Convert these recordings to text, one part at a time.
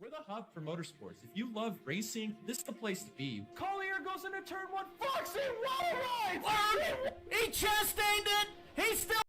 We're the hub for motorsports. If you love racing, this is the place to be. Collier goes into turn one. Foxy wall rides! He chastained it! He's still...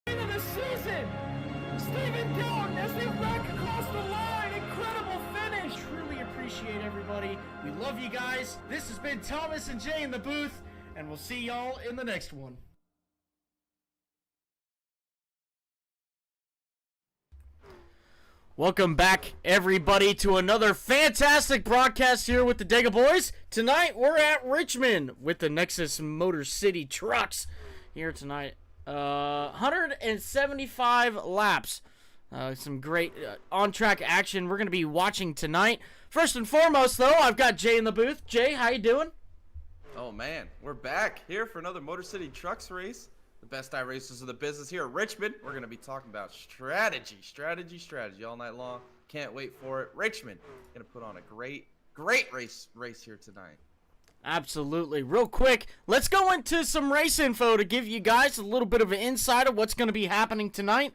of the season! Stephen Dillon as they wreck across the line! Incredible finish! Truly appreciate everybody. We love you guys. This has been Thomas and Jay in the booth, and we'll see y'all in the next one. Welcome back, everybody, to another fantastic broadcast here with the Dega Boys. Tonight, we're at Richmond with the Nexus Motor City Trucks here tonight. 175 laps. Some great on-track action we're going to be watching tonight. First and foremost, though, I've got Jay in the booth. Jay, how you doing? Oh, man. We're back here for another Motor City Trucks race. The best iRacers of the business here at Richmond. We're going to be talking about strategy all night long. Can't wait for it. Richmond going to put on a great race here tonight. Absolutely. Real quick, let's go into some race info to give you guys a little bit of an insight of what's going to be happening tonight.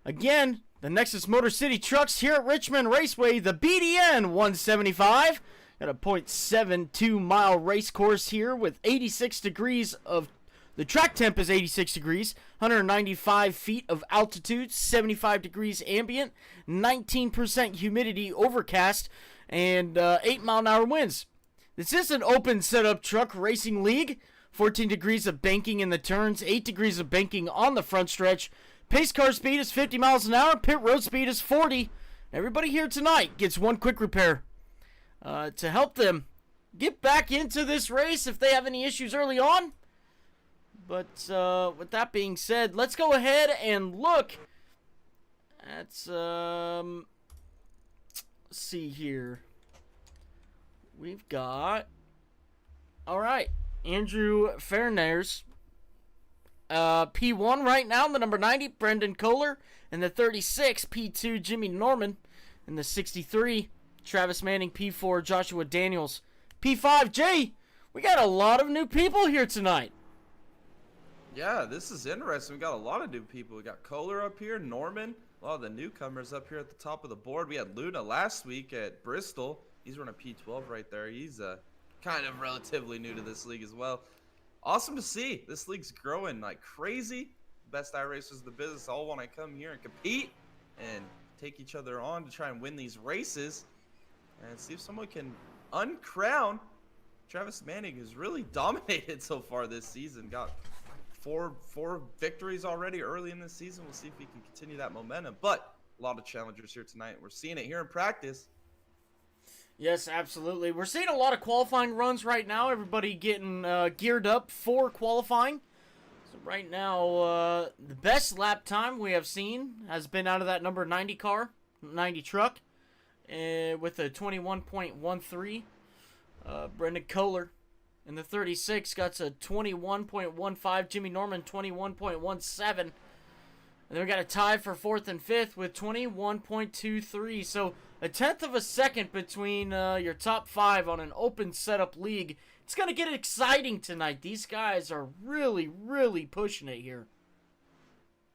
Again, the Nexus Motor City Trucks here at Richmond Raceway, the BDN 175. Got a .72 mile race course here with 86 degrees of... The track temp is 86 degrees, 195 feet of altitude, 75 degrees ambient, 19% humidity overcast, and 8-mile-an-hour winds. This is an open setup truck racing league. 14 degrees of banking in the turns, 8 degrees of banking on the front stretch. Pace car speed is 50 miles an hour. Pit road speed is 40. Everybody here tonight gets one quick repair to help them get back into this race if they have any issues early on. But with that being said, let's go ahead and look at let's see here. We've got, all right, Andrew Fairnares, P1 right now, the number 90, Brendan Kohler, and the 36, P2, Jimmy Norman, and the 63, Travis Manning, P4, Joshua Daniels, P5, Jay. We got a lot of new people here tonight. Yeah, this is interesting. We got a lot of new people. We got Kohler up here, Norman, a lot of the newcomers up here at the top of the board. We had Luna last week at Bristol. He's running P12 right there. He's kind of relatively new to this league as well. Awesome to see. This league's growing like crazy. Best iRacers in the business all want to come here and compete and take each other on to try and win these races and see if someone can uncrown Travis Manning, who's really dominated so far this season. Got four victories already early in this season. We'll see if he can continue that momentum. But a lot of challengers here tonight. We're seeing it here in practice. Yes, absolutely. We're seeing a lot of qualifying runs right now. Everybody getting geared up for qualifying. So right now, the best lap time we have seen has been out of that number 90 car, 90 truck, with a 21.13. Brendan Kohler in the 36 got a 21.15. Jimmy Norman 21.17. And then we got a tie for 4th and 5th with 21.23. So a tenth of a second between your top 5 on an open setup league. It's going to get exciting tonight. These guys are really, really pushing it here.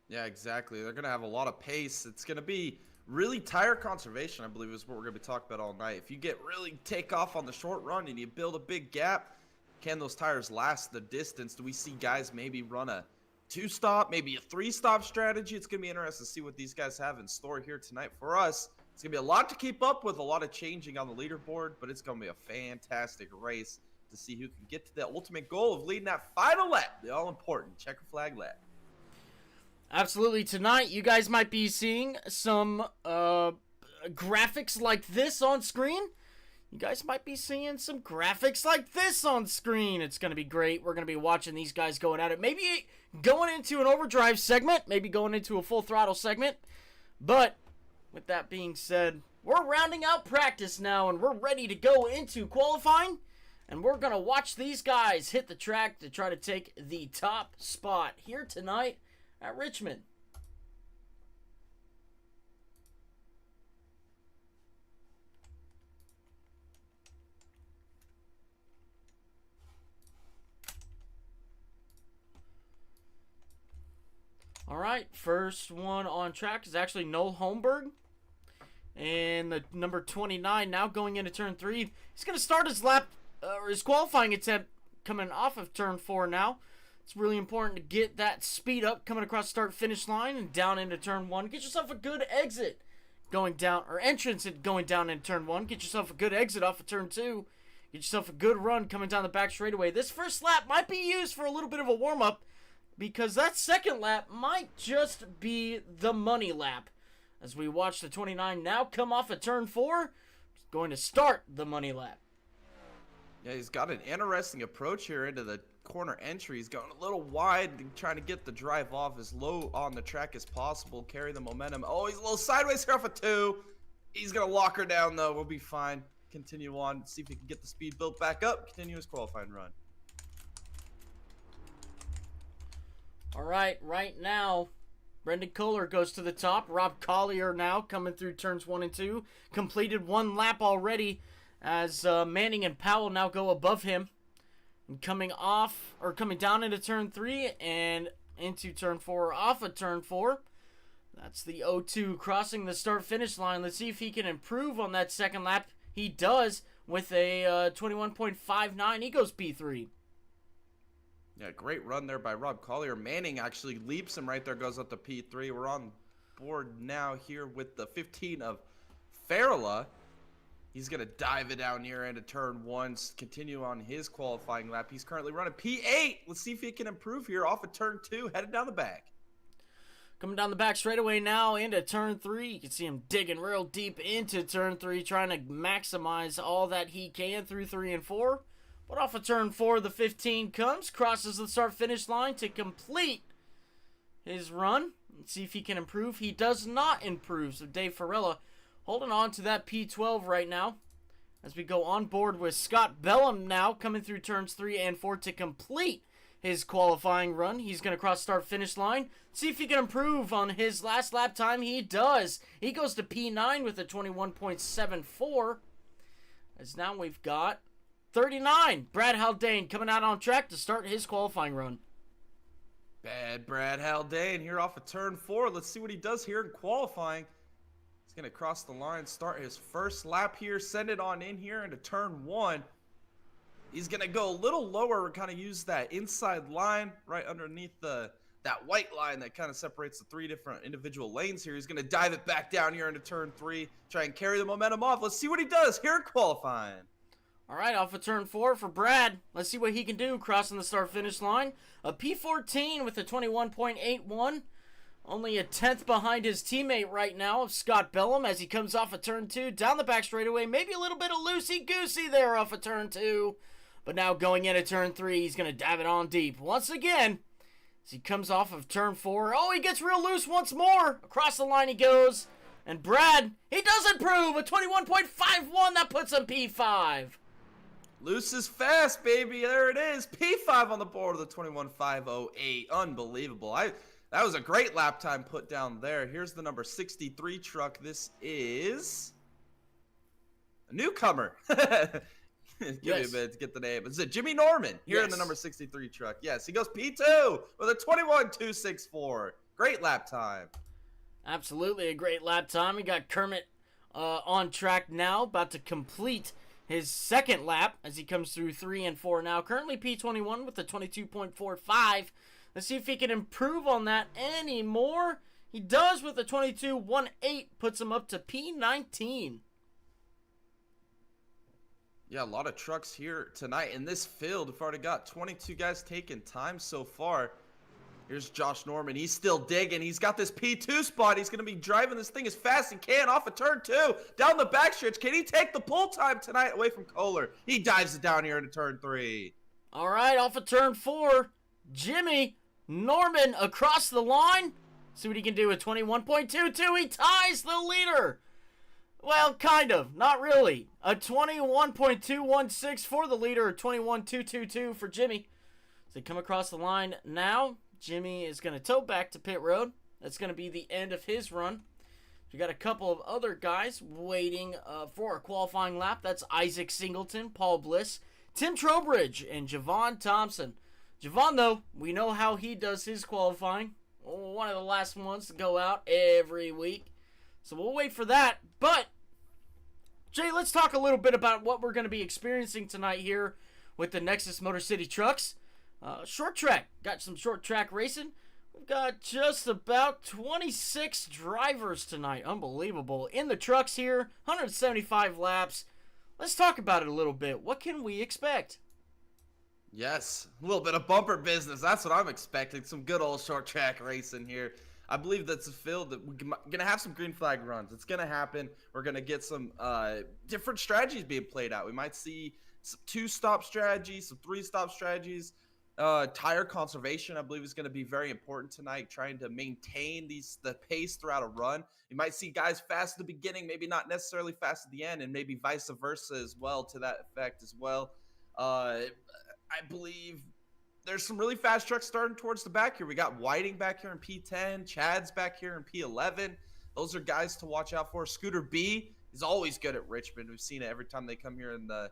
Yeah, exactly. They're going to have a lot of pace. It's going to be really tire conservation, I believe, is what we're going to be talking about all night. If you get really take off on the short run and you build a big gap, can those tires last the distance? Do we see guys maybe run a 2-stop, maybe a 3-stop strategy? It's going to be interesting to see what these guys have in store here tonight for us. It's going to be a lot to keep up with, a lot of changing on the leaderboard, but it's going to be a fantastic race to see who can get to the ultimate goal of leading that final lap, the all-important checker flag lap. Absolutely. Tonight, you guys might be seeing some graphics like this on screen. You guys might be seeing some graphics like this on screen. It's going to be great. We're going to be watching these guys going at it. Maybe going into an overdrive segment. Maybe going into a full throttle segment. But with that being said, we're rounding out practice now, and we're ready to go into qualifying. And we're going to watch these guys hit the track to try to take the top spot here tonight at Richmond. All right, first one on track is actually Noel Holmberg. And the number 29 now going into turn 3. He's going to start his lap, or his qualifying attempt coming off of turn 4 now. It's really important to get that speed up coming across the start-finish line and down into turn 1. Get yourself a good exit going down, or entrance going down into turn 1. Get yourself a good exit off of turn 2. Get yourself a good run coming down the back straightaway. This first lap might be used for a little bit of a warm-up, because that second lap might just be the money lap. As we watch the 29 now come off of turn 4, going to start the money lap. Yeah, he's got an interesting approach here into the corner entry. He's going a little wide, trying to get the drive off as low on the track as possible, carry the momentum. Oh, he's a little sideways here off of 2. He's going to lock her down, though. We'll be fine. Continue on, see if he can get the speed built back up. Continue his qualifying run. All right now, Brendan Kohler goes to the top. Rob Collier now coming through turns 1 and 2. Completed 1 lap already as Manning and Powell now go above him. And coming down into turn 3 and into turn 4, off of turn 4. That's the 0-2 crossing the start-finish line. Let's see if he can improve on that second lap. He does with a 21.59. He goes P3. Yeah, great run there by Rob Collier. Manning actually leaps him right there, goes up to P3. We're on board now here with the 15 of Farrella. He's going to dive it down near end of turn 1, continue on his qualifying lap. He's currently running P8. Let's see if he can improve here off of turn 2, headed down the back. Coming down the back straightaway now into turn 3. You can see him digging real deep into turn 3, trying to maximize all that he can through 3 and 4. But off of turn 4, the 15 comes, crosses the start-finish line to complete his run. Let's see if he can improve. He does not improve, so Dave Farrella holding on to that P12 right now. As we go on board with Scott Bellum now, coming through turns 3 and 4 to complete his qualifying run. He's going to cross start-finish line. See if he can improve on his last lap time. He does. He goes to P9 with a 21.74. As now we've got 39, Brad Haldane coming out on track to start his qualifying run. Bad Brad Haldane here off of turn 4. Let's see what he does here in qualifying. He's going to cross the line, start his first lap here, send it on in here into turn 1. He's going to go a little lower and kind of use that inside line right underneath that white line that kind of separates the 3 different individual lanes here. He's going to dive it back down here into turn 3, try and carry the momentum off. Let's see what he does here in qualifying. All right, off of turn 4 for Brad. Let's see what he can do crossing the start-finish line. A P14 with a 21.81. Only a 10th behind his teammate right now of Scott Bellum as he comes off of turn 2. Down the back straightaway. Maybe a little bit of loosey-goosey there off of turn 2. But now going into turn 3, he's going to dive it on deep. Once again, as he comes off of turn 4. Oh, he gets real loose once more. Across the line he goes. And Brad, he does improve. A 21.51. That puts him P5. Loose is fast, baby. There it is. P5 on the board of the 21.508. Unbelievable. That was a great lap time put down there. Here's the number 63 truck. This is a newcomer. Give me a minute to get the name. It's Jimmy Norman here in the number 63 truck. Yes, he goes P2 with a 21.264. Great lap time. Absolutely a great lap time. We got Kermit on track now, about to complete his second lap as he comes through 3 and 4 now. Currently P21 with a 22.45. Let's see if he can improve on that any more. He does with a 22.18, puts him up to P19. Yeah, a lot of trucks here tonight in this field. We've already got 22 guys taking time so far. Here's Josh Norman. He's still digging. He's got this P2 spot. He's going to be driving this thing as fast as he can off of turn 2. Down the backstretch. Can he take the pull time tonight away from Kohler? He dives it down here into turn 3. All right, off of turn 4. Jimmy Norman across the line. See what he can do with 21.22. He ties the leader. Well, kind of. Not really. A 21.216 for the leader. A 21.222 for Jimmy. So they come across the line now. Jimmy is going to tow back to pit road. That's going to be the end of his run. We got a couple of other guys waiting for a qualifying lap. That's Isaac Singleton, Paul Bliss, Tim Trowbridge, and Javon Thompson. Javon, though, we know how he does his qualifying. One of the last ones to go out every week. So we'll wait for that. But, Jay, let's talk a little bit about what we're going to be experiencing tonight here with the Nexus Motor City trucks. Short track. Got some short track racing. We've got just about 26 drivers tonight. Unbelievable. In the trucks here, 175 laps. Let's talk about it a little bit. What can we expect? Yes, a little bit of bumper business. That's what I'm expecting. Some good old short track racing here. I believe that's a field that we're going to have some green flag runs. It's going to happen. We're going to get some different strategies being played out. We might see some 2-stop strategies, some 3-stop strategies. Tire conservation, I believe, is going to be very important tonight, trying to maintain the pace throughout a run. You might see guys fast at the beginning, maybe not necessarily fast at the end, and maybe vice versa as well, to that effect as well. I believe there's some really fast trucks starting towards the back here. We got Whiting back here in P10, Chad's back here in P11. Those are guys to watch out for. Scooter B is always good at Richmond. We've seen it every time they come here in the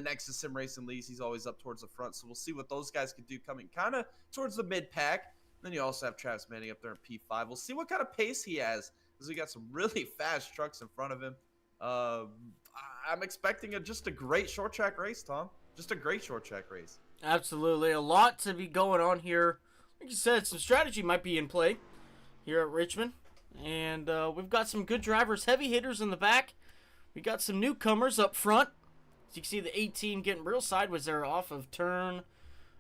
Nexus Sim Racing Leagues. He's always up towards the front, so we'll see what those guys can do coming kind of towards the mid-pack. Then you also have Travis Manning up there in P5. We'll see what kind of pace he has, because we got some really fast trucks in front of him. I'm expecting just a great short track race, Tom. Just a great short track race. Absolutely. A lot to be going on here. Like you said, some strategy might be in play here at Richmond. And we've got some good drivers, heavy hitters in the back. We got some newcomers up front. As you can see, the 18 getting real sideways there off of turn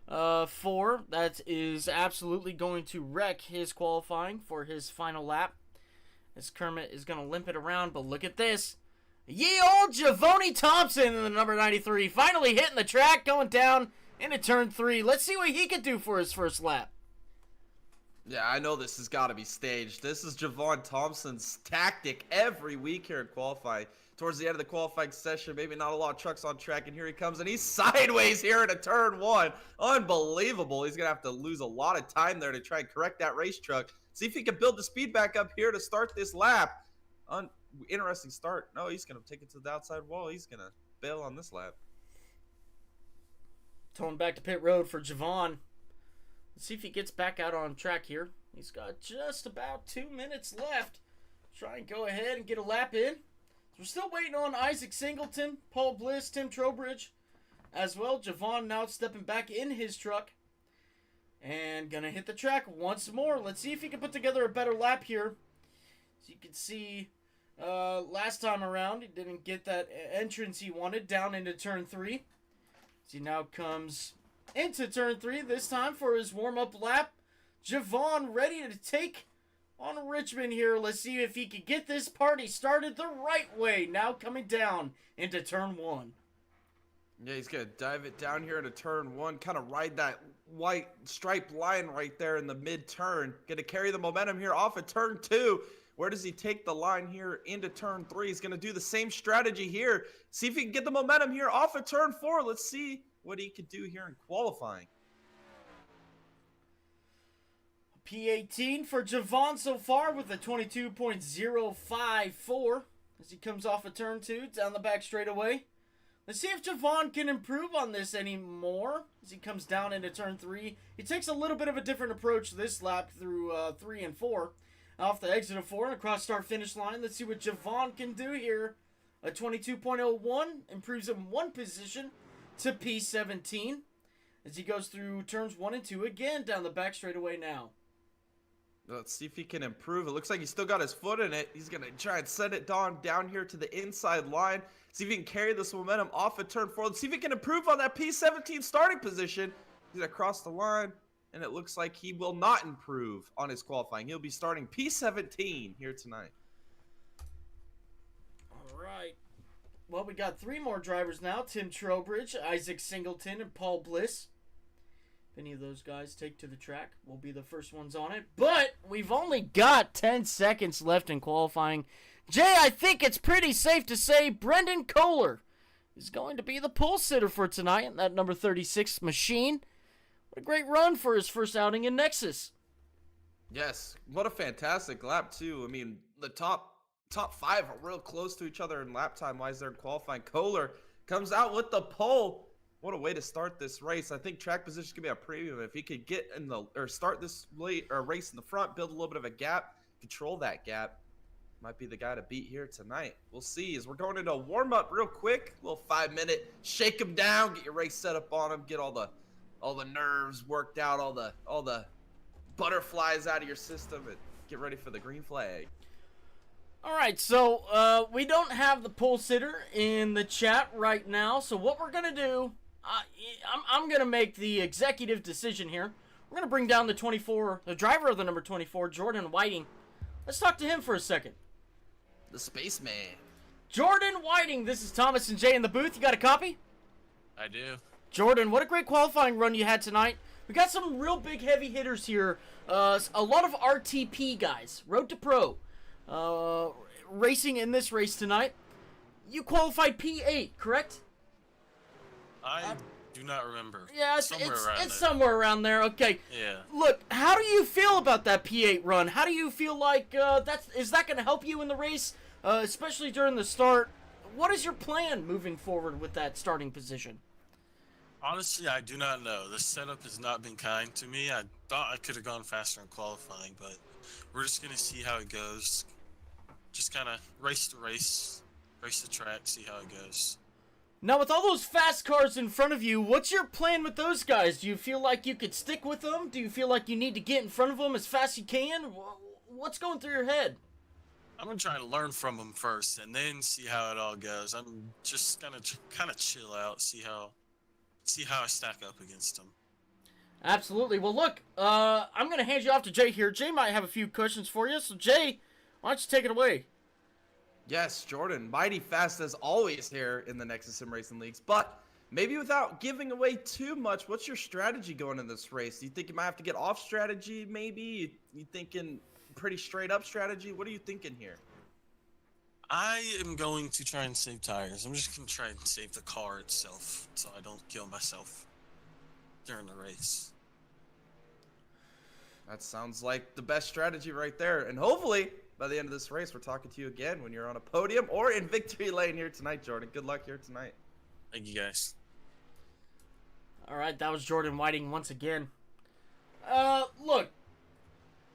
4. That is absolutely going to wreck his qualifying for his final lap. As Kermit is going to limp it around, but look at this. Ye old Javoni Thompson in the number 93. Finally hitting the track, going down into turn 3. Let's see what he can do for his first lap. Yeah, I know this has got to be staged. This is Javon Thompson's tactic every week here in qualifying. Towards the end of the qualifying session, maybe not a lot of trucks on track, and here he comes, and he's sideways here in a turn 1. Unbelievable. He's going to have to lose a lot of time there to try and correct that race truck. See if he can build the speed back up here to start this lap. Interesting start. No, he's going to take it to the outside wall. He's going to bail on this lap. Towing back to pit road for Javon. Let's see if he gets back out on track here. He's got just about 2 minutes left. try and go ahead and get a lap in. So we're still waiting on Isaac Singleton, Paul Bliss, Tim Trowbridge, as well. Javon now stepping back in his truck. And gonna hit the track once more. Let's see if he can put together a better lap here. As you can see, last time around, he didn't get that entrance he wanted down into turn 3. As he now comes into turn 3 this time for his warm-up lap. Javon ready to take on Richmond here. Let's see if he can get this party started the right way. Now coming down into turn 1. Yeah, he's going to dive it down here into turn 1, kind of ride that white striped line right there in the mid-turn. Going to carry the momentum here off of turn 2. Where does he take the line here into turn 3? He's going to do the same strategy here. See if he can get the momentum here off of turn 4. Let's see what he could do here in qualifying. P18 for Javon so far with a 22.054 as he comes off of turn 2 down the back straightaway. Let's see if Javon can improve on this anymore as he comes down into turn 3. He takes a little bit of a different approach this lap through 3 and 4. Off the exit of 4 and across start finish line. Let's see what Javon can do here. A 22.01 improves him 1 position to P17 as he goes through turns 1 and 2 again down the back straightaway now. Let's see if he can improve. It looks like he's still got his foot in it. He's going to try and set it down here to the inside line. See if he can carry this momentum off of turn 4. Let's see if he can improve on that P17 starting position. He's going to cross the line, and it looks like he will not improve on his qualifying. He'll be starting P17 here tonight. All right. Well, we got 3 more drivers now. Tim Trowbridge, Isaac Singleton, and Paul Bliss. If any of those guys take to the track, we'll be the first ones on it. But we've only got 10 seconds left in qualifying. Jay, I think it's pretty safe to say Brendan Kohler is going to be the pole sitter for tonight in that number 36 machine. What a great run for his first outing in Nexus. Yes, what a fantastic lap, too. I mean, the top 5 are real close to each other in lap time-wise there in qualifying. Kohler comes out with the pole. What a way to start this race. I think track position could be a premium. If he could get in the, or start this race in the front, build a little bit of a gap, control that gap, might be the guy to beat here tonight. We'll see as we're going into a warm-up real quick. A little 5-minute, shake him down, get your race set up on him, get all the nerves worked out, all the butterflies out of your system, and get ready for the green flag. All right, so we don't have the pole sitter in the chat right now. So what we're gonna do, I'm gonna make the executive decision here. We're gonna bring down the driver of the number 24, Jordan Whiting. Let's talk to him for a second. The spaceman. Jordan Whiting, this is Thomas and Jay in the booth. You got a copy? I do. Jordan, what a great qualifying run you had tonight. We got some real big heavy hitters here. A lot of RTP guys, Road to Pro, racing in this race tonight. You qualified P8, correct? I do not remember. Yeah, it's there. somewhere around there. Okay. Yeah. Look, how do you feel about that P8 run? How do you feel like is that going to help you in the race, especially during the start? What is your plan moving forward with that starting position? Honestly, I do not know. The setup has not been kind to me. I thought I could have gone faster in qualifying, but we're just going to see how it goes. Just kind of race to race the track, see how it goes. Now, with all those fast cars in front of you, what's your plan with those guys? Do you feel like you could stick with them? Do you feel like you need to get in front of them as fast as you can? What's going through your head? I'm going to try to learn from them first and then see how it all goes. I'm just going to kind of chill out, see how I stack up against them. Absolutely. Well, look, I'm going to hand you off to Jay here. Jay might have a few questions for you. So, Jay, why don't you take it away? Yes, Jordan, mighty fast as always here in the Nexus Sim Racing Leagues, but maybe without giving away too much, what's your strategy going in this race? Do you think you might have to get off strategy maybe? You thinking pretty straight up strategy? What are you thinking here? I am going to try and save tires. I'm just going to try and save the car itself so I don't kill myself during the race. That sounds like the best strategy right there, and hopefully by the end of this race, we're talking to you again when you're on a podium or in victory lane here tonight, Jordan. Good luck here tonight. Thank you, guys. All right, that was Jordan Whiting once again. Look,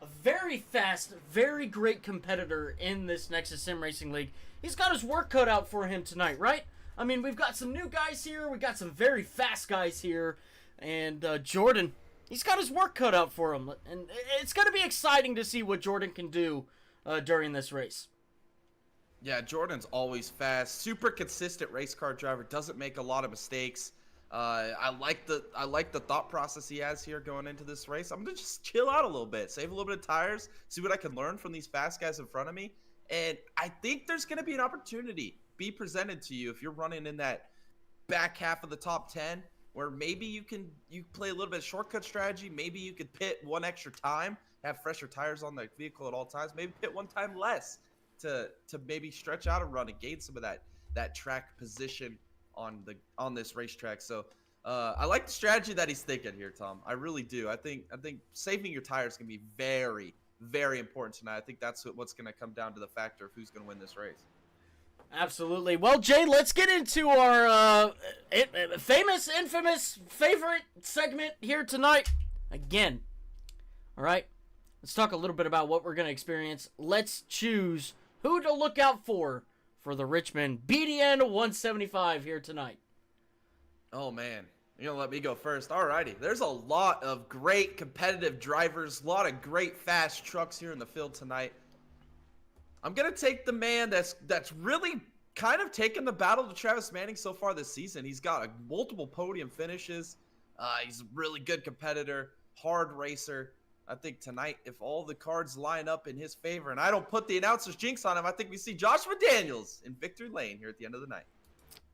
a very fast, very great competitor in this Nexus Sim Racing League. He's got his work cut out for him tonight, right? I mean, we've got some new guys here. We got some very fast guys here. And Jordan, he's got his work cut out for him. And it's going to be exciting to see what Jordan can do during this race. Yeah, Jordan's always fast. Super consistent race car driver. Doesn't make a lot of mistakes. I like the thought process he has here going into this race. I'm going to just chill out a little bit. Save a little bit of tires. See what I can learn from these fast guys in front of me. And I think there's going to be an opportunity be presented to you if you're running in that back half of the top 10, where maybe you play a little bit of shortcut strategy. Maybe you could pit one extra time, have fresher tires on the vehicle at all times. Maybe pit one time less to maybe stretch out a run and gain some of that track position on this racetrack. So I like the strategy that he's thinking here, Tom. I really do. I think saving your tires can be very, very important tonight. I think that's what's going to come down to the factor of who's going to win this race. Absolutely. Well, Jay, let's get into our famous, infamous, favorite segment here tonight. Again, all right? Let's talk a little bit about what we're going to experience. Let's choose who to look out for the Richmond BDN 175 here tonight. Oh, man. You're going to let me go first. Alrighty. There's a lot of great competitive drivers, a lot of great fast trucks here in the field tonight. I'm going to take the man that's really kind of taken the battle to Travis Manning so far this season. He's got multiple podium finishes. He's a really good competitor, hard racer. I think tonight, if all the cards line up in his favor, and I don't put the announcer's jinx on him, I think we see Joshua Daniels in victory lane here at the end of the night.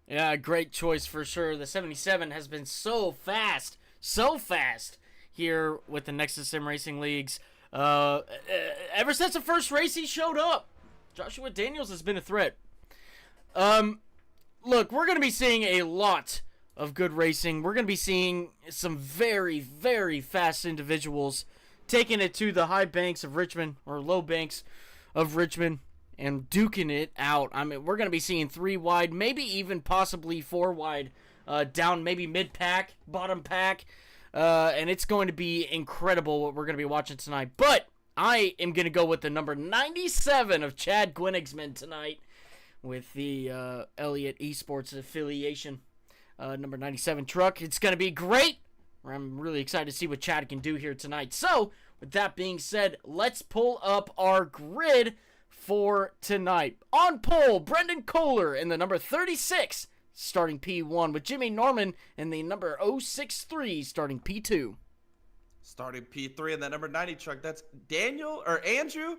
Yeah, great choice for sure. The 77 has been so fast here with the Nexus Sim Racing Leagues. Ever since the first race he showed up, Joshua Daniels has been a threat. Look, we're going to be seeing a lot of good racing. We're going to be seeing some very, very fast individuals taking it to the high banks of Richmond, or low banks of Richmond, and duking it out. I mean, we're going to be seeing 3 wide, maybe even possibly 4 wide, down maybe mid-pack, bottom pack, and it's going to be incredible what we're going to be watching tonight. But I am going to go with the number 97 of Chad Gwenigsman tonight with the Elliott Esports affiliation. Number 97 truck. It's going to be great. I'm really excited to see what Chad can do here tonight. So, with that being said, let's pull up our grid for tonight. On pole, Brendan Kohler in the number 36, starting P1, with Jimmy Norman in the number 063, starting P2. Starting P3 in that number 90 truck, that's Andrew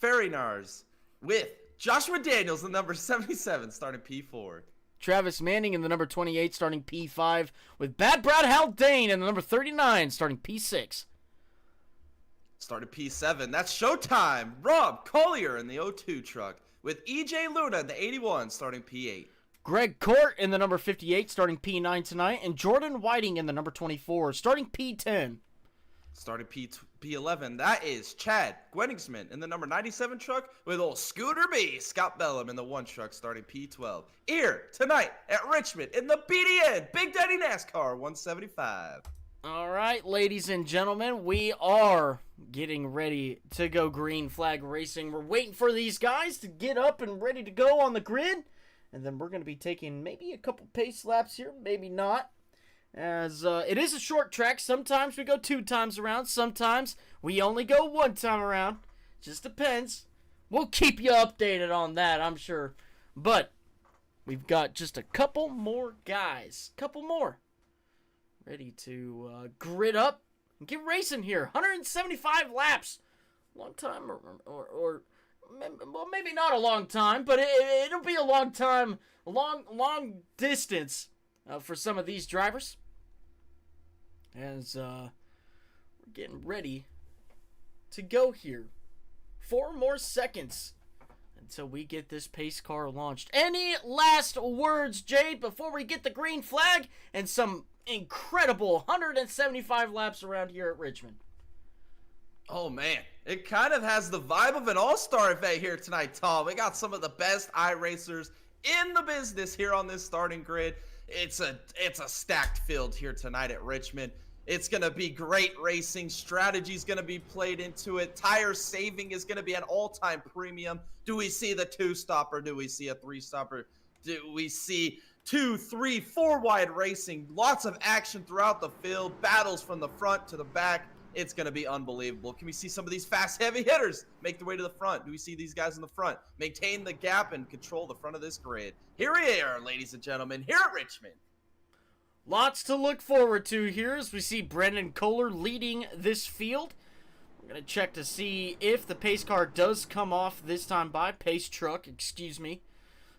Farinars with Joshua Daniels in number 77, starting P4. Travis Manning in the number 28, starting P5, with Bad Brad Haldane in the number 39, starting P6. Starting P7, that's Showtime. Rob Collier in the 02 truck, with EJ Luna in the 81, starting P8. Greg Court in the number 58, starting P9 tonight, and Jordan Whiting in the number 24, starting P10. Starting P11, that is Chad Gwenigsman in the number 97 truck, with old Scooter B, Scott Bellum in the 1 truck, starting P12. Here tonight at Richmond in the BDN Big Daddy NASCAR 175. All right, ladies and gentlemen, we are getting ready to go green flag racing. We're waiting for these guys to get up and ready to go on the grid, and then we're going to be taking maybe a couple pace laps here, maybe not. As it is a short track. Sometimes we go 2 times around. Sometimes we only go 1 time around. Just depends. We'll keep you updated on that, I'm sure. But we've got just a couple more guys. Couple more. Ready to grid up and get racing here. 175 laps. Long time or well, maybe not a long time, but it'll be a long time. Long distance for some of these drivers. As we're getting ready to go here. 4 more seconds until we get this pace car launched. Any last words, Jade, before we get the green flag and some incredible 175 laps around here at Richmond? Oh, man. It kind of has the vibe of an all-star event here tonight, Tom. We got some of the best iRacers in the business here on this starting grid. It's a stacked field here tonight at Richmond. It's going to be great racing. Strategy is going to be played into it. Tire saving is going to be an all-time premium. Do we see the 2-stopper? Do we see a 3-stopper? Do we see 2, 3, 4 wide racing? Lots of action throughout the field. Battles from the front to the back. It's going to be unbelievable. Can we see some of these fast, heavy hitters make their way to the front? Do we see these guys in the front maintain the gap and control the front of this grid? Here we are, ladies and gentlemen, here at Richmond. Lots to look forward to here as we see Brendan Kohler leading this field. We're going to check to see if the pace car does come off this time by. Pace truck, excuse me.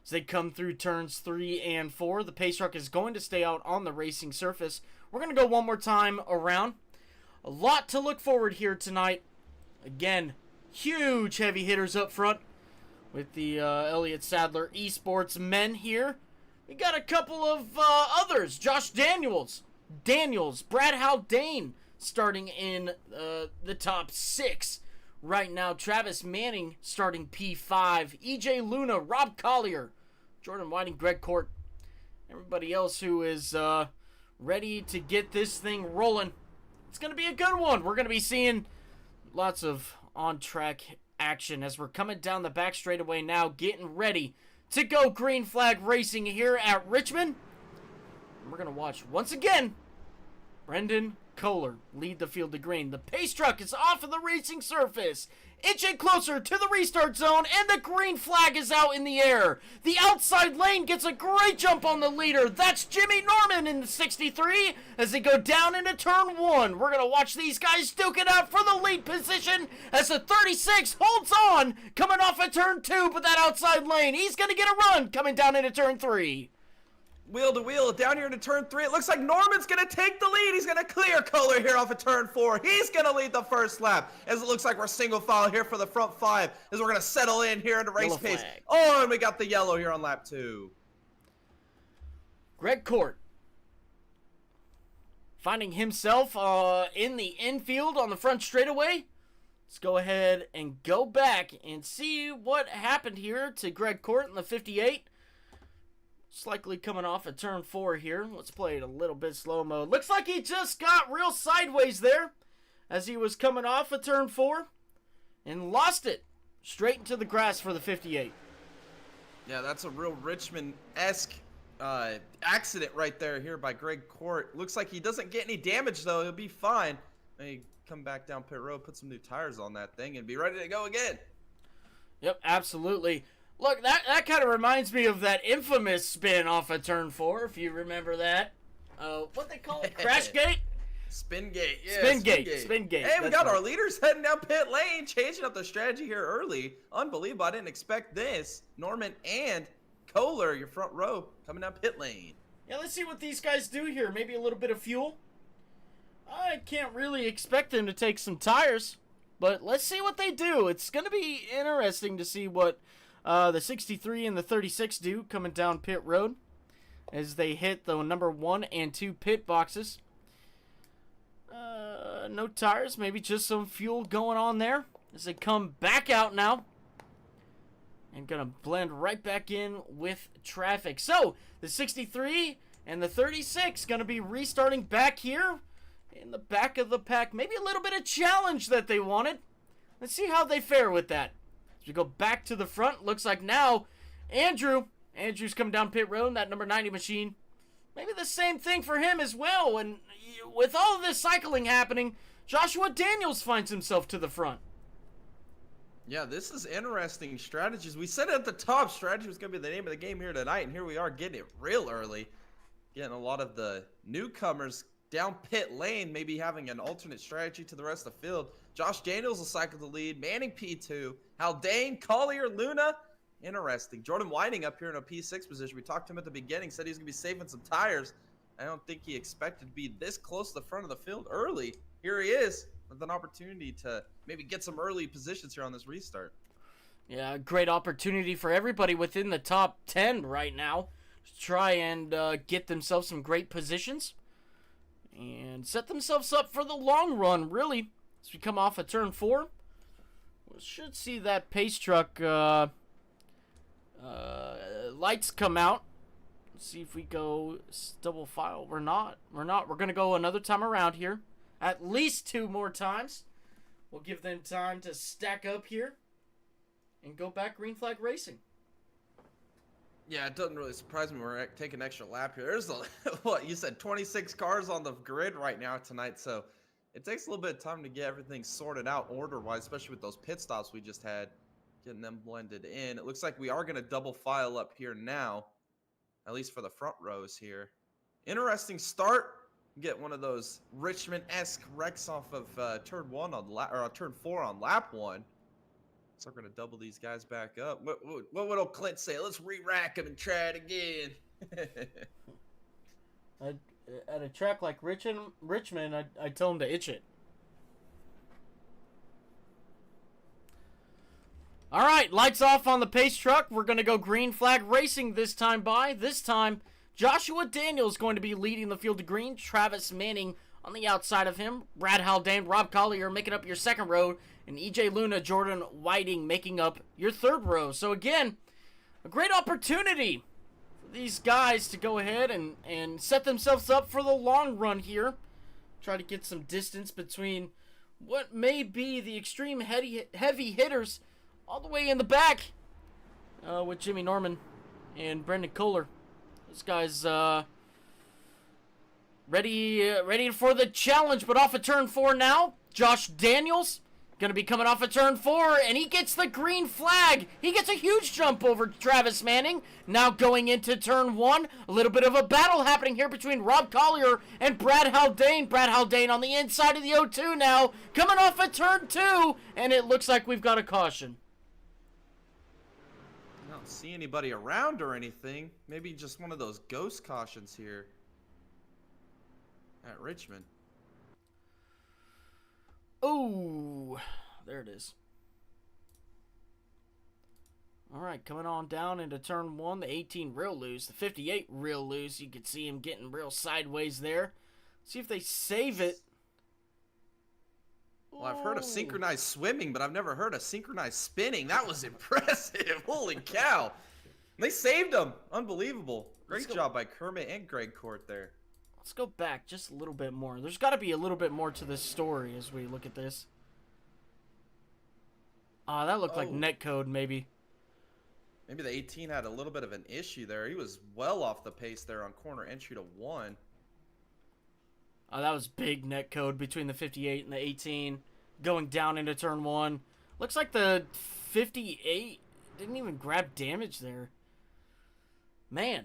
As they come through turns 3 and 4, the pace truck is going to stay out on the racing surface. We're going to go one more time around. A lot to look forward here tonight. Again, huge heavy hitters up front with the Elliott Sadler Esports men here. We got a couple of others. Josh Daniels, Brad Haldane starting in the top 6 right now. Travis Manning starting P5. EJ Luna, Rob Collier, Jordan Whiting, Greg Court. Everybody else who is ready to get this thing rolling. It's going to be a good one. We're going to be seeing lots of on-track action as we're coming down the back straightaway now, getting ready to go green flag racing here at Richmond. And we're going to watch, once again, Brendan Kohler lead the field to green. The pace truck is off of the racing surface, inching closer to the restart zone, and the green flag is out in the air. The outside lane gets a great jump on the leader. That's Jimmy Norman in the 63 as they go down into turn 1. We're going to watch these guys duke it out for the lead position as the 36 holds on coming off of turn 2, but that outside lane, he's going to get a run coming down into turn 3. Wheel to wheel, down here into turn 3. It looks like Norman's going to take the lead. He's going to clear Kohler here off of turn 4. He's going to lead the first lap, as it looks like we're single file here for the front 5, as we're going to settle in here into race Yellow pace. flag. Oh, and we got the yellow here on lap 2. Greg Court finding himself in the infield on the front straightaway. Let's go ahead and go back and see what happened here to Greg Court in the 58. It's likely coming off of turn 4 here. Let's play it a little bit slow mode. Looks like he just got real sideways there as he was coming off of turn 4 and lost it straight into the grass for the 58. Yeah, that's a real Richmond-esque accident right there here by Greg Court. Looks like he doesn't get any damage, though. He'll be fine. He come back down pit road, put some new tires on that thing, and be ready to go again. Yep, absolutely. Look, that kind of reminds me of that infamous spin off of turn 4, if you remember that. What they call it? Crash gate? Spin gate, yeah. Spin gate. Hey, we got right. our leaders heading down pit lane, changing up the strategy here early. Unbelievable. I didn't expect this. Norman and Kohler, your front row, coming down pit lane. Yeah, let's see what these guys do here. Maybe a little bit of fuel. I can't really expect them to take some tires, but let's see what they do. It's going to be interesting to see what the 63 and the 36 do coming down pit road as they hit the number 1 and 2 pit boxes. No tires, maybe just some fuel going on there as they come back out now and gonna blend right back in with traffic. So the 63 and the 36 gonna be restarting back here in the back of the pack. Maybe a little bit of challenge that they wanted. Let's see how they fare with that. As we go back to the front, looks like now Andrew's coming down pit road, that number 90 machine. Maybe the same thing for him as well. And with all of this cycling happening, Joshua Daniels finds himself to the front. Yeah, this is interesting strategies. We said at the top, strategy was going to be the name of the game here tonight, and here we are getting it real early. Getting a lot of the newcomers down pit lane, maybe having an alternate strategy to the rest of the field. Josh Daniels will cycle the lead. Manning P2. Haldane, Collier, Luna. Interesting. Jordan Whiting up here in a P6 position. We talked to him at the beginning. Said he was going to be saving some tires. I don't think he expected to be this close to the front of the field early. Here he is with an opportunity to maybe get some early positions here on this restart. Yeah, great opportunity for everybody within the top 10 right now to try and get themselves some great positions and set themselves up for the long run, really. As we come off of turn 4, we should see that pace truck lights come out. see if we go double file. We're not. We're going to go another time around here. At least 2 more times. We'll give them time to stack up here and go back green flag racing. Yeah, it doesn't really surprise me we're taking an extra lap here. There's what you said, 26 cars on the grid right now tonight, so it takes a little bit of time to get everything sorted out order-wise, especially with those pit stops we just had, getting them blended in. It looks like we are going to double file up here now, at least for the front rows here. Interesting start. Get one of those Richmond-esque wrecks off of turn 4 on lap 1. So we're gonna double these guys back up. What would old Clint say? Let's re-rack them and try it again. At a track like Richmond, I'd tell him to itch it. All right, lights off on the pace truck. We're gonna go green flag racing this time. This time, Joshua Daniels going to be leading the field to green. Travis Manning on the outside of him. Brad Haldane, Rob Collier making up your second row. And EJ Luna, Jordan Whiting making up your third row. So again, a great opportunity for these guys to go ahead and set themselves up for the long run here. Try to get some distance between what may be the extreme heavy hitters all the way in the back with Jimmy Norman and Brendan Kohler. Those guys ready for the challenge, but off of turn 4 now. Josh Daniels going to be coming off of turn 4, and he gets the green flag. He gets a huge jump over Travis Manning. Now going into turn 1, a little bit of a battle happening here between Rob Collier and Brad Haldane. Brad Haldane on the inside of the O2 now, coming off of turn 2, and it looks like we've got a caution. I don't see anybody around or anything. Maybe just one of those ghost cautions here at Richmond. Oh, there it is. All right, coming on down into turn 1, the 18 real loose, the 58 real loose. You can see him getting real sideways there. See if they save it. Well, I've heard of synchronized swimming, but I've never heard of synchronized spinning. That was impressive. Holy cow. They saved him. Unbelievable. Great job by Kermit and Greg Court there. Let's go back just a little bit more. There's got to be a little bit more to this story as we look at this. That looked like netcode, maybe. Maybe the 18 had a little bit of an issue there. He was well off the pace there on corner entry to 1. That was big netcode between the 58 and the 18 going down into turn 1. Looks like the 58 didn't even grab damage there. Man.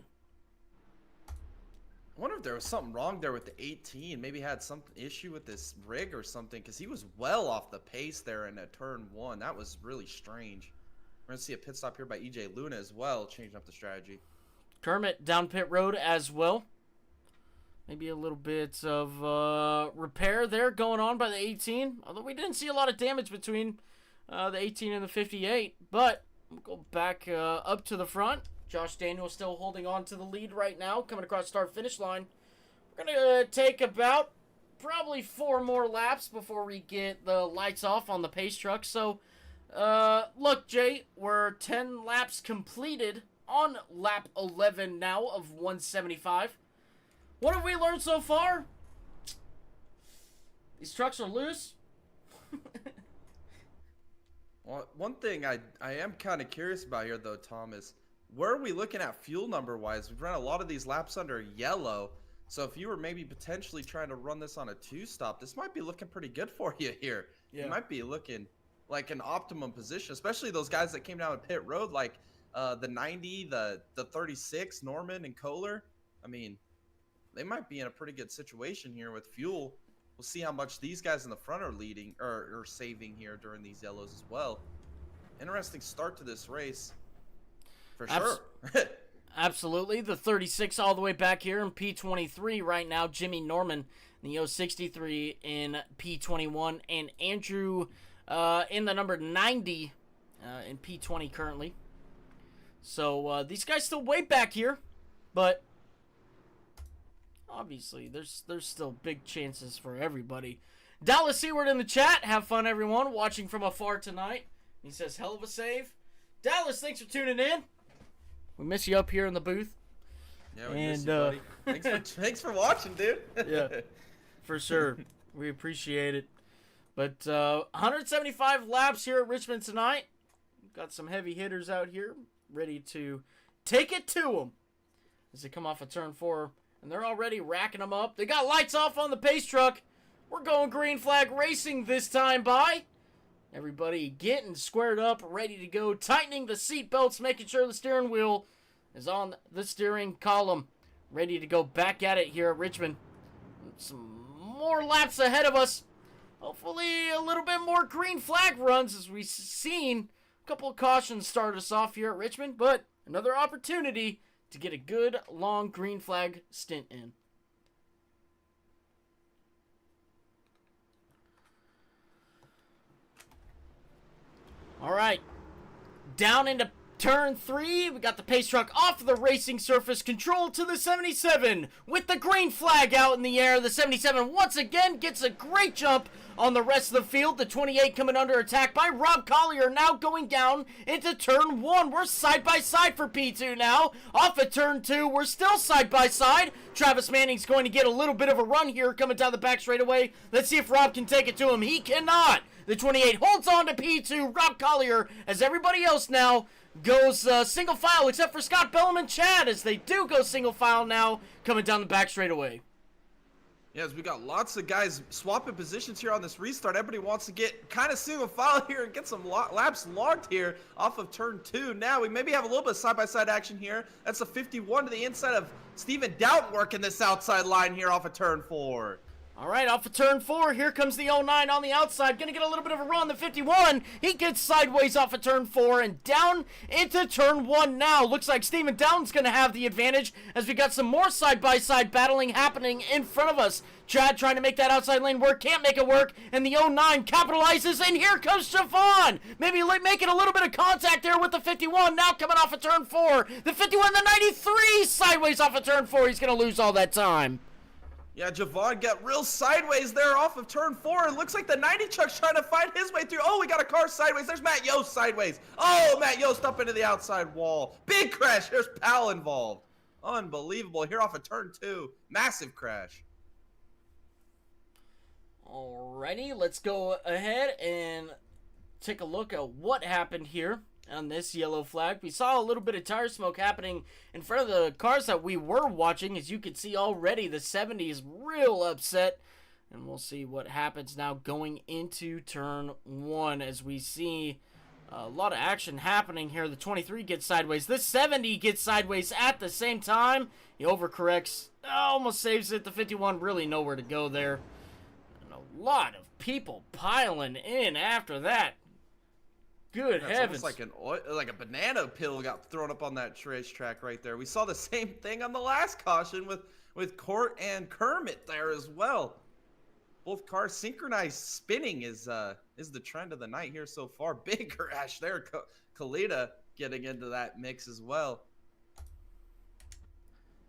I wonder if there was something wrong there with the 18. Maybe had some issue with this rig or something, because he was well off the pace there in a turn 1. That was really strange. We're going to see a pit stop here by EJ Luna as well, changing up the strategy. Kermit down pit road as well. Maybe a little bit of repair there going on by the 18. Although we didn't see a lot of damage between the 18 and the 58. But we'll go back up to the front. Josh Daniels still holding on to the lead right now, coming across start-finish line. We're going to take about probably 4 more laps before we get the lights off on the pace truck. So, look, Jay, we're 10 laps completed on lap 11 now of 175. What have we learned so far? These trucks are loose. Well, one thing I am kind of curious about here, though, Tom, is where are we looking at fuel number-wise? We've run a lot of these laps under yellow, so if you were maybe potentially trying to run this on a 2-stop, this might be looking pretty good for you here. Yeah. You might be looking like an optimum position, especially those guys that came down pit road, like the 90, the 36, Norman and Kohler. I mean, they might be in a pretty good situation here with fuel. We'll see how much these guys in the front are leading or saving here during these yellows as well. Interesting start to this race. For sure. Absolutely. The 36 all the way back here in P23 right now. Jimmy Norman in the 063 in P21. And Andrew in the number 90 in P20 currently. So these guys still way back here. But obviously there's still big chances for everybody. Dallas Seward in the chat. Have fun, everyone, watching from afar tonight. He says, hell of a save. Dallas, thanks for tuning in. We miss you up here in the booth. Yeah, we And, miss you, buddy. Thanks for watching, dude. Yeah, for sure. We appreciate it. But 175 laps here at Richmond tonight. Got some heavy hitters out here ready to take it to them as they come off of turn 4. And they're already racking them up. They got lights off on the pace truck. We're going green flag racing this time by. Everybody getting squared up, ready to go. Tightening the seat belts, making sure the steering wheel is on the steering column. Ready to go back at it here at Richmond. Some more laps ahead of us. Hopefully a little bit more green flag runs as we've seen. A couple of cautions start us off here at Richmond, but another opportunity to get a good long green flag stint in. All right, down into turn 3, we got the pace truck off the racing surface, control to the 77 with the green flag out in the air. The 77 once again gets a great jump on the rest of the field. The 28 coming under attack by Rob Collier, now going down into turn 1. We're side by side for P2 now. Off at turn 2, we're still side by side. Travis Manning's going to get a little bit of a run here coming down the back straightaway. Let's see if Rob can take it to him. He cannot. The 28 holds on to P2. Rob Collier, as everybody else now goes single file, except for Scott Bellum and Chad, as they do go single file now, coming down the back straightaway. Yeah, as we got lots of guys swapping positions here on this restart. Everybody wants to get kind of single file here and get some laps logged here off of turn 2. Now we maybe have a little bit of side-by-side action here. That's a 51 to the inside of Steven Doubt working this outside line here off of turn 4. All right, off of turn 4, here comes the 09 on the outside. Going to get a little bit of a run. The 51, he gets sideways off of turn 4 and down into turn 1 now. Looks like Steven Down's going to have the advantage as we got some more side-by-side battling happening in front of us. Chad trying to make that outside lane work, can't make it work, and the 09 capitalizes, and here comes Javon. Maybe making a little bit of contact there with the 51, now coming off of turn 4. The 51, the 93, sideways off of turn 4. He's going to lose all that time. Yeah, Javon got real sideways there off of turn 4. It looks like the 90 Chuck's trying to find his way through. Oh, we got a car sideways. There's Matt Yost sideways. Oh, Matt Yost up into the outside wall. Big crash. There's Powell involved. Unbelievable. Here off of turn 2. Massive crash. Alrighty, let's go ahead and take a look at what happened here on this yellow flag. We saw a little bit of tire smoke happening in front of the cars that we were watching. As you can see already, the 70 is real upset. And we'll see what happens now going into turn 1 as we see a lot of action happening here. The 23 gets sideways. The 70 gets sideways at the same time. He overcorrects. Almost saves it. The 51 really nowhere to go there. And a lot of people piling in after that. Good heavens. Almost like a banana peel got thrown up on that racetrack right there. We saw the same thing on the last caution with Court and Kermit there as well. Both cars synchronized spinning is the trend of the night here so far. Big crash there. Kalita getting into that mix as well.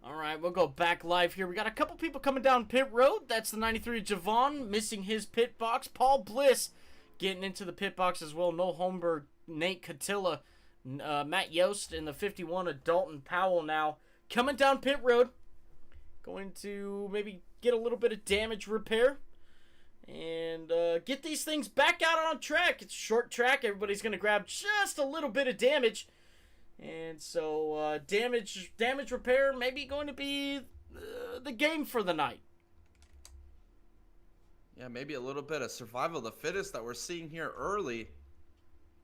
All right, we'll go back live here. We got a couple people coming down pit road. That's the 93 Javon missing his pit box. Paul Bliss getting into the pit box as well. Noel Holmberg, Nate Catilla, Matt Yost, and the 51 of Dalton Powell now coming down pit road. Going to maybe get a little bit of damage repair and get these things back out on track. It's a short track. Everybody's going to grab just a little bit of damage. And so damage repair maybe going to be the game for the night. Yeah, maybe a little bit of survival of the fittest that we're seeing here early.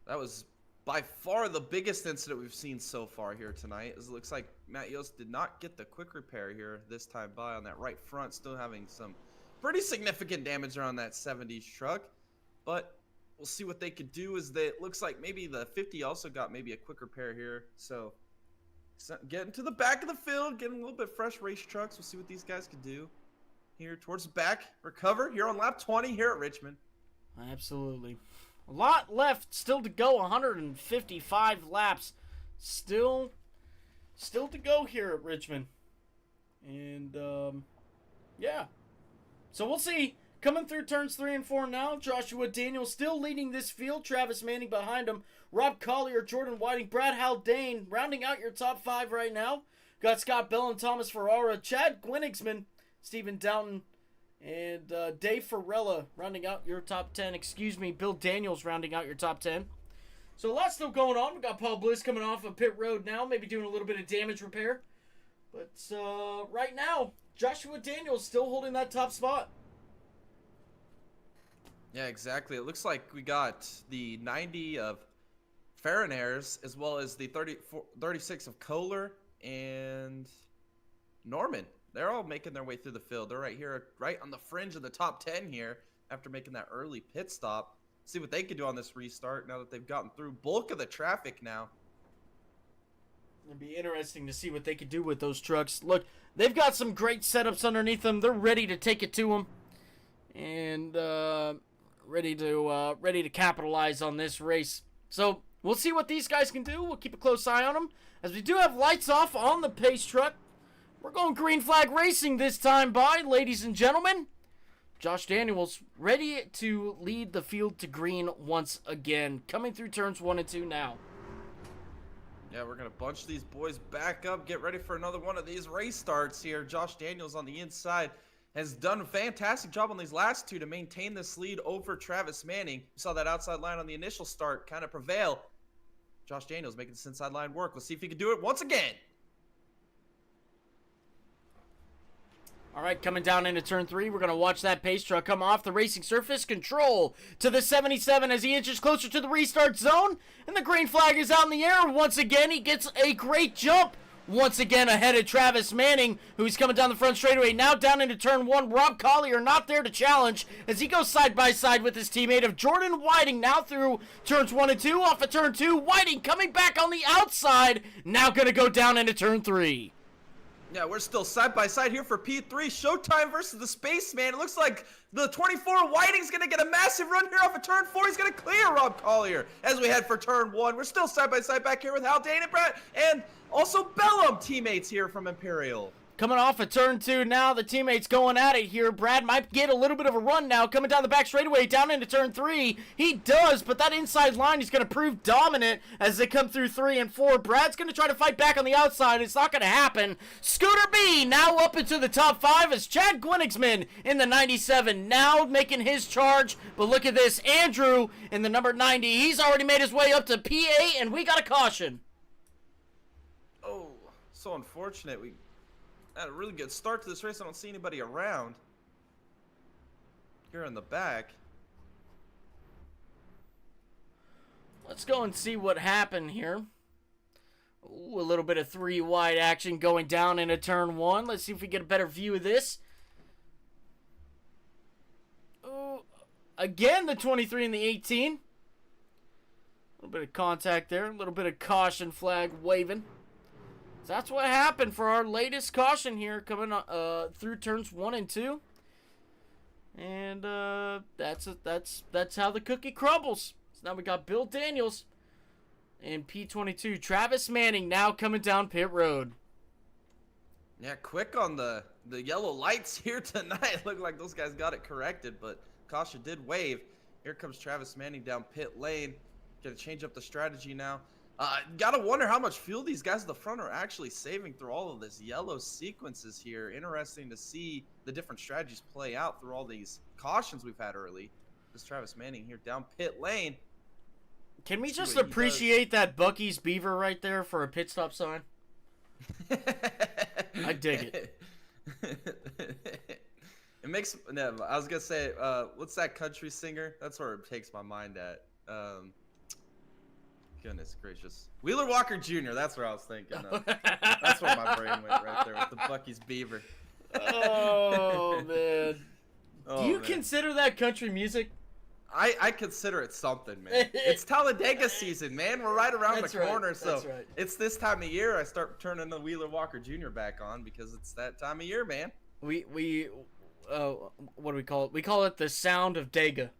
That was by far the biggest incident we've seen so far here tonight. It looks like Matt Yost did not get the quick repair here this time by on that right front. Still having some pretty significant damage around that 70s truck. But we'll see what they could do. It looks like maybe the 50 also got maybe a quick repair here. So getting to the back of the field, getting a little bit fresh race trucks. We'll see what these guys can do. Here towards the back, recover here on lap 20 here at Richmond. Absolutely. A lot left still to go, 155 laps still to go here at Richmond. And, yeah. So we'll see. Coming through turns 3 and 4 now, Joshua Daniel still leading this field. Travis Manning behind him. Rob Collier, Jordan Whiting, Brad Haldane rounding out your top 5 right now. Got Scott Bell and Thomas Ferrara, Chad Gwinigsman, Stephen Downton, and Dave Farella rounding out your top 10. Excuse me, Bill Daniels rounding out your top 10. So a lot still going on. We got Paul Bliss coming off of pit road now, maybe doing a little bit of damage repair. But right now, Joshua Daniels still holding that top spot. Yeah, exactly. It looks like we got the 90 of Farinaires as well as the 36 of Kohler and Norman. They're all making their way through the field. They're right here, right on the fringe of the top 10 here after making that early pit stop. See what they can do on this restart now that they've gotten through bulk of the traffic now. It'd be interesting to see what they could do with those trucks. Look, they've got some great setups underneath them. They're ready to take it to them. And ready to capitalize on this race. So we'll see what these guys can do. We'll keep a close eye on them. As we do have lights off on the pace truck. We're going green flag racing this time by, ladies and gentlemen. Josh Daniels ready to lead the field to green once again. Coming through turns 1 and 2 now. Yeah, we're going to bunch these boys back up. Get ready for another one of these race starts here. Josh Daniels on the inside has done a fantastic job on these last two to maintain this lead over Travis Manning. We saw that outside line on the initial start kind of prevail. Josh Daniels making this inside line work. Let's see if he can do it once again. All right, coming down into turn 3, we're going to watch that pace truck come off the racing surface. Control to the 77 as he inches closer to the restart zone. And the green flag is out in the air. Once again, he gets a great jump. Once again ahead of Travis Manning, who's coming down the front straightaway. Now down into turn 1. Rob Collier not there to challenge as he goes side by side with his teammate of Jordan Whiting. Now through turns 1 and 2. Off of turn 2. Whiting coming back on the outside. Now going to go down into turn 3. Yeah, we're still side by side here for P3. Showtime versus the Spaceman. It looks like the 24 Whiting's going to get a massive run here off of turn 4. He's going to clear Rob Collier as we head for turn 1. We're still side by side back here with Haldane and Brett and also Bellum teammates here from Imperial. Coming off of turn 2 now, the teammates going at it here. Brad might get a little bit of a run now, coming down the back straightaway, down into turn 3. He does, but that inside line is going to prove dominant as they come through 3 and 4. Brad's going to try to fight back on the outside. It's not going to happen. Scooter B now up into the top 5 as Chad Gwinigsman in the 97 now making his charge. But look at this, Andrew in the number 90. He's already made his way up to P8, and we got a caution. Oh, so unfortunate. We had a really good start to this race. I don't see anybody around here in the back. Let's go and see what happened here. Ooh, a little bit of 3 wide action going down into turn 1. Let's see if we get a better view of this. Ooh, again, the 23 and the 18. A little bit of contact there. A little bit of caution flag waving. So that's what happened for our latest caution here coming through turns 1 and 2. And that's how the cookie crumbles. So now we got Bill Daniels and P22. Travis Manning now coming down pit road. Yeah, quick on the yellow lights here tonight. Looked like those guys got it corrected, but caution did wave. Here comes Travis Manning down pit lane. Gonna change up the strategy now. Gotta wonder how much fuel these guys at the front are actually saving through all of this yellow sequences here. Interesting to see the different strategies play out through all these cautions we've had early. This Travis Manning here down pit lane. Can we just appreciate that Bucky's Beaver right there for a pit stop sign? I dig it. It makes, no, I was gonna say, what's that country singer? That's where it takes my mind at. Goodness gracious. Wheeler Walker Jr., that's where I was thinking of. That's where my brain went right there with the Bucky's Beaver. Oh, man. Oh, Do you man. consider that country music? I consider it something, man. It's Talladega season, man. We're right around That's the right, corner, so that's right. it's this time of year I start turning the Wheeler Walker Jr. back on because it's that time of year, man. We what do we call it? We call it the sound of Dega.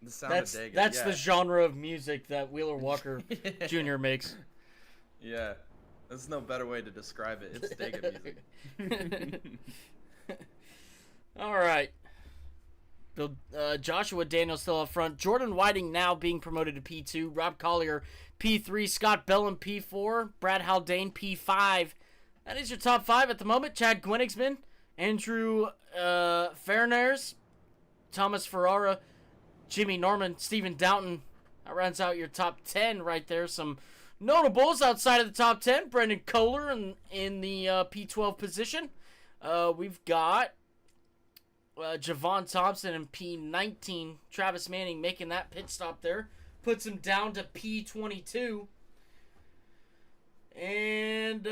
The sound of Dega. That's yeah. the genre of music that Wheeler Walker Jr. makes. Yeah, there's no better way to describe it. It's Dega music. All right. Joshua Daniels still up front. Jordan Whiting now being promoted to P2. Rob Collier P3. Scott Bellum P4. Brad Haldane P5. That is your top 5 at the moment. Chad Gwenigsman, Andrew Fairnares, Thomas Ferrara, Jimmy Norman, Stephen Doughton. That rounds out your top 10 right there. Some notables outside of the top 10. Brendan Kohler in the P12 position. We've got Javon Thompson in P19. Travis Manning making that pit stop there. Puts him down to P22. And,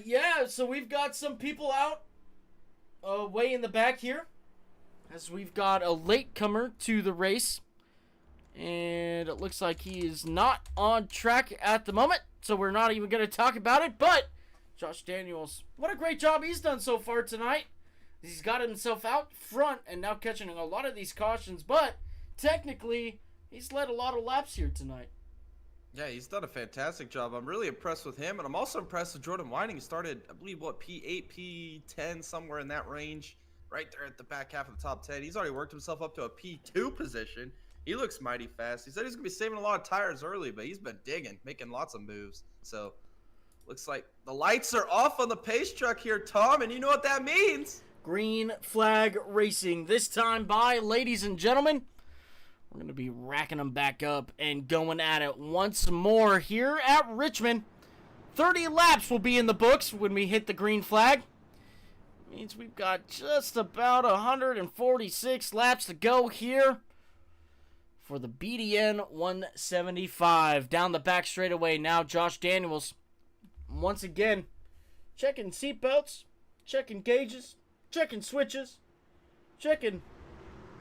yeah, so we've got some people out way in the back here. As we've got a latecomer to the race. And it looks like he is not on track at the moment. So we're not even going to talk about it. But Josh Daniels, what a great job he's done so far tonight. He's got himself out front and now catching a lot of these cautions. But technically, he's led a lot of laps here tonight. Yeah, he's done a fantastic job. I'm really impressed with him. And I'm also impressed with Jordan Whiting. He started, I believe, P8, P10, somewhere in that range. Right there at the back half of the top 10. He's already worked himself up to a P2 position. He looks mighty fast. He said he's going to be saving a lot of tires early, but he's been digging, making lots of moves. So, looks like the lights are off on the pace truck here, Tom, and you know what that means. Green flag racing. This time by, ladies and gentlemen, we're going to be racking them back up and going at it once more here at Richmond. 30 laps will be in the books when we hit the green flag. Means we've got just about 146 laps to go here for the BDN 175. Down the back straightaway now, Josh Daniels once again checking seatbelts, checking gauges, checking switches, checking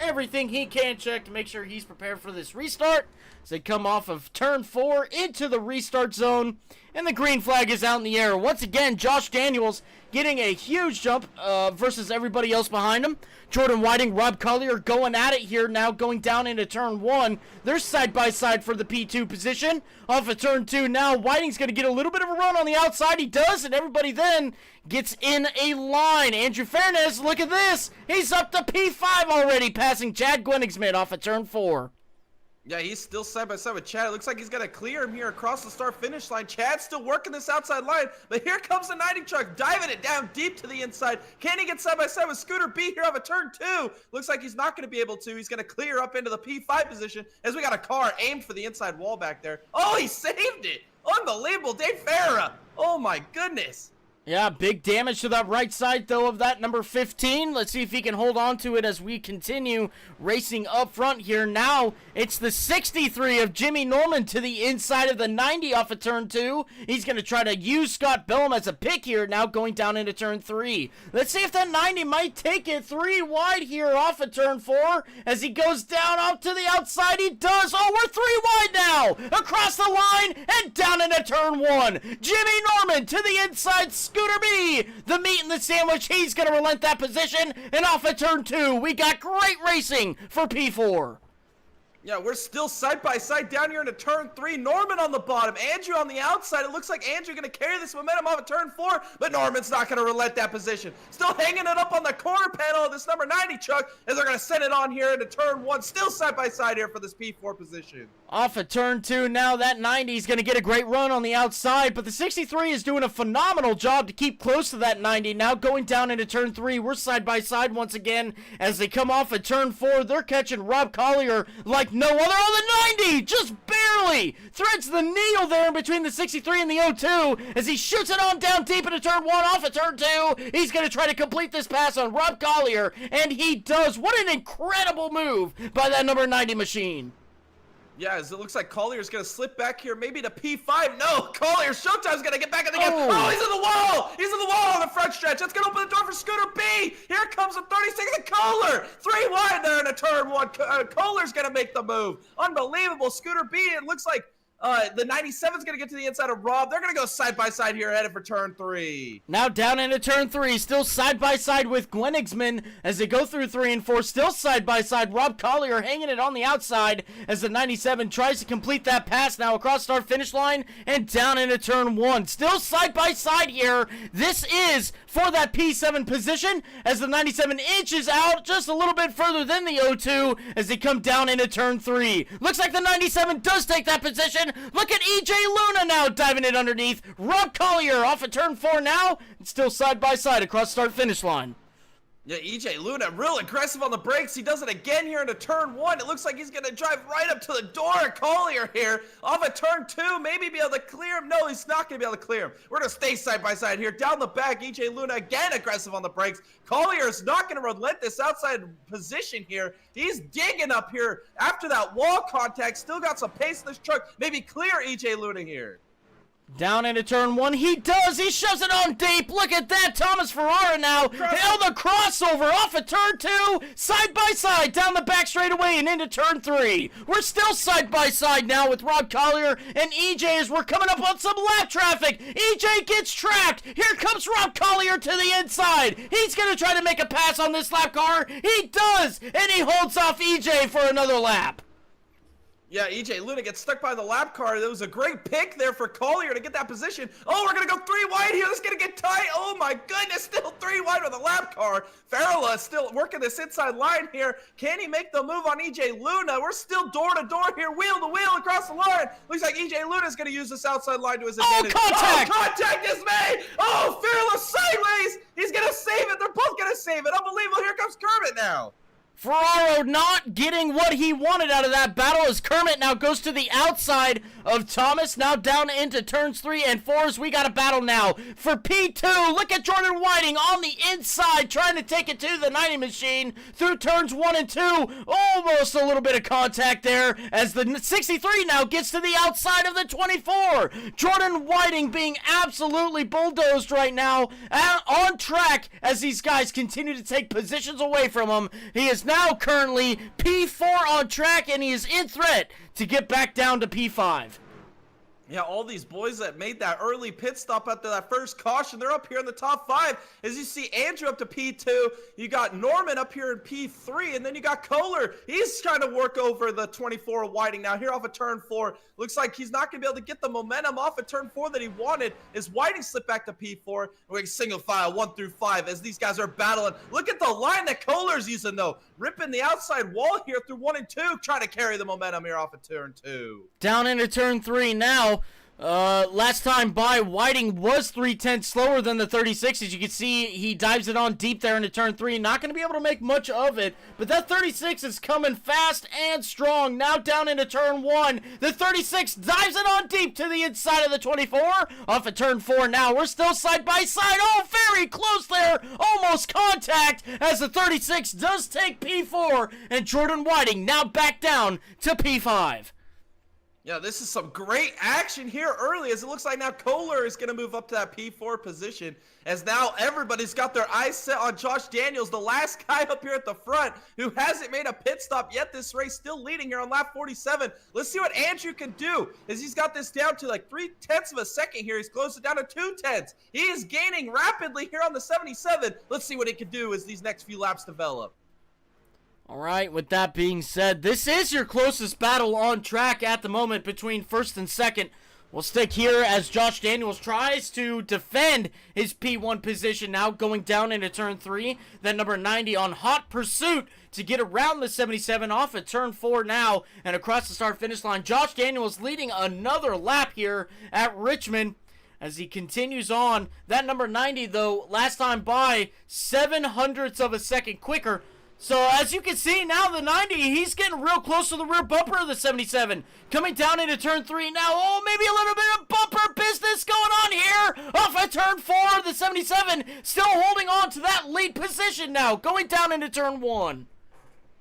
everything he can check to make sure he's prepared for this restart as they come off of turn 4 into the restart zone, and the green flag is out in the air. Once again, Josh Daniels getting a huge jump versus everybody else behind him. Jordan Whiting, Rob Collier going at it here now, going down into turn 1. They're side by side for the P2 position. Off of turn 2 now, Whiting's going to get a little bit of a run on the outside. He does, and everybody then gets in a line. Andrew Fairness, look at this. He's up to P5 already, passing Chad Gwenigsman off of turn 4. Yeah, he's still side by side with Chad. It looks like he's going to clear him here across the start-finish line. Chad's still working this outside line, but here comes the 90 truck, diving it down deep to the inside. Can he get side by side with Scooter B here off of turn 2? Looks like he's not going to be able to. He's going to clear up into the P5 position as we got a car aimed for the inside wall back there. Oh, he saved it! Unbelievable, Dave Farah. Oh my goodness. Yeah, big damage to that right side, though, of that number 15. Let's see if he can hold on to it as we continue racing up front here. Now, it's the 63 of Jimmy Norman to the inside of the 90 off of turn 2. He's going to try to use Scott Bellum as a pick here, now going down into turn 3. Let's see if that 90 might take it 3 wide here off of turn 4 as he goes down off to the outside. He does. Oh, we're 3 wide now. Across the line and down into turn 1. Jimmy Norman to the inside. Scooter B, the meat and the sandwich, he's going to relent that position, and off of turn 2, we got great racing for P4. Yeah, we're still side by side down here into turn 3. Norman on the bottom, Andrew on the outside. It looks like Andrew going to carry this momentum off of turn 4, but Norman's not going to relent that position. Still hanging it up on the corner panel of this number 90 truck as they're going to send it on here into turn 1. Still side by side here for this P4 position. Off of turn 2 now, that 90 is going to get a great run on the outside, but the 63 is doing a phenomenal job to keep close to that 90. Now going down into turn 3, we're side by side once again as they come off of turn 4. They're catching Rob Collier like no other on the 90, just barely threads the needle there in between the 63 and the 02 as he shoots it on down deep into turn 1 off of turn 2. He's going to try to complete this pass on Rob Collier, and he does. What an incredible move by that number 90 machine. Yeah, as it looks like Collier's going to slip back here, maybe to P5. No, Collier, Showtime's going to get back in the game. Oh, he's in the wall. He's in the wall on the front stretch. That's going to open the door for Scooter B. Here comes the 36 of Kohler. 3 wide there in a turn 1. Kohler's going to make the move. Unbelievable. Scooter B, it looks like the 97's going to get to the inside of Rob. They're going to go side by side here, headed for turn 3. Now down into turn 3, still side by side with Gwenigsman as they go through 3 and 4. Still side by side. Rob Collier hanging it on the outside as the 97 tries to complete that pass now across start finish line and down into turn 1. Still side by side here. This is for that P7 position as the 97 inches out just a little bit further than the 02 as they come down into turn 3. Looks like the 97 does take that position 77. Look at EJ Luna now diving it underneath. Rob Collier off of turn 4 now. It's still side by side across start-finish line. Yeah, EJ Luna real aggressive on the brakes. He does it again here into turn 1. It looks like he's going to drive right up to the door of Collier here. Off of turn 2, maybe be able to clear him. No, he's not going to be able to clear him. We're going to stay side by side here. Down the back, EJ Luna again aggressive on the brakes. Collier is not going to relent this outside position here. He's digging up here after that wall contact. Still got some pace in this truck. Maybe clear EJ Luna here. Down into turn 1, he does, he shoves it on deep, look at that, Thomas Ferrara now, held the crossover off of turn 2, side by side, down the back straightaway and into turn 3. We're still side by side now with Rob Collier and EJ as we're coming up on some lap traffic. EJ gets trapped, here comes Rob Collier to the inside, he's going to try to make a pass on this lap car, he does, and he holds off EJ for another lap. Yeah, EJ Luna gets stuck by the lap car. There was a great pick there for Collier to get that position. Oh, we're going to go 3 wide here. This is going to get tight. Oh, my goodness. Still 3 wide with a lap car. Farrella is still working this inside line here. Can he make the move on EJ Luna? We're still door to door here, wheel to wheel across the line. Looks like EJ Luna is going to use this outside line to his advantage. Oh, contact! Oh, contact is made. Oh, Farrella sideways. He's going to save it. They're both going to save it. Unbelievable. Here comes Kermit now. Ferraro not getting what he wanted out of that battle as Kermit now goes to the outside of Thomas, now down into turns 3 and 4 as we got a battle now for P2. Look at Jordan Whiting on the inside trying to take it to the 90 machine through turns 1 and 2. Almost a little bit of contact there as the 63 now gets to the outside of the 24. Jordan Whiting being absolutely bulldozed right now on track as these guys continue to take positions away from him. He is now currently P4 on track, and he is in threat to get back down to P5. Yeah, all these boys that made that early pit stop after that first caution, they're up here in the top 5. As you see Andrew up to P2, you got Norman up here in P3, and then you got Kohler. He's trying to work over the 24 of Whiting now here off of turn 4. Looks like he's not going to be able to get the momentum off of turn 4 that he wanted as Whiting slipped back to P4. We're going single file 1 through 5 as these guys are battling. Look at the line that Kohler's using, though. Ripping the outside wall here through 1 and 2, trying to carry the momentum here off of turn 2. Down into turn 3 now. Last time by, Whiting was 3/10 slower than the 36. As you can see, he dives it on deep there into turn 3. Not going to be able to make much of it, but that 36 is coming fast and strong. Now down into turn 1. The 36 dives it on deep to the inside of the 24. Off of turn 4 now. We're still side by side. Oh, very close there. Almost contact as the 36 does take P4. And Jordan Whiting now back down to P5. Yeah, this is some great action here early as it looks like now Kohler is going to move up to that P4 position as now everybody's got their eyes set on Josh Daniels, the last guy up here at the front who hasn't made a pit stop yet this race, still leading here on lap 47. Let's see what Andrew can do as he's got this down to like 0.3 of a second here. He's closed it down to 0.2. He is gaining rapidly here on the 77. Let's see what he can do as these next few laps develop. All right, with that being said, this is your closest battle on track at the moment between first and second. We'll stick here as Josh Daniels tries to defend his P1 position now going down into turn 3. Then number 90 on hot pursuit to get around the 77 off at turn 4 now and across the start-finish line. Josh Daniels leading another lap here at Richmond as he continues on. That number 90, though, last time by 0.07 of a second quicker. So, as you can see now, the 90, he's getting real close to the rear bumper of the 77. Coming down into turn 3 now. Oh, maybe a little bit of bumper business going on here. Off at turn 4, the 77 still holding on to that lead position now. Going down into turn 1.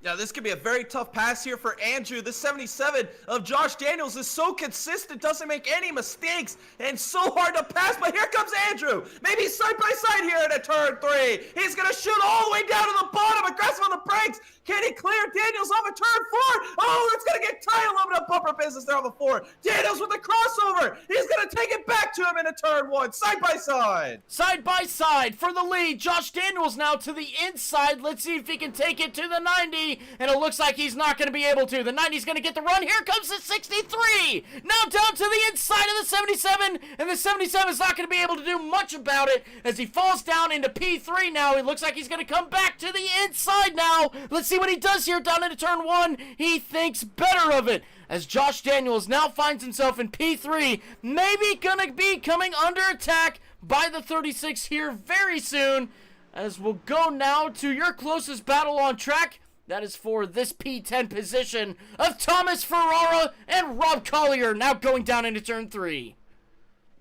Yeah, this could be a very tough pass here for Andrew. This 77 of Josh Daniels is so consistent, doesn't make any mistakes, and so hard to pass. But here comes Andrew. Maybe side by side here at a turn 3. He's going to shoot all the way down to the bottom, aggressive on the brakes. Can he clear Daniels off at turn 4? Oh, it's going to get tight. A little bit of bumper business there on the 4. Daniels with the crossover. He's going to take it back to him in a turn 1, side by side. Side by side for the lead. Josh Daniels now to the inside. Let's see if he can take it to the 90. And it looks like he's not going to be able to. The 90's going to get the run. Here comes the 63. Now down to the inside of the 77. And the 77 is not going to be able to do much about it as he falls down into P3 now. It looks like he's going to come back to the inside now. Let's see what he does here down into turn 1. He thinks better of it. as Josh Daniels now finds himself in P3, maybe gonna be coming under attack by the 36 here very soon, as we'll go now to your closest battle on track. That is for this P10 position of Thomas Ferrara and Rob Collier, now going down into turn 3.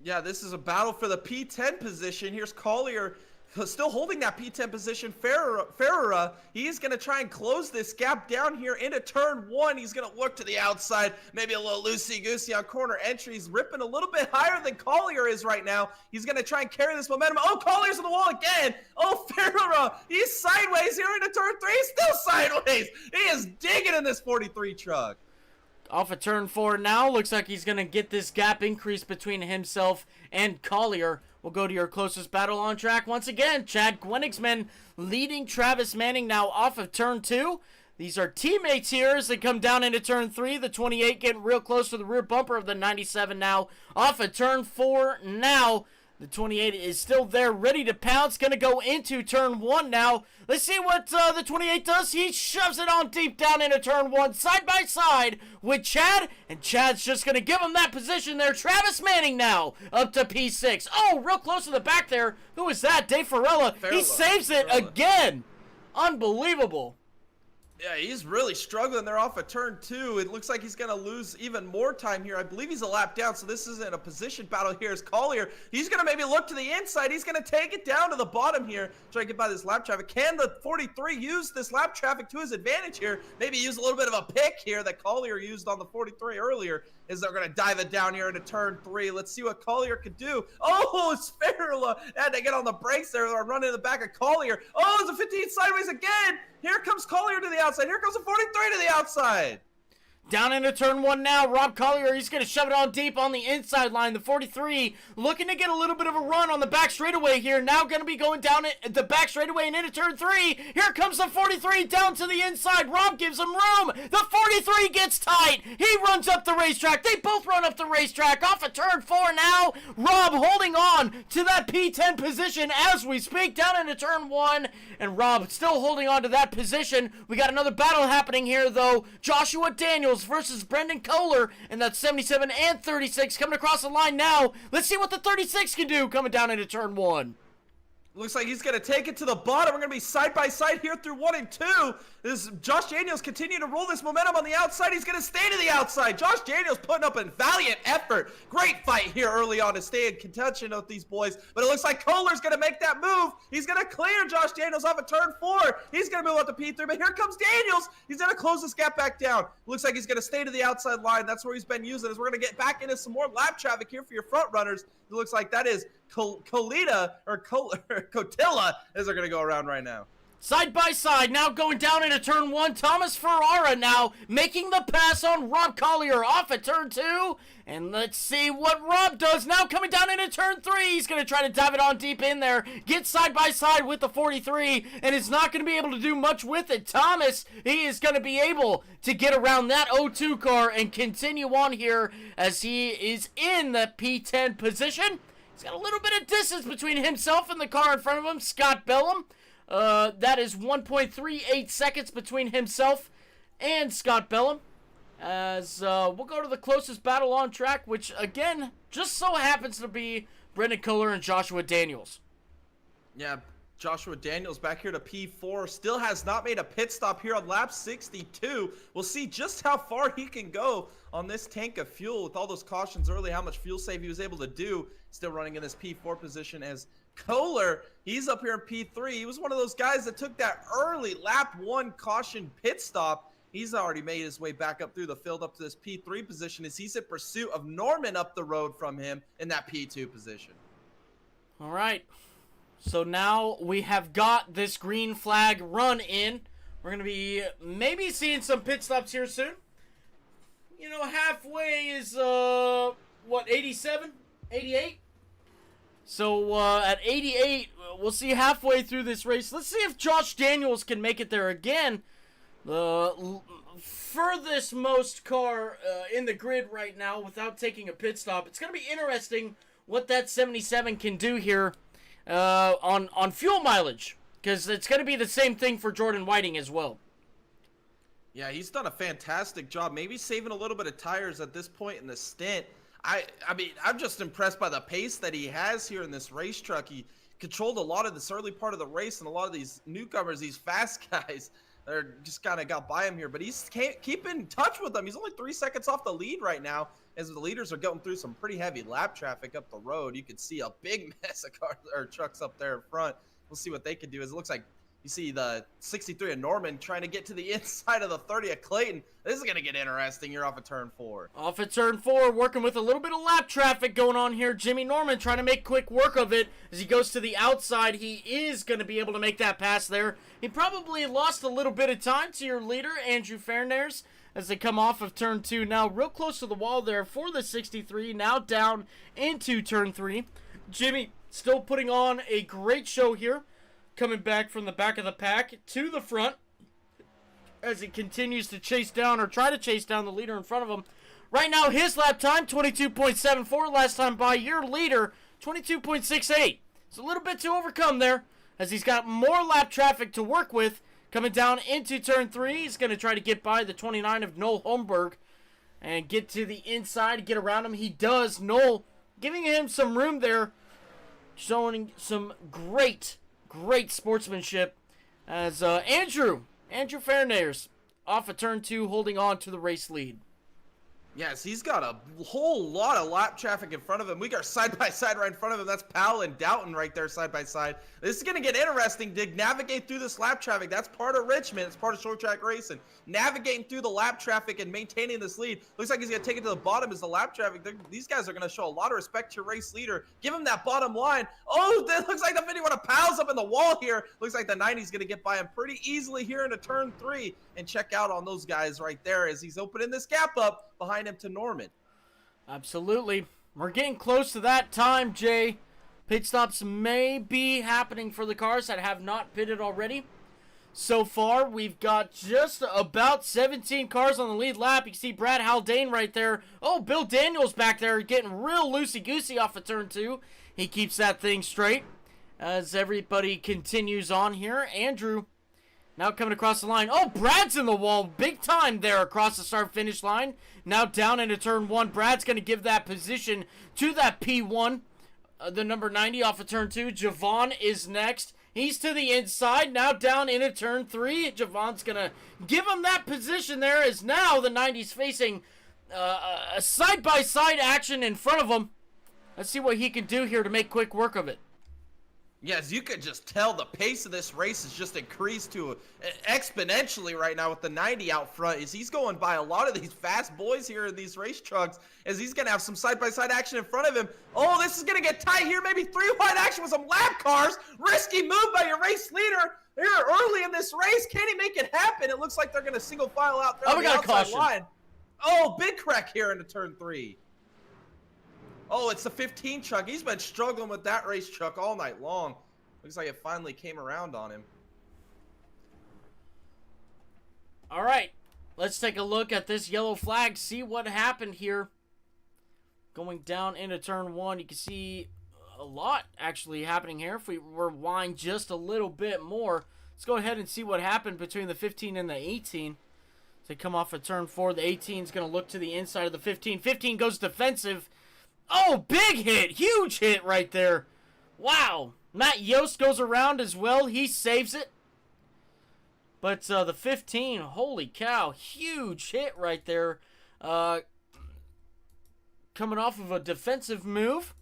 Yeah, this is a battle for the P10 position. Here's Collier still holding that P10 position. Ferrara, he's going to try and close this gap down here into turn 1. He's going to look to the outside, maybe a little loosey-goosey on corner entries, ripping a little bit higher than Collier is right now. He's going to try and carry this momentum. Oh, Collier's on the wall again. Oh, Ferrara, he's sideways here into turn 3. He's still sideways. He is digging in this 43 truck. Off of turn 4 now. Looks like he's going to get this gap increase between himself and Collier. We'll go to your closest battle on track once again. Chad Gwenigsman leading Travis Manning now off of turn 2. These are teammates here as they come down into turn 3. The 28 getting real close to the rear bumper of the 97 now. Off of turn 4 now. The 28 is still there, ready to pounce. Going to go into turn 1 now. Let's see what the 28 does. He shoves it on deep down into turn 1, side by side with Chad. And Chad's just going to give him that position there. Travis Manning now up to P6. Oh, real close to the back there. Who is that? Dave Farella. He saves it again. Unbelievable. Yeah, he's really struggling there off of turn 2. It looks like he's going to lose even more time here. I believe he's a lap down, so this isn't a position battle here as Collier. He's going to maybe look to the inside. He's going to take it down to the bottom here, try to get by this lap traffic. Can the 43 use this lap traffic to his advantage here? Maybe use a little bit of a pick here that Collier used on the 43 earlier, as they're going to dive it down here into turn 3. Let's see what Collier could do. Oh, Sparrow had to get on the brakes there. They're running in the back of Collier. Oh, it's a 15 sideways again. Here comes Collier to the outside. Here comes a 43 to the outside. Down into turn 1 now. Rob Collier, he's going to shove it on deep on the inside line. The 43 looking to get a little bit of a run on the back straightaway here. Now going to be going down the back straightaway and into turn 3. Here comes the 43 down to the inside. Rob gives him room. The 43 gets tight. He runs up the racetrack. They both run up the racetrack. Off of turn 4 now. Rob holding on to that P10 position as we speak. Down into turn 1. And Rob still holding on to that position. We got another battle happening here, though. Joshua Daniels versus Brendan Kohler, and that's 77 and 36 coming across the line now. Let's see what the 36 can do coming down into turn 1. Looks like he's going to take it to the bottom. We're going to be side by side here through 1 and 2. This Josh Daniels continue to roll this momentum on the outside. He's going to stay to the outside. Josh Daniels putting up a valiant effort. Great fight here early on to stay in contention with these boys. But it looks like Kohler's going to make that move. He's going to clear Josh Daniels off of turn 4. He's going to move up to P3. But here comes Daniels. He's going to close this gap back down. Looks like he's going to stay to the outside line. That's where he's been using. As we're going to get back into some more lap traffic here for your front runners. It looks like that is Cotilla, as they're going to go around right now. Side by side, now going down into turn 1. Thomas Ferrara now making the pass on Rob Collier off at turn 2. And let's see what Rob does now coming down into turn 3. He's going to try to dive it on deep in there. Get side by side with the 43. And is not going to be able to do much with it. Thomas, he is going to be able to get around that 0-2 car and continue on here as he is in the P10 position. He's got a little bit of distance between himself and the car in front of him, Scott Bellum. That is 1.38 seconds between himself and Scott Bellum. As we'll go to the closest battle on track, which again just so happens to be Brendan Kohler and Joshua Daniels. Yeah, Joshua Daniels back here to P4. Still has not made a pit stop here on lap 62. We'll see just how far he can go on this tank of fuel with all those cautions early, how much fuel save he was able to do. Still running in this P4 position as Kohler, he's up here in P3. He was one of those guys that took that early lap 1 caution pit stop. He's already made his way back up through the field up to this P3 position as he's in pursuit of Norman up the road from him in that P2 position. All right. So now we have got this green flag run in. We're going to be maybe seeing some pit stops here soon. You know, halfway is, 87? 88? So, at 88, we'll see halfway through this race. Let's see if Josh Daniels can make it there again. The furthest most car in the grid right now without taking a pit stop. It's going to be interesting what that 77 can do here on fuel mileage, because it's going to be the same thing for Jordan Whiting as well. Yeah, he's done a fantastic job. Maybe saving a little bit of tires at this point in the stint. I mean, I'm just impressed by the pace that he has here in this race truck. He controlled a lot of this early part of the race, and a lot of these newcomers, these fast guys, they're just kind of got by him here. But he's keeping in touch with them. He's only 3 seconds off the lead right now, as the leaders are going through some pretty heavy lap traffic up the road. You can see a big mess of cars or trucks up there in front. We'll see what they can do. As it looks like you see the 63 of Norman trying to get to the inside of the 30 of Clayton. This is going to get interesting here off of turn 4. Off at turn 4, working with a little bit of lap traffic going on here. Jimmy Norman trying to make quick work of it as he goes to the outside. He is going to be able to make that pass there. He probably lost a little bit of time to your leader, Andrew Fairnares, as they come off of turn 2. Now real close to the wall there for the 63, now down into turn 3. Jimmy still putting on a great show here, coming back from the back of the pack to the front as he continues to chase down or try to chase down the leader in front of him. Right now, his lap time, 22.74. Last time by your leader, 22.68. It's a little bit to overcome there as he's got more lap traffic to work with. Coming down into turn 3, he's going to try to get by the 29 of Noel Holmberg and get to the inside, get around him. He does. Noel giving him some room there, showing some great sportsmanship as Andrew Fairnares off of turn 2, holding on to the race lead. Yes, he's got a whole lot of lap traffic in front of him. We got side-by-side right in front of him. That's Powell and Doughton right there side-by-side. This is going to get interesting to navigate through this lap traffic. That's part of Richmond. It's part of short track racing. Navigating through the lap traffic and maintaining this lead. Looks like he's going to take it to the bottom as the lap traffic. These guys are going to show a lot of respect to your race leader. Give him that bottom line. Oh, that looks like the 51 of Powell's up in the wall here. Looks like the 90's going to get by him pretty easily here into turn 3. And check out on those guys right there as he's opening this gap up behind him to Norman. Absolutely. We're getting close to that time, Jay. Pit stops may be happening for the cars that have not pitted already. So far, we've got just about 17 cars on the lead lap. You can see Brad Haldane right there. Oh, Bill Daniels back there getting real loosey-goosey off of turn 2. He keeps that thing straight as everybody continues on here. Andrew now coming across the line. Oh, Brad's in the wall big time there across the start-finish line. Now down into turn 1. Brad's going to give that position to that P1, the number 90 off of turn 2. Javon is next. He's to the inside. Now down into turn 3. Javon's going to give him that position there as now the 90's facing a side-by-side action in front of him. Let's see what he can do here to make quick work of it. Yes, you could just tell the pace of this race has just increased to exponentially right now with the 90 out front as he's going by a lot of these fast boys here in these race trucks as he's going to have some side-by-side action in front of him. Oh, this is going to get tight here. Maybe 3 wide action with some lap cars. Risky move by your race leader here early in this race. Can he make it happen? It looks like they're going to single file out there on the outside line. Oh, big crack here into turn 3. Oh, it's the 15 truck. He's been struggling with that race truck all night long. Looks like it finally came around on him. All right, let's take a look at this yellow flag, see what happened here. Going down into turn 1, you can see a lot actually happening here. If we rewind just a little bit more, let's go ahead and see what happened between the 15 and the 18. As they come off of turn 4, the 18 is going to look to the inside of the 15. 15 goes defensive. Oh, big hit. Huge hit right there. Wow. Matt Yost goes around as well. He saves it. But the 15, holy cow. Huge hit right there. Coming off of a defensive move.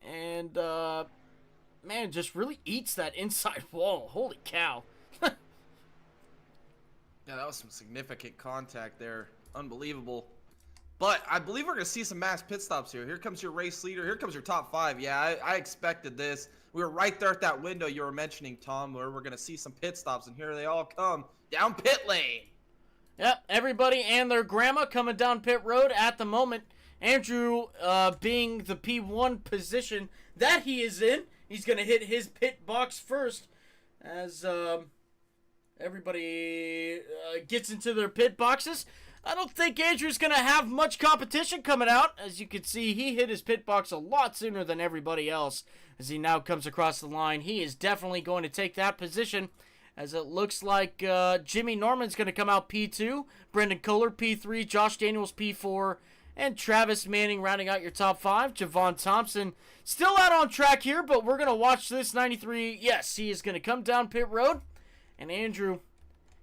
And, man, just really eats that inside wall. Holy cow. Yeah, that was some significant contact there. Unbelievable. But I believe we're going to see some mass pit stops here. Here comes your race leader. Here comes your top 5. Yeah, I expected this. We were right there at that window you were mentioning, Tom, where we're going to see some pit stops. And here they all come down pit lane. Yep, everybody and their grandma coming down pit road at the moment. Andrew being the P1 position that he is in. He's going to hit his pit box first as everybody gets into their pit boxes. I don't think Andrew's going to have much competition coming out. As you can see, he hit his pit box a lot sooner than everybody else as he now comes across the line. He is definitely going to take that position as it looks like Jimmy Norman's going to come out P2, Brendan Kohler P3, Josh Daniels P4, and Travis Manning rounding out your top 5. Javon Thompson still out on track here, but we're going to watch this 93. Yes, he is going to come down pit road. And Andrew,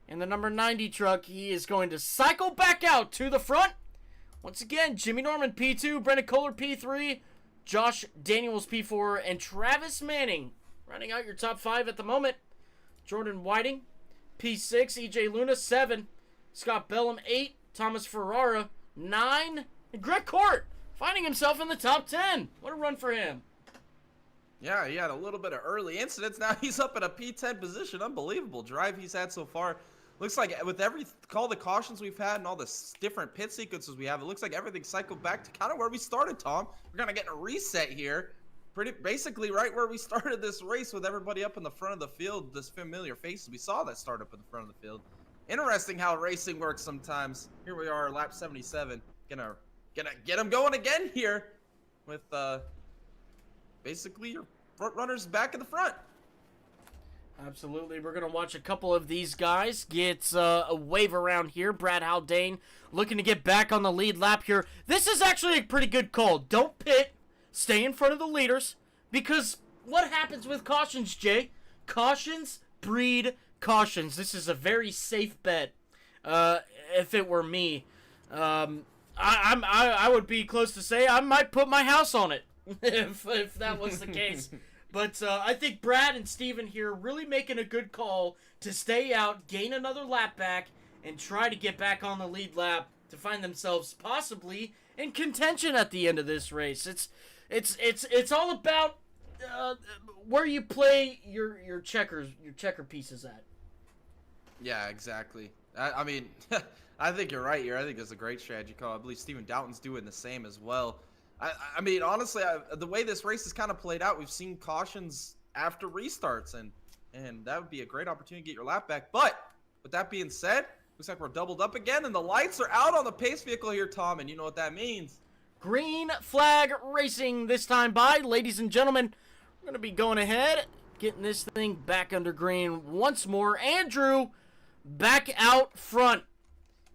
in the number 90 truck, he is going to cycle back out to the front. Once again, Jimmy Norman P2, Brendan Kohler P3, Josh Daniels P4, and Travis Manning rounding out your top 5 at the moment. Jordan Whiting P6, EJ Luna 7, Scott Bellum 8, Thomas Ferrara 9, and Greg Court finding himself in the top 10. What a run for him. Yeah, he had a little bit of early incidents. Now he's up at a P10 position. Unbelievable drive he's had so far. Looks like with all the cautions we've had and all the different pit sequences we have, it looks like everything cycled back to kind of where we started, Tom. We're kind of getting a reset here. Basically right where we started this race with everybody up in the front of the field, this familiar faces. We saw that start up in the front of the field. Interesting how racing works sometimes. Here we are, lap 77. Gonna get them going again here with basically your front runners back in the front. Absolutely. We're going to watch a couple of these guys get a wave around here. Brad Haldane looking to get back on the lead lap here. This is actually a pretty good call. Don't pit. Stay in front of the leaders. Because what happens with cautions, Jay? Cautions breed cautions. This is a very safe bet. If it were me, I would be close to say I might put my house on it if that was the case. But I think Brad and Steven here really making a good call to stay out, gain another lap back, and try to get back on the lead lap to find themselves possibly in contention at the end of this race. It's all about where you play your checker pieces at. Yeah, exactly. I mean, I think you're right here. I think it's a great strategy call. I believe Steven Doughton's doing the same as well. I mean, honestly, the way this race is kind of played out, we've seen cautions after restarts, and that would be a great opportunity to get your lap back. But with that being said, looks like we're doubled up again, and the lights are out on the pace vehicle here, Tom, and you know what that means. Green flag racing this time by. Ladies and gentlemen, we're going to be going ahead, getting this thing back under green once more. Andrew back out front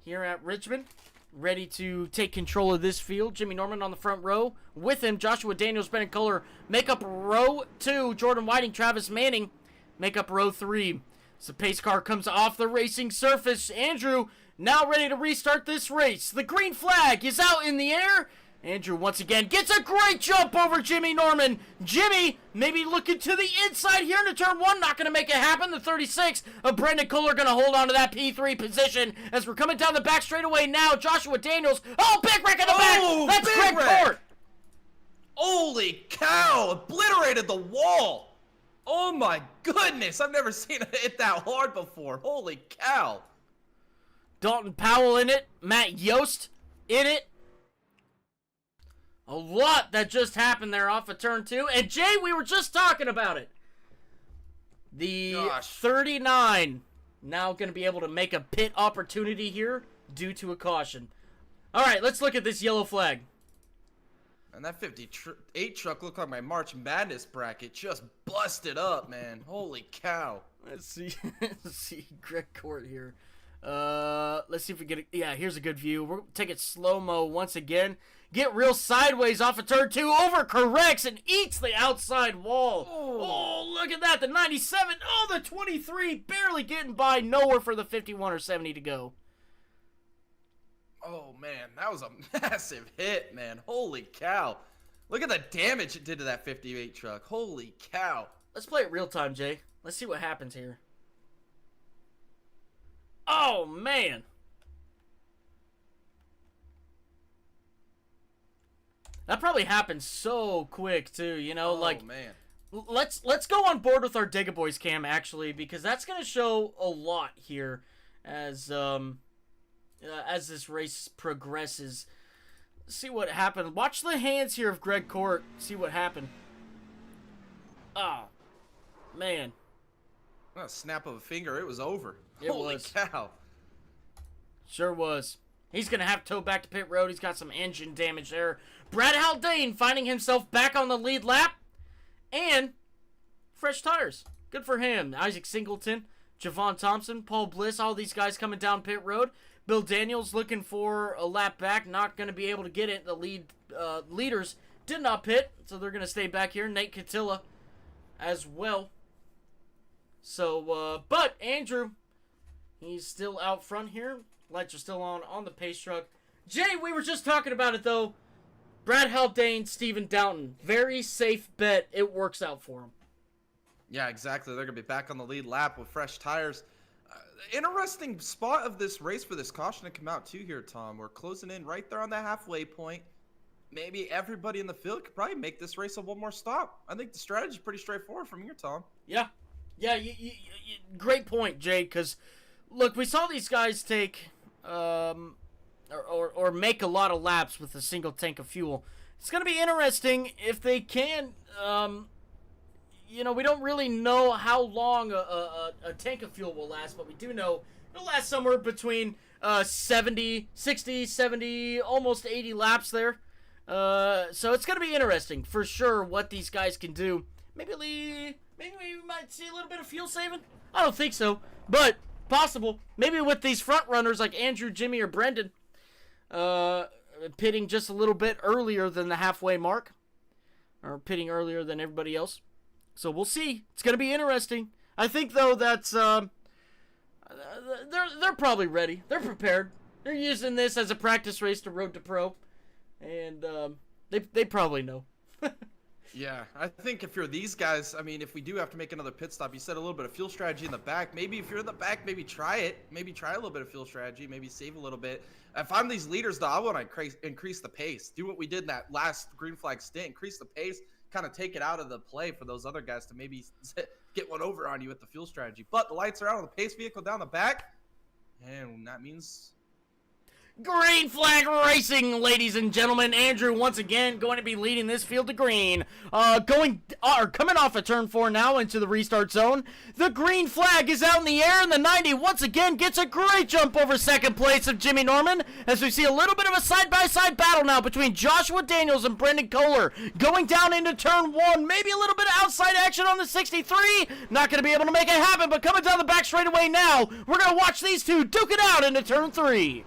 here at Richmond, ready to take control of this field. Jimmy Norman on the front row. With him, Joshua Daniels, Brendan Kohler make up row 2. Jordan Whiting, Travis Manning make up row 3. As the pace car comes off the racing surface, Andrew now ready to restart this race. The green flag is out in the air. Andrew once again gets a great jump over Jimmy Norman. Jimmy maybe looking to the inside here into turn 1. Not going to make it happen. The 36 of Brendan Kohler going to hold on to that P3 position as we're coming down the back straightaway now. Joshua Daniels. Oh, big wreck in the back. That's Greg Court. Holy cow. Obliterated the wall. Oh, my goodness. I've never seen it hit that hard before. Holy cow. Dalton Powell in it. Matt Yost in it. A lot that just happened there off of turn 2. And Jay, we were just talking about it. The 39 now going to be able to make a pit opportunity here due to a caution. All right, let's look at this yellow flag. And that 58 truck looked like my March Madness bracket. Just busted up, man. Holy cow. Let's see. Let's see Greg Court here. Let's see if we get it. Yeah, here's a good view. We'll take it slow-mo once again. Get real sideways off of turn 2. Overcorrects and eats the outside wall. Oh, look at that. The 97. Oh, the 23. Barely getting by. Nowhere for the 51 or 70 to go. Oh, man. That was a massive hit, man. Holy cow. Look at the damage it did to that 58 truck. Holy cow. Let's play it real time, Jay. Let's see what happens here. Oh, man. That probably happened so quick too, you know, man. Let's go on board with our Digga Boys cam actually, because that's going to show a lot here as this race progresses. See what happened. Watch the hands here of Greg Court. See what happened. Oh, man. A snap of a finger, it was over. Holy cow. Sure was. He's going to have to tow back to pit road. He's got some engine damage there. Brad Haldane finding himself back on the lead lap. And fresh tires. Good for him. Isaac Singleton, Javon Thompson, Paul Bliss, all these guys coming down pit road. Bill Daniels looking for a lap back, not going to be able to get it. The leaders did not pit, so they're going to stay back here. Nate Catilla as well. So, but Andrew, he's still out front here. Lights are still on the pace truck. Jay, we were just talking about it, though. Brad Haldane, Stephen Downton. Very safe bet. It works out for him. Yeah, exactly. They're going to be back on the lead lap with fresh tires. Interesting spot of this race for this caution to come out, too, here, Tom. We're closing in right there on the halfway point. Maybe everybody in the field could probably make this race a one more stop. I think the strategy is pretty straightforward from here, Tom. Yeah. Yeah, great point, Jay, because, look, we saw these guys take or make a lot of laps with a single tank of fuel. It's going to be interesting if they can, we don't really know how long a tank of fuel will last, but we do know it'll last somewhere between 60, 70, almost 80 laps there. So it's going to be interesting for sure what these guys can do. Maybe we might see a little bit of fuel saving. I don't think so, but possible. Maybe with these front runners like Andrew, Jimmy, or Brendan pitting just a little bit earlier than the halfway mark, or pitting earlier than everybody else. So we'll see. It's going to be interesting. I think, though, that's they're probably ready. They're prepared. They're using this as a practice race to Road to Pro, and they probably know. Yeah, I think if you're these guys, I mean, if we do have to make another pit stop, you said a little bit of fuel strategy in the back. Maybe if you're in the back, maybe try it. Maybe try a little bit of fuel strategy. Maybe save a little bit. If I'm these leaders, though, I want to increase the pace. Do what we did in that last green flag stint. Increase the pace. Kind of take it out of the play for those other guys to maybe get one over on you with the fuel strategy. But the lights are out on the pace vehicle down the back, and that means Green flag racing, ladies and gentlemen. Andrew once again going to be leading this field to green. Coming off of turn 4 now into the restart zone. The green flag is out in the air, and the 90 once again gets a great jump over second place of Jimmy Norman, as we see a little bit of a side-by-side battle now between Joshua Daniels and Brendan Kohler. Going down into turn 1, maybe a little bit of outside action on the 63. Not going to be able to make it happen, but coming down the back straightaway now, we're going to watch these two duke it out into turn 3.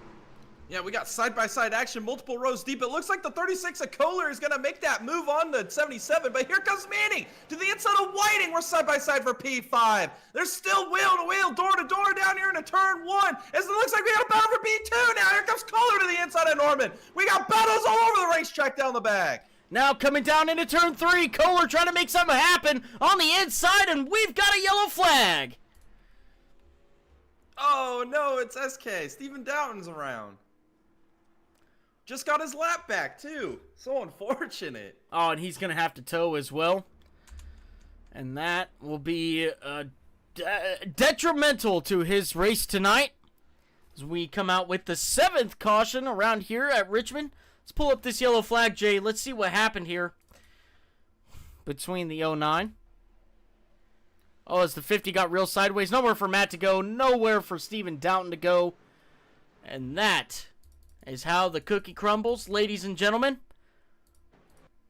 Yeah, we got side-by-side action, multiple rows deep. It looks like the 36 of Kohler is going to make that move on to 77, but here comes Manning to the inside of Whiting. We're side-by-side for P5. There's still wheel-to-wheel, door-to-door down here into turn 1. As it looks like we got a battle for P2 now. Here comes Kohler to the inside of Norman. We got battles all over the racetrack down the back. Now coming down into turn 3, Kohler trying to make something happen on the inside, and we've got a yellow flag. Oh, no, it's SK. Stephen Downton's around. Just got his lap back, too. So unfortunate. Oh, and he's going to have to tow as well. And that will be detrimental to his race tonight. As we come out with the 7th caution around here at Richmond. Let's pull up this yellow flag, Jay. Let's see what happened here between the 09. Oh, as the 50 got real sideways. Nowhere for Matt to go. Nowhere for Stephen Downton to go. And that is how the cookie crumbles, ladies and gentlemen.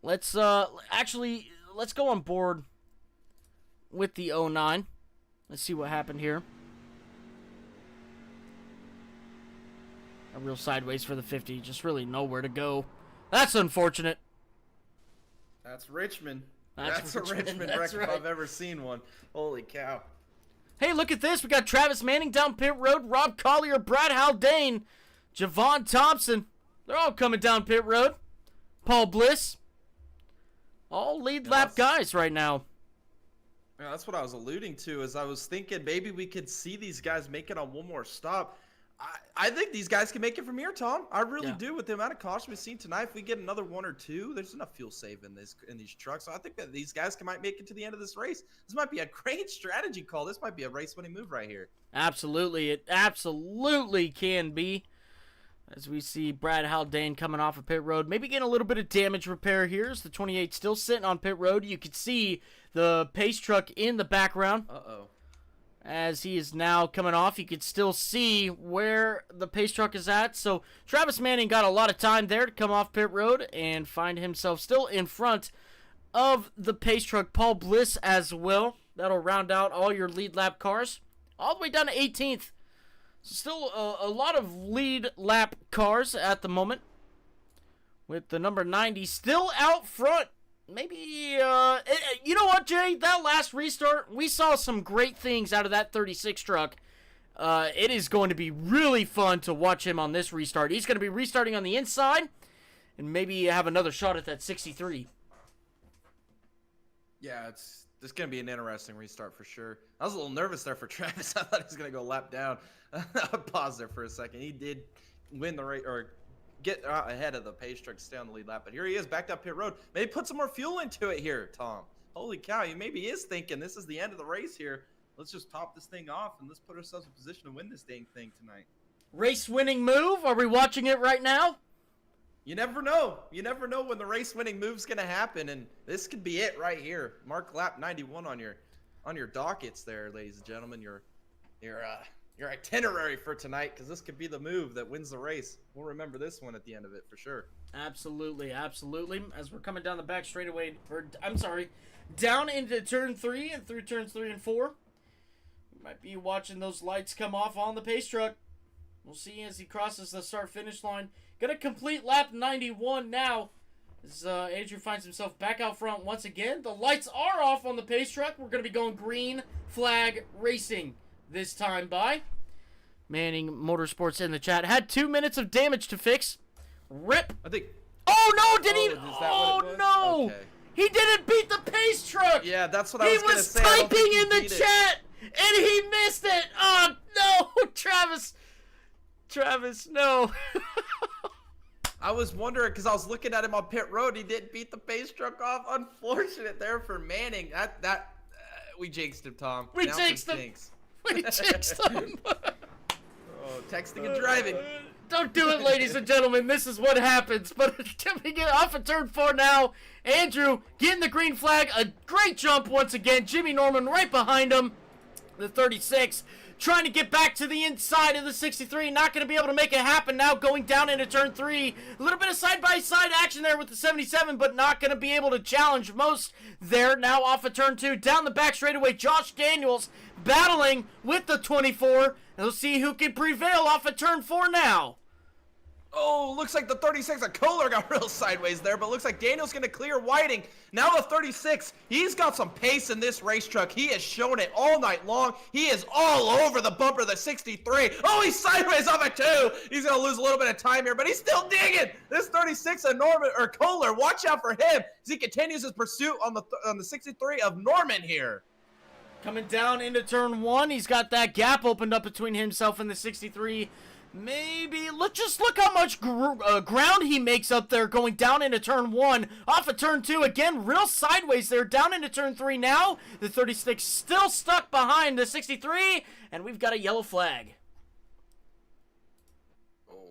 Let's go on board with the 09. Let's see what happened here. A real sideways for the 50, just really nowhere to go. That's unfortunate. That's Richmond. That's a Richmond That's record right. if I've ever seen one. Holy cow. Hey, look at this. We got Travis Manning down pit road, Rob Collier, Brad Haldane, Javon Thompson. They're all coming down pit road. Paul Bliss. All lead lap guys right now. Yeah, that's what I was alluding to, is I was thinking maybe we could see these guys make it on one more stop. I think these guys can make it from here, Tom. I really do. With the amount of caution we've seen tonight, if we get another 1 or 2, there's enough fuel save in these trucks. So I think that these guys might make it to the end of this race. This might be a great strategy call. This might be a race-winning move right here. Absolutely. It absolutely can be. As we see Brad Haldane coming off of pit road. Maybe getting a little bit of damage repair here. As the 28 still sitting on pit road. You can see the pace truck in the background. Uh-oh. As he is now coming off, you can still see where the pace truck is at. So Travis Manning got a lot of time there to come off pit road and find himself still in front of the pace truck. Paul Bliss as well. That'll round out all your lead lap cars. all the way down to 18th. Still a lot of lead lap cars at the moment, with the number 90 still out front. Maybe, you know what, Jay? That last restart, we saw some great things out of that 36 truck. It is going to be really fun to watch him on this restart. He's going to be restarting on the inside, and maybe have another shot at that 63. Yeah, this is going to be an interesting restart for sure. I was a little nervous there for Travis. I thought he was going to go lap down. I paused there for a second. He did win the race, or get out ahead of the pace truck to stay on the lead lap. But here he is, backed up pit road. Maybe put some more fuel into it here, Tom. Holy cow, he maybe is thinking this is the end of the race here. Let's just top this thing off and let's put ourselves in position to win this dang thing tonight. Race-winning move? Are we watching it right now? You never know. You never know when the race-winning move's going to happen, and this could be it right here. Mark lap 91 on your dockets there, ladies and gentlemen. Your itinerary for tonight, because this could be the move that wins the race. We'll remember this one at the end of it for sure. Absolutely, absolutely. As we're coming down the back straightaway, down into turn 3 and through turns 3 and 4. We might be watching those lights come off on the pace truck. We'll see as he crosses the start-finish line. Gonna complete lap 91 now. As Andrew finds himself back out front once again. The lights are off on the pace truck. We're gonna be going green flag racing this time by. Manning Motorsports in the chat. Had 2 minutes of damage to fix. Rip. I think. Oh no! Did he? Is that what it Oh was? no! Okay. He didn't beat the pace truck. Yeah, that's what I He was gonna was say. I don't typing think he in the beat it. chat and he missed it. Oh no, Travis! Travis, no. I was wondering because I was looking at him on pit road. He didn't beat the pace truck off. Unfortunate there for Manning. We jinxed him, Tom. We Announced jinxed him. jinx. We jinxed him. Oh, texting and driving. Don't do it, ladies and gentlemen. This is what happens. But we get off of turn 4 now. Andrew getting the green flag. A great jump once again. Jimmy Norman right behind him. The 36 trying to get back to the inside of the 63. Not going to be able to make it happen now going down into turn 3. A little bit of side-by-side action there with the 77, but not going to be able to challenge most there. Now off of turn 2. Down the back straightaway, Josh Daniels battling with the 24. And we'll see who can prevail off of turn 4 now. Oh, looks like the 36 of Kohler got real sideways there, but looks like Daniel's going to clear Whiting. Now the 36, he's got some pace in this race truck. He has shown it all night long. He is all over the bumper, the 63. Oh, he's sideways off it too. He's going to lose a little bit of time here, but he's still digging. This 36 of Norman, or Kohler, watch out for him as he continues his pursuit on the 63 of Norman here. Coming down into turn 1, he's got that gap opened up between himself and the 63. Maybe, just look how much ground he makes up there going down into turn 1. Off of turn 2, again, real sideways there, down into turn 3 now. The 36 still stuck behind the 63, and we've got a yellow flag. Oh,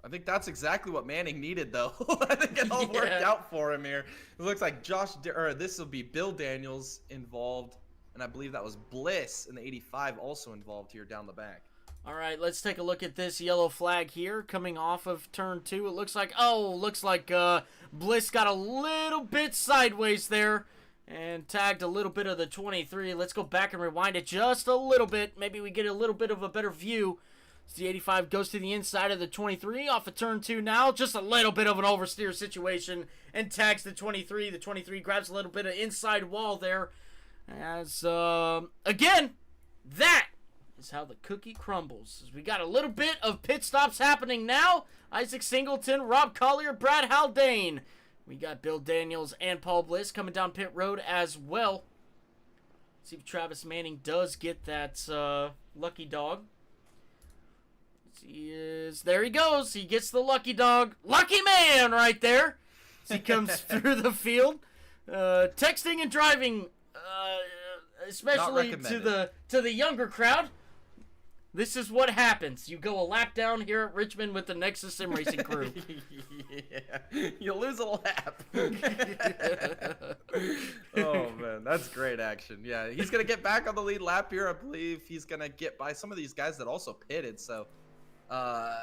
I think that's exactly what Manning needed, though. I think it all worked out for him here. It looks like this will be Bill Daniels involved, and I believe that was Bliss in the 85 also involved here down the back. All right, let's take a look at this yellow flag here coming off of turn 2. It looks like, Bliss got a little bit sideways there and tagged a little bit of the 23. Let's go back and rewind it just a little bit. Maybe we get a little bit of a better view. As the 85 goes to the inside of the 23 off of turn 2 now. Just a little bit of an oversteer situation and tags the 23. The 23 grabs a little bit of inside wall there. As, again, that is how the cookie crumbles. As we got a little bit of pit stops happening now. Isaac Singleton, Rob Collier, Brad Haldane. We got Bill Daniels and Paul Bliss coming down pit road as well. Let's see if Travis Manning does get that lucky dog. There he goes. He gets the lucky dog. Lucky man right there. As he comes through the field. Texting and driving, especially to the younger crowd. This is what happens. You go a lap down here at Richmond with the Nexus Sim Racing crew. Yeah, you lose a lap. Oh, man, that's great action. Yeah, he's going to get back on the lead lap here. I believe he's going to get by some of these guys that also pitted, so I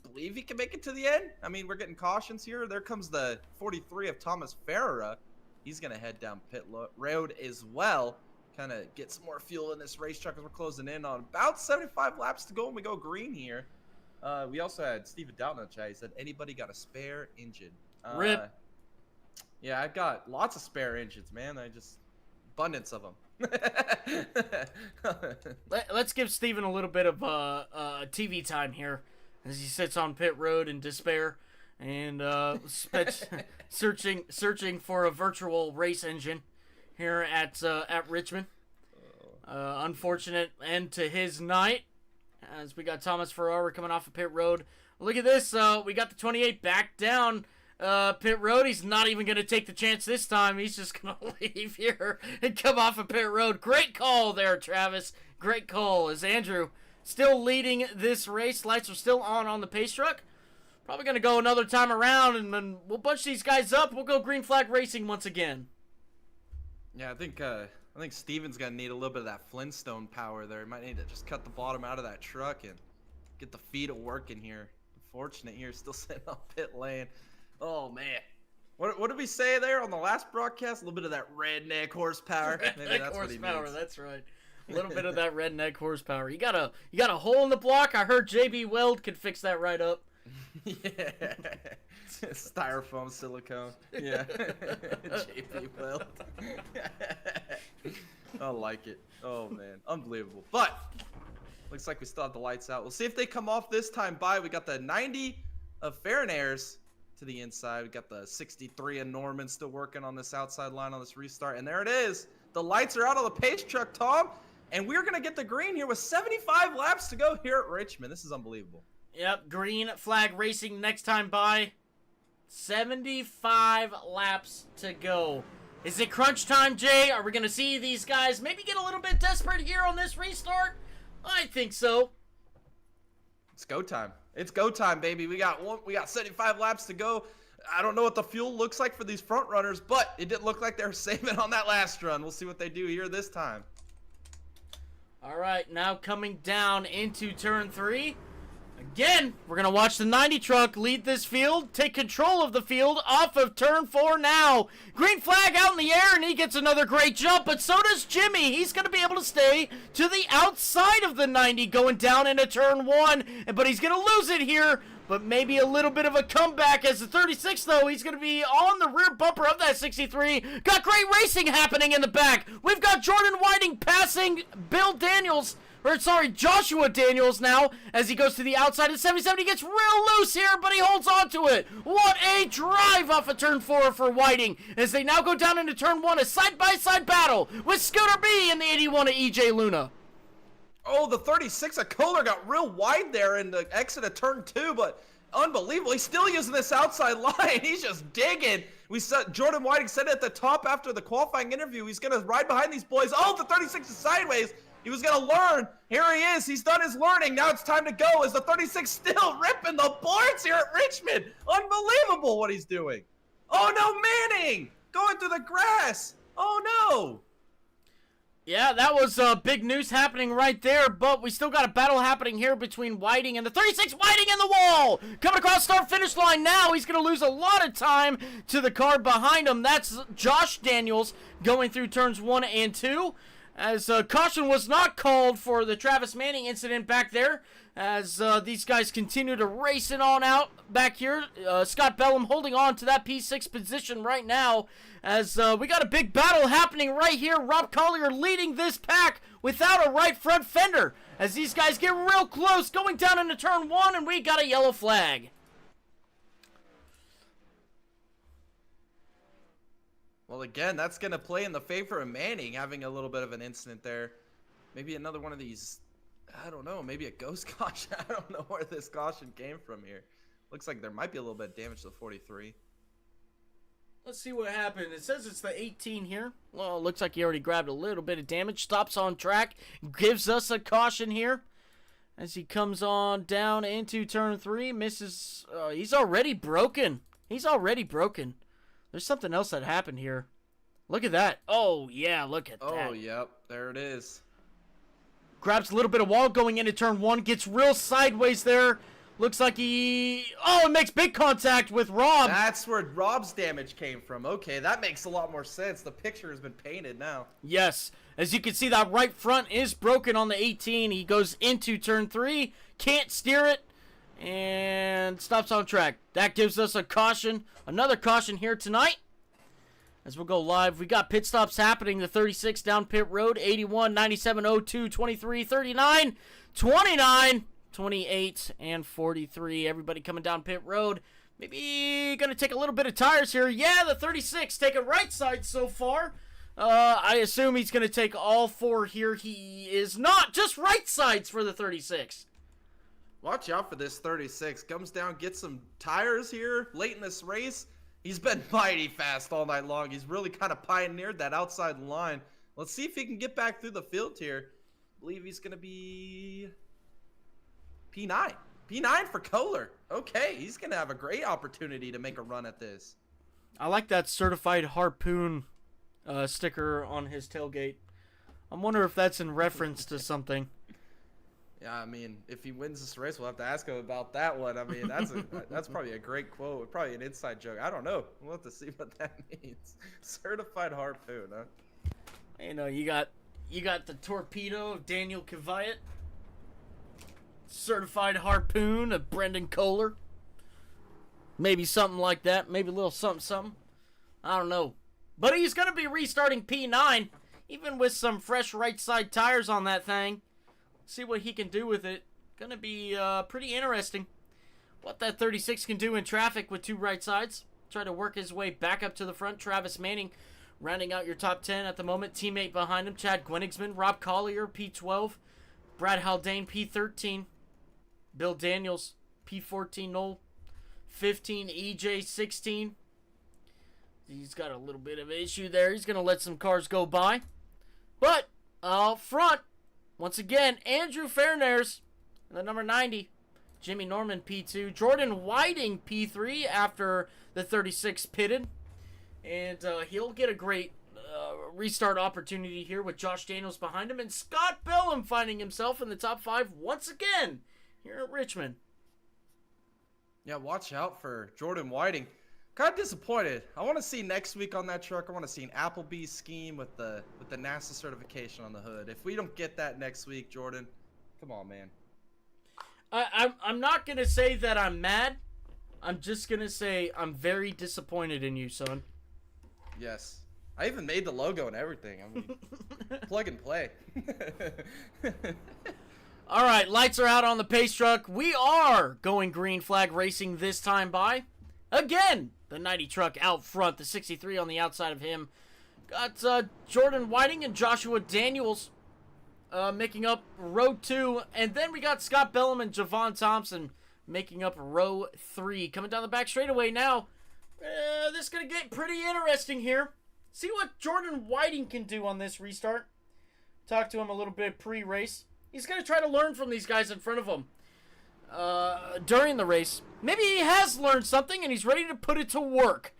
believe he can make it to the end. I mean, we're getting cautions here. There comes the 43 of Thomas Ferreira. He's going to head down pit road as well. kind of get some more fuel in this race truck as we're closing in on about 75 laps to go, and we go green here. We also had Steven Doughton in the chat. He said, anybody got a spare engine? Rip. Yeah, I've got lots of spare engines, man. Abundance of them. Let's give Steven a little bit of TV time here as he sits on pit road in despair and searching for a virtual race engine here at Richmond. Unfortunate end to his night as we got Thomas Ferrara coming off of pit road. Look at this. We got the 28 back down pit road. He's not even going to take the chance this time. He's just going to leave here and come off of pit road. Great call there, Travis. Great call. As Andrew still leading this race. Lights are still on the pace truck. Probably going to go another time around, and then we'll bunch these guys up. We'll go green flag racing once again. Yeah, I think Steven's going to need a little bit of that Flintstone power there. He might need to just cut the bottom out of that truck and get the feet at work in here. Unfortunate here, still sitting on pit lane. Oh, man. What did we say there on the last broadcast? A little bit of that redneck horsepower. Maybe that's what he means. That's right. A little bit of that redneck horsepower. You got a hole in the block. I heard JB Weld could fix that right up. Yeah. Styrofoam silicone. Yeah. JB Weld. I like it. Oh, man. Unbelievable. But looks like we still have the lights out. We'll see if they come off this time by. We got the 90 of Farinaires to the inside. We got the 63 of Norman still working on this outside line on this restart. And there it is. The lights are out on the pace truck, Tom. And we're going to get the green here with 75 laps to go here at Richmond. This is unbelievable. Yep, green flag racing next time by. 75 laps to go. Is it crunch time, Jay? Are we going to see these guys maybe get a little bit desperate here on this restart? I think so. It's go time. It's go time, baby. We got 75 laps to go. I don't know what the fuel looks like for these front runners, but it didn't look like they were saving on that last run. We'll see what they do here this time. All right, now coming down into turn 3. Again, we're going to watch the 90 truck lead this field, take control of the field off of turn 4 now. Green flag out in the air, and he gets another great jump, but so does Jimmy. He's going to be able to stay to the outside of the 90 going down into turn 1, but he's going to lose it here, but maybe a little bit of a comeback as the 36, though. He's going to be on the rear bumper of that 63. Got great racing happening in the back. We've got Jordan Whiting passing Joshua Daniels now as he goes to the outside of 77. He gets real loose here, but he holds on to it. What a drive off of turn 4 for Whiting as they now go down into turn 1. A side-by-side battle with Scooter B and the 81 of EJ Luna. Oh, the 36 of Kohler got real wide there in the exit of turn 2, but unbelievable. He's still using this outside line. He's just digging. We saw Jordan Whiting said at the top after the qualifying interview, he's going to ride behind these boys. Oh, the 36 is sideways. He was going to learn. Here he is. He's done his learning. Now it's time to go. Is the 36 still ripping the boards here at Richmond? Unbelievable what he's doing. Oh, no, Manning going through the grass. Oh, no. Yeah, that was big news happening right there, but we still got a battle happening here between Whiting and the 36. Whiting in the wall! Coming across start-finish line now. He's going to lose a lot of time to the car behind him. That's Josh Daniels going through turns 1 and 2. As caution was not called for the Travis Manning incident back there, as these guys continue to race it on out back here. Scott Bellum holding on to that P6 position right now, as we got a big battle happening right here. Rob Collier leading this pack without a right front fender, as these guys get real close going down into turn 1, and we got a yellow flag. Well, again, that's going to play in the favor of Manning having a little bit of an incident there. Maybe another one of these, I don't know, maybe a ghost caution. I don't know where this caution came from here. Looks like there might be a little bit of damage to the 43. Let's see what happened. It says it's the 18 here. Well, it looks like he already grabbed a little bit of damage. Stops on track. Gives us a caution here as he comes on down into turn 3. Misses. He's already broken. He's already broken. There's something else that happened here. Look at that. Oh, yeah, look at that. Oh, yep. There it is. Grabs a little bit of wall going into turn 1. Gets real sideways there. Looks like he... Oh, it makes big contact with Rob. That's where Rob's damage came from. Okay, that makes a lot more sense. The picture has been painted now. Yes. As you can see, that right front is broken on the 18. He goes into turn 3. Can't steer it. And stops on track. That gives us a caution. Another caution here tonight. As we'll go live, we got pit stops happening. The 36 down pit road. 81, 97, 02, 23, 39, 29... 28 and 43. Everybody coming down pit road. Maybe gonna take a little bit of tires here. Yeah, the 36 taking right side so far. I assume he's gonna take all 4 here. He is not. Just right sides for the 36. Watch out for this 36. Comes down, gets some tires here late in this race. He's been mighty fast all night long. He's really kind of pioneered that outside line. Let's see if he can get back through the field here. I believe he's gonna be P9. P9 for Kohler. Okay, he's going to have a great opportunity to make a run at this. I like that certified harpoon sticker on his tailgate. I wonder if that's in reference to something. Yeah, I mean, if he wins this race, we'll have to ask him about that one. I mean, that's probably a great quote. Probably an inside joke. I don't know. We'll have to see what that means. Certified harpoon, huh? You know, you got the torpedo of Daniel Kvyat. Certified harpoon of Brendan Kohler. Maybe something like that. Maybe a little something. I don't know. But he's going to be restarting P9. Even with some fresh right side tires on that thing. See what he can do with it. Going to be pretty interesting. What that 36 can do in traffic with 2 right sides. Try to work his way back up to the front. Travis Manning rounding out your top 10 at the moment. Teammate behind him. Chad Gwenigsman. Rob Collier, P12. Brad Haldane, P13. Bill Daniels, P14, Noel, 15, EJ, 16. He's got a little bit of an issue there. He's going to let some cars go by. But, out front, once again, Andrew Fairnares, the number 90. Jimmy Norman, P2. Jordan Whiting, P3, after the 36 pitted. And he'll get a great restart opportunity here with Josh Daniels behind him. And Scott Bellum finding himself in the top 5 once again here at Richmond. Yeah, watch out for Jordan Whiting. Kind of disappointed. I want to see next week on that truck. I want to see an Applebee's scheme with the NASA certification on the hood. If we don't get that next week, Jordan, come on, man. I'm not gonna say that I'm mad. I'm just gonna say I'm very disappointed in you, son. Yes. I even made the logo and everything. I mean, plug and play. All right, lights are out on the pace truck. We are going green flag racing this time by. Again, the 90 truck out front, the 63 on the outside of him. Got Jordan Whiting and Joshua Daniels making up row 2. And then we got Scott Bellum and Javon Thompson making up row 3. Coming down the back straightaway now. This is going to get pretty interesting here. See what Jordan Whiting can do on this restart. Talk to him a little bit pre-race. He's going to try to learn from these guys in front of him during the race. Maybe he has learned something and he's ready to put it to work.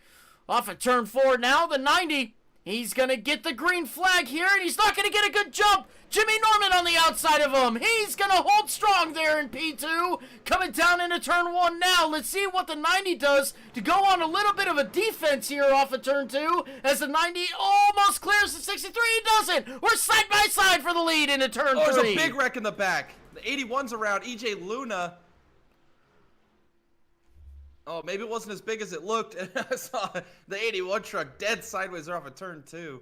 Off of turn 4 now, the 90. He's going to get the green flag here, and he's not going to get a good jump. Jimmy Norman on the outside of him. He's going to hold strong there in P2. Coming down into turn 1 now. Let's see what the 90 does to go on a little bit of a defense here off of turn 2. As the 90 almost clears the 63. He doesn't. We're side by side for the lead into turn 3. Oh, there's a big wreck in the back. The 81's around. EJ Luna. Oh, maybe it wasn't as big as it looked. I saw the 81 truck dead sideways off of turn 2.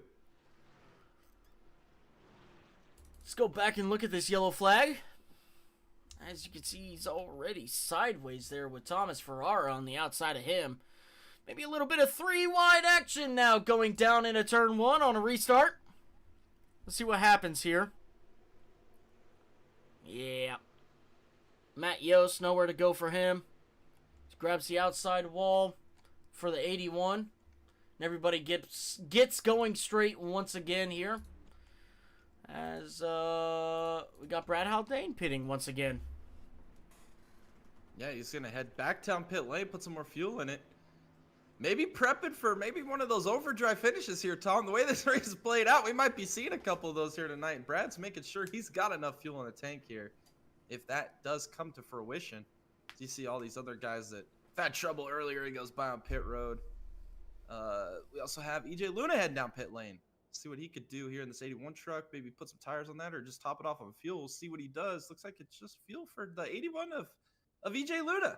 Let's go back and look at this yellow flag. As you can see, he's already sideways there with Thomas Ferrara on the outside of him. Maybe a little bit of 3-wide action now going down into turn 1 on a restart. Let's see what happens here. Yeah. Matt Yost, nowhere to go for him. Grabs the outside wall for the 81. And everybody gets going straight once again here. As we got Brad Haldane pitting once again. Yeah, he's going to head back down pit lane, put some more fuel in it. Maybe prepping for maybe one of those overdrive finishes here, Tom. The way this race is played out, we might be seeing a couple of those here tonight. And Brad's making sure he's got enough fuel in the tank here, if that does come to fruition. You see all these other guys that had trouble earlier. He goes by on pit road. We also have EJ Luna heading down pit lane. See what he could do here in this 81 truck. Maybe put some tires on that or just top it off on fuel. We'll see what he does. Looks like it's just fuel for the 81 of EJ Luna.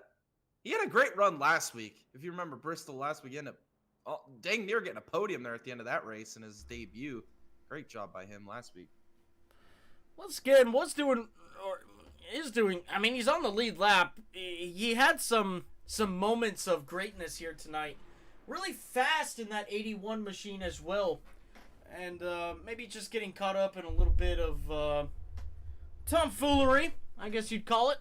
He had a great run last week. If you remember Bristol last week, he ended up dang near getting a podium there at the end of that race in his debut. Great job by him last week. Once again, I mean, he's on the lead lap. He had some moments of greatness here tonight. Really fast in that 81 machine as well. And maybe just getting caught up in a little bit of tomfoolery, I guess you'd call it.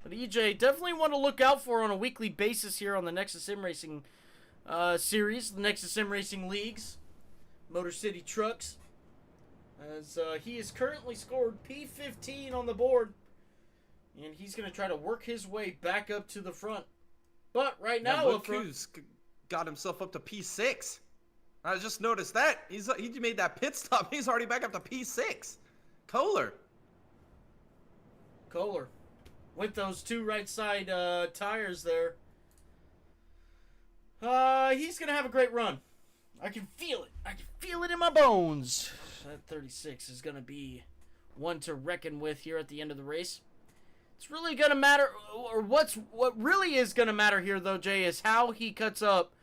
But EJ, definitely want to look out for on a weekly basis here on the Nexus Sim Racing series, the Nexus Sim Racing Leagues, Motor City Trucks. As he is currently scored P15 on the board. And he's going to try to work his way back up to the front. But right now, Loku's got himself up to P6. I just noticed that. He made that pit stop. He's already back up to P6. Kohler. With those two right side tires there. He's going to have a great run. I can feel it. I can feel it in my bones. That 36 is going to be one to reckon with here at the end of the race. It's really going to matter, or what really is going to matter here, though, Jay, is how he cuts up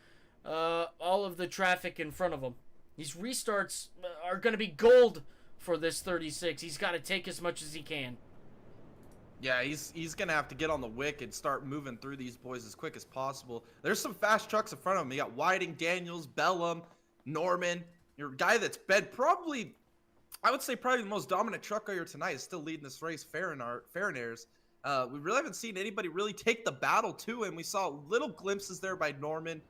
all of the traffic in front of him. These restarts are going to be gold for this 36. He's got to take as much as he can. Yeah, he's going to have to get on the wick and start moving through these boys as quick as possible. There's some fast trucks in front of him. You got Whiting, Daniels, Bellum, Norman. Your guy that's been probably the most dominant truck here tonight is still leading this race, Farinaires. We really haven't seen anybody really take the battle to him. We saw little glimpses there by Norman.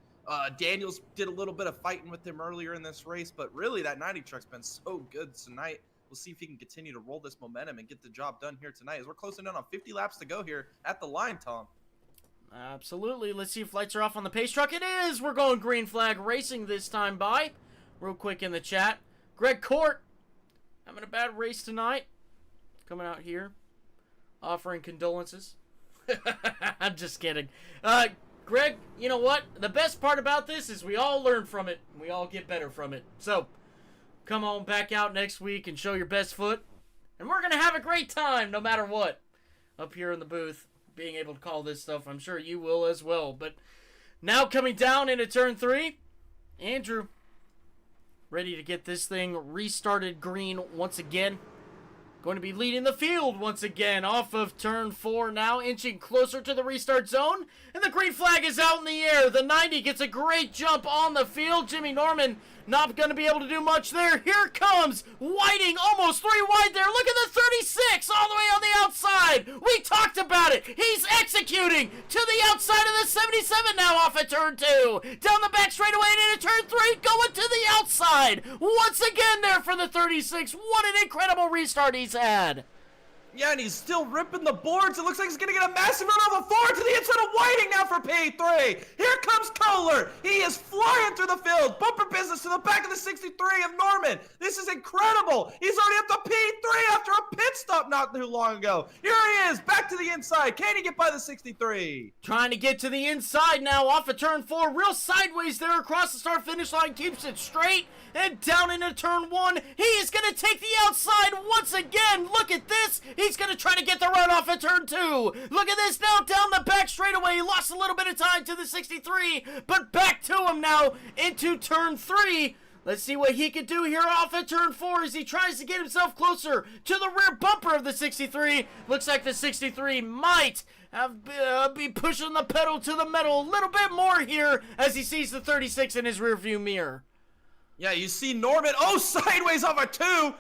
Daniels did a little bit of fighting with him earlier in this race, but really that 90 truck's been so good tonight. We'll see if he can continue to roll this momentum and get the job done here tonight as we're closing in on 50 laps to go here at the line, Tom. Absolutely. Let's see if lights are off on the pace truck. It is. We're going green flag racing this time by. Real quick in the chat. Greg Court having a bad race tonight. Coming out here. Offering condolences. I'm just kidding. Greg, you know what? The best part about this is we all learn from it. We all get better from it. So, come on back out next week and show your best foot. And we're going to have a great time no matter what. Up here in the booth, being able to call this stuff. I'm sure you will as well. But now coming down into turn 3, Andrew, ready to get this thing restarted green once again. Going to be leading the field once again off of turn 4 now, inching closer to the restart zone. And the green flag is out in the air. The 90 gets a great jump on the field. Jimmy Norman not going to be able to do much there. Here comes Whiting, almost 3 wide there. Look at the 36 all the way on the outside. We talked about it. He's executing to the outside of the 77 now off of turn 2. Down the back straightaway and into turn 3, going to the outside. Once again there for the 36. What an incredible restart he's had. Yeah, and he's still ripping the boards. It looks like he's going to get a massive run over forward to the inside of Whiting now for P3. Here comes Kohler. He is flying through the field. Bumper business to the back of the 63 of Norman. This is incredible. He's already up to P3 after a pit stop not too long ago. Here he is, back to the inside. Can he get by the 63? Trying to get to the inside now off of turn 4. Real sideways there across the start-finish line. Keeps it straight. And down into turn 1. He is going to take the outside once again. Look at this. He's going to try to get the run off of turn 2. Look at this now down the back straightaway. He lost a little bit of time to the 63, but back to him now into turn 3. Let's see what he can do here off of turn 4 as he tries to get himself closer to the rear bumper of the 63. Looks like the 63 might be pushing the pedal to the metal a little bit more here as he sees the 36 in his rearview mirror. Yeah, you see Norman, sideways off a 2.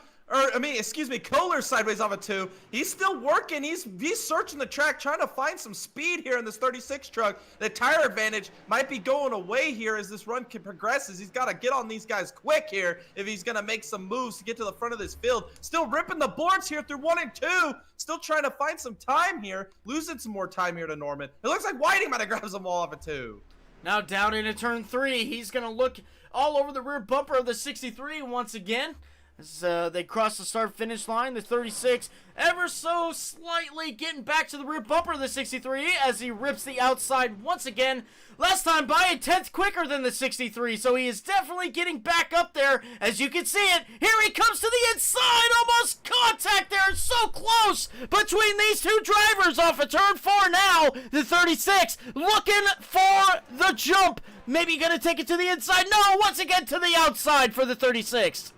Kohler sideways off a 2. He's still working. He's searching the track, trying to find some speed here in this 36 truck. The tire advantage might be going away here as this run progresses. He's got to get on these guys quick here if he's going to make some moves to get to the front of this field. Still ripping the boards here through 1 and 2. Still trying to find some time here. Losing some more time here to Norman. It looks like Whiting might have grabbed some wall off a 2. Now down into turn 3. He's going to look all over the rear bumper of the 63 once again. As they cross the start-finish line, the 36 ever so slightly getting back to the rear bumper of the 63 as he rips the outside once again. Last time by a 10th quicker than the 63, so he is definitely getting back up there. As you can see it, here he comes to the inside, almost contact there, so close between these two drivers off of turn 4 now. The 36 looking for the jump. Maybe gonna take it to the inside. No, once again to the outside for the 36.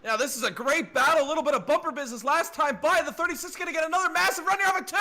Yeah, this is a great battle. A little bit of bumper business last time by. The 36 going to get another massive run here off a 2.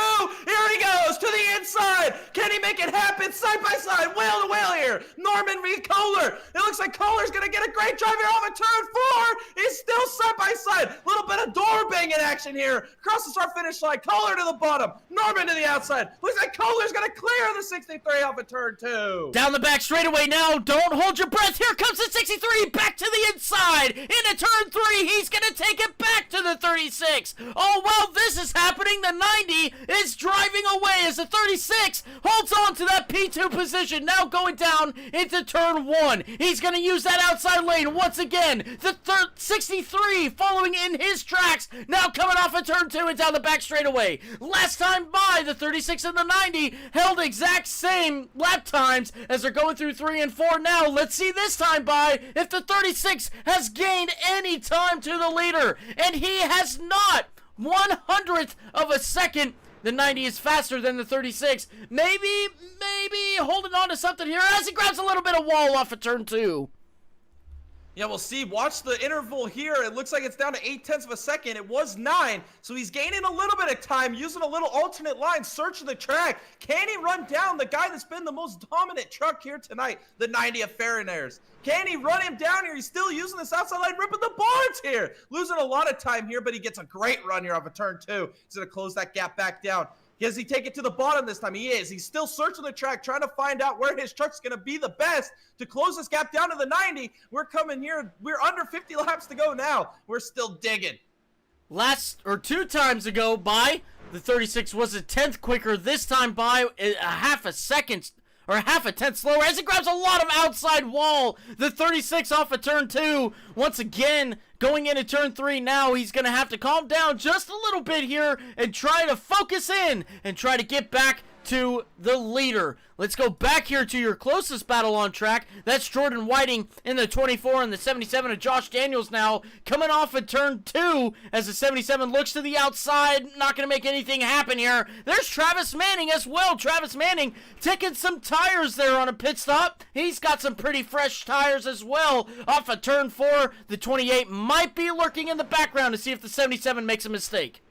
Here he goes to the inside. Can he make it happen? Side by side, whale to whale here. Norman v. Kohler. It looks like Kohler's going to get a great drive here off a turn 4. He's still side by side. A little bit of door banging action here. Across the start finish line. Kohler to the bottom. Norman to the outside. Looks like Kohler's going to clear the 63 off a turn 2. Down the back straightaway now. Don't hold your breath. Here comes the 63. Back to the inside. Into turn 3. He's going to take it back to the 36. Oh, well, this is happening. The 90 is driving away as the 36 holds on to that P2 position. Now going down into turn 1. He's going to use that outside lane once again. The 63 following in his tracks. Now coming off of turn 2 and down the back straightaway. Last time by, the 36 and the 90 held exact same lap times as they're going through 3 and 4 now. Let's see this time by if the 36 has gained any time to the leader, and he has not. 100th of a second. The 90 is faster than the 36. Maybe holding on to something here as he grabs a little bit of wall off of turn 2. Yeah, we'll see. Watch the interval here. It looks like it's down to 0.8 of a second. It was 9, so he's gaining a little bit of time, using a little alternate line, searching the track. Can he run down the guy that's been the most dominant truck here tonight, the 90 of Farinaires? Can he run him down here? He's still using this outside line, ripping the boards here. Losing a lot of time here, but he gets a great run here off of turn 2. He's going to close that gap back down. Does he take it to the bottom this time? He is. He's still searching the track, trying to find out where his truck's going to be the best to close this gap down to the 90. We're coming here. We're under 50 laps to go now. We're still digging. Two times ago by, the 36 was a 10th quicker. This time by a half a second or half a tenth slower as he grabs a lot of outside wall. The 36 off of turn 2. Once again, going into turn 3 now, he's going to have to calm down just a little bit here and try to focus in and try to get back to the leader. Let's go back here to your closest battle on track. That's Jordan Whiting in the 24 and the 77 of Josh Daniels now coming off of turn 2 as the 77 looks to the outside. Not going to make anything happen here. There's Travis Manning as well. Travis Manning taking some tires there on a pit stop. He's got some pretty fresh tires as well off of turn 4. The 28 might be lurking in the background to see if the 77 makes a mistake.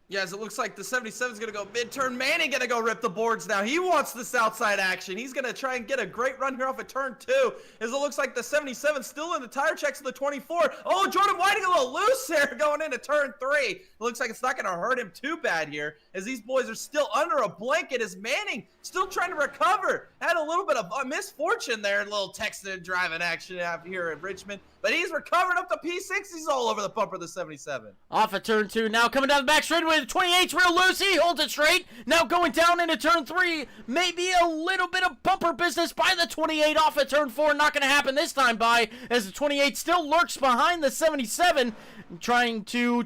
Yeah, as it looks like the 77's going to go mid-turn. Manning going to go rip the boards now. He wants this outside action. He's going to try and get a great run here off of turn 2. As it looks like the 77 still in the tire checks of the 24. Oh, Jordan Whiting a little loose there going into turn 3. It looks like it's not going to hurt him too bad here as these boys are still under a blanket as Manning still trying to recover. Had a little bit of a misfortune there, a little texting and driving action out here in Richmond. But he's recovered up to P60s all over the bumper of the 77. Off of turn 2, now coming down the back straightaway. The 28's real loose. He holds it straight. Now going down into turn 3. Maybe a little bit of bumper business by the 28 off of turn 4. Not going to happen this time by as the 28 still lurks behind the 77. Trying to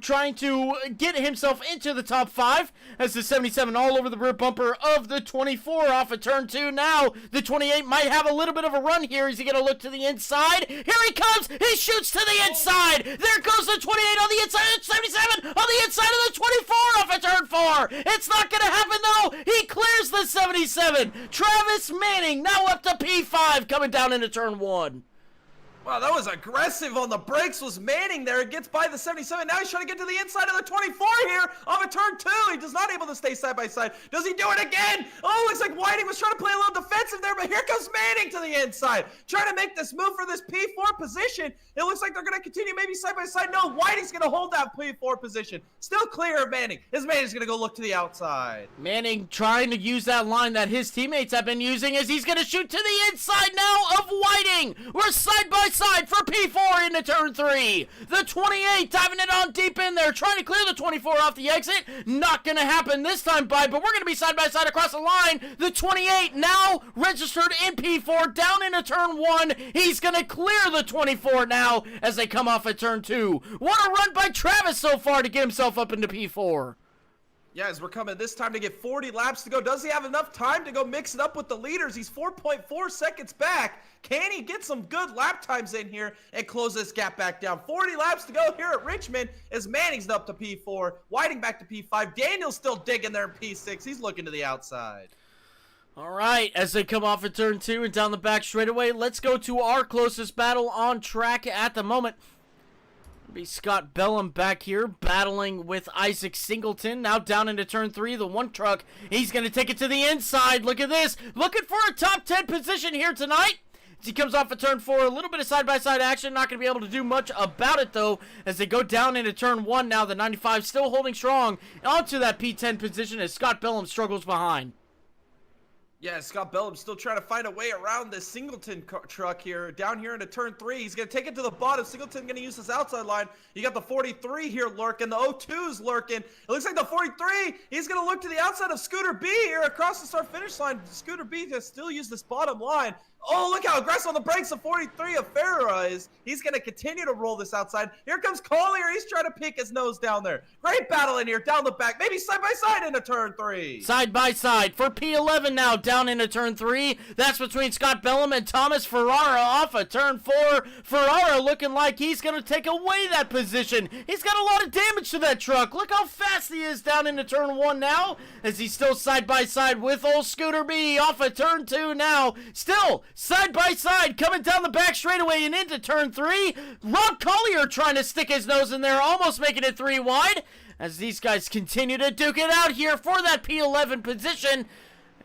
get himself into the top 5 as the 77 all over the rear bumper of the 24 off of turn 2. Now the 28 might have a little bit of a run here. Is he going to look to the inside? Here he comes. He shoots to the inside. There goes the 28 on the inside of the 77 on the inside of the 24 off of turn 4. It's not going to happen though. He clears the 77. Travis Manning now up to P5 coming down into turn 1. Wow, that was aggressive on the brakes was Manning there. It gets by the 77. Now he's trying to get to the inside of the 24 here off of turn 2. He does not able to stay side by side. Does he do it again? Oh, looks like Whiting was trying to play a little defensive there, but here comes Manning to the inside. Trying to make this move for this P4 position. It looks like they're going to continue maybe side by side. No, Whiting's going to hold that P4 position. Still clear of Manning. His Manning's going to go look to the outside. Manning trying to use that line that his teammates have been using as he's going to shoot to the inside now of Whiting. We're side by side. outside for P4 into turn 3. The 28 diving it on deep in there, trying to clear the 24 off the exit. Not going to happen this time, but we're going to be side by side across the line. The 28 now registered in P4 down into turn 1. He's going to clear the 24 now as they come off at turn 2. What a run by Travis so far to get himself up into P4. Yeah, as we're coming this time to get 40 laps to go. Does he have enough time to go mix it up with the leaders? He's 4.4 seconds back. Can he get some good lap times in here and close this gap back down? 40 laps to go here at Richmond as Manning's up to P4. Whiting back to P5. Daniel's still digging there in P6. He's looking to the outside. All right, as they come off at turn 2 and down the back straightaway, let's go to our closest battle on track at the moment. Be Scott Bellum back here battling with Isaac Singleton. Now down into turn 3, the one truck. He's going to take it to the inside. Look at this. Looking for a top 10 position here tonight. As he comes off of turn 4, a little bit of side-by-side action. Not going to be able to do much about it, though, as they go down into turn 1 now. The 95 still holding strong onto that P10 position as Scott Bellum struggles behind. Yeah, Scott Bellum still trying to find a way around this Singleton truck here. Down here into turn 3. He's going to take it to the bottom. Singleton going to use this outside line. You got the 43 here lurking. The 02's lurking. It looks like the 43, he's going to look to the outside of Scooter B here across the start-finish line. Scooter B to still use this bottom line. Oh, look how aggressive on the brakes the 43 of Farah is. He's going to continue to roll this outside. Here comes Collier. He's trying to pick his nose down there. Great battle in here, down the back. Maybe side by side into turn 3. Side by side for P11 now, down into turn 3. That's between Scott Bellum and Thomas Ferrara off of turn 4. Ferrara looking like he's going to take away that position. He's got a lot of damage to that truck. Look how fast he is down into turn 1 now, as he's still side by side with old Scooter B off of turn 2 now. Still side by side coming down the back straightaway and into turn 3. Rob Collier trying to stick his nose in there, almost making it 3 wide, as these guys continue to duke it out here for that P11 position.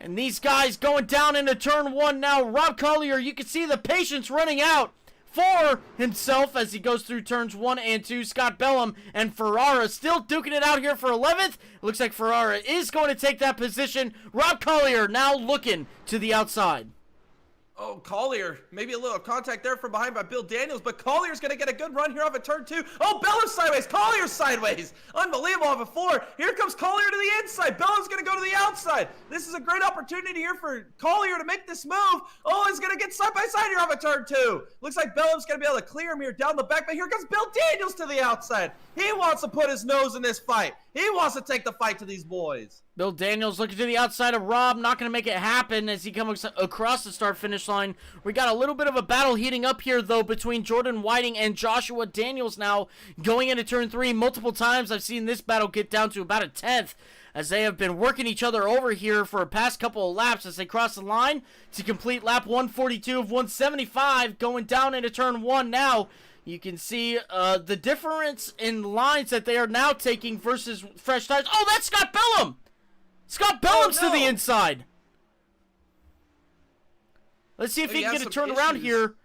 And these guys going down into turn 1 now. Rob Collier, you can see the patience running out for himself as he goes through turns 1 and 2. Scott Bellum and Ferrara still duking it out here for 11th. It looks like Ferrara is going to take that position. Rob Collier now looking to the outside. Oh, Collier, maybe a little contact there from behind by Bill Daniels, but Collier's going to get a good run here off of turn 2. Oh, Bellum's sideways, Collier's sideways. Unbelievable off of 4. Here comes Collier to the inside. Bellum's going to go to the outside. This is a great opportunity here for Collier to make this move. Oh, he's going to get side by side here off of turn 2. Looks like Bellum's going to be able to clear him here down the back, but here comes Bill Daniels to the outside. He wants to put his nose in this fight. He wants to take the fight to these boys. Bill Daniels looking to the outside of Rob, not going to make it happen as he comes across the start-finish line. We got a little bit of a battle heating up here, though, between Jordan Whiting and Joshua Daniels now going into turn 3. Multiple times I've seen this battle get down to about a 10th, as they have been working each other over here for a past couple of laps as they cross the line to complete lap 142 of 175, going down into turn 1 now. You can see the difference in lines that they are now taking versus fresh tires. Oh, that's Scott Bellum! Scott Bellum's to the inside. Let's see if he can get a turn around here.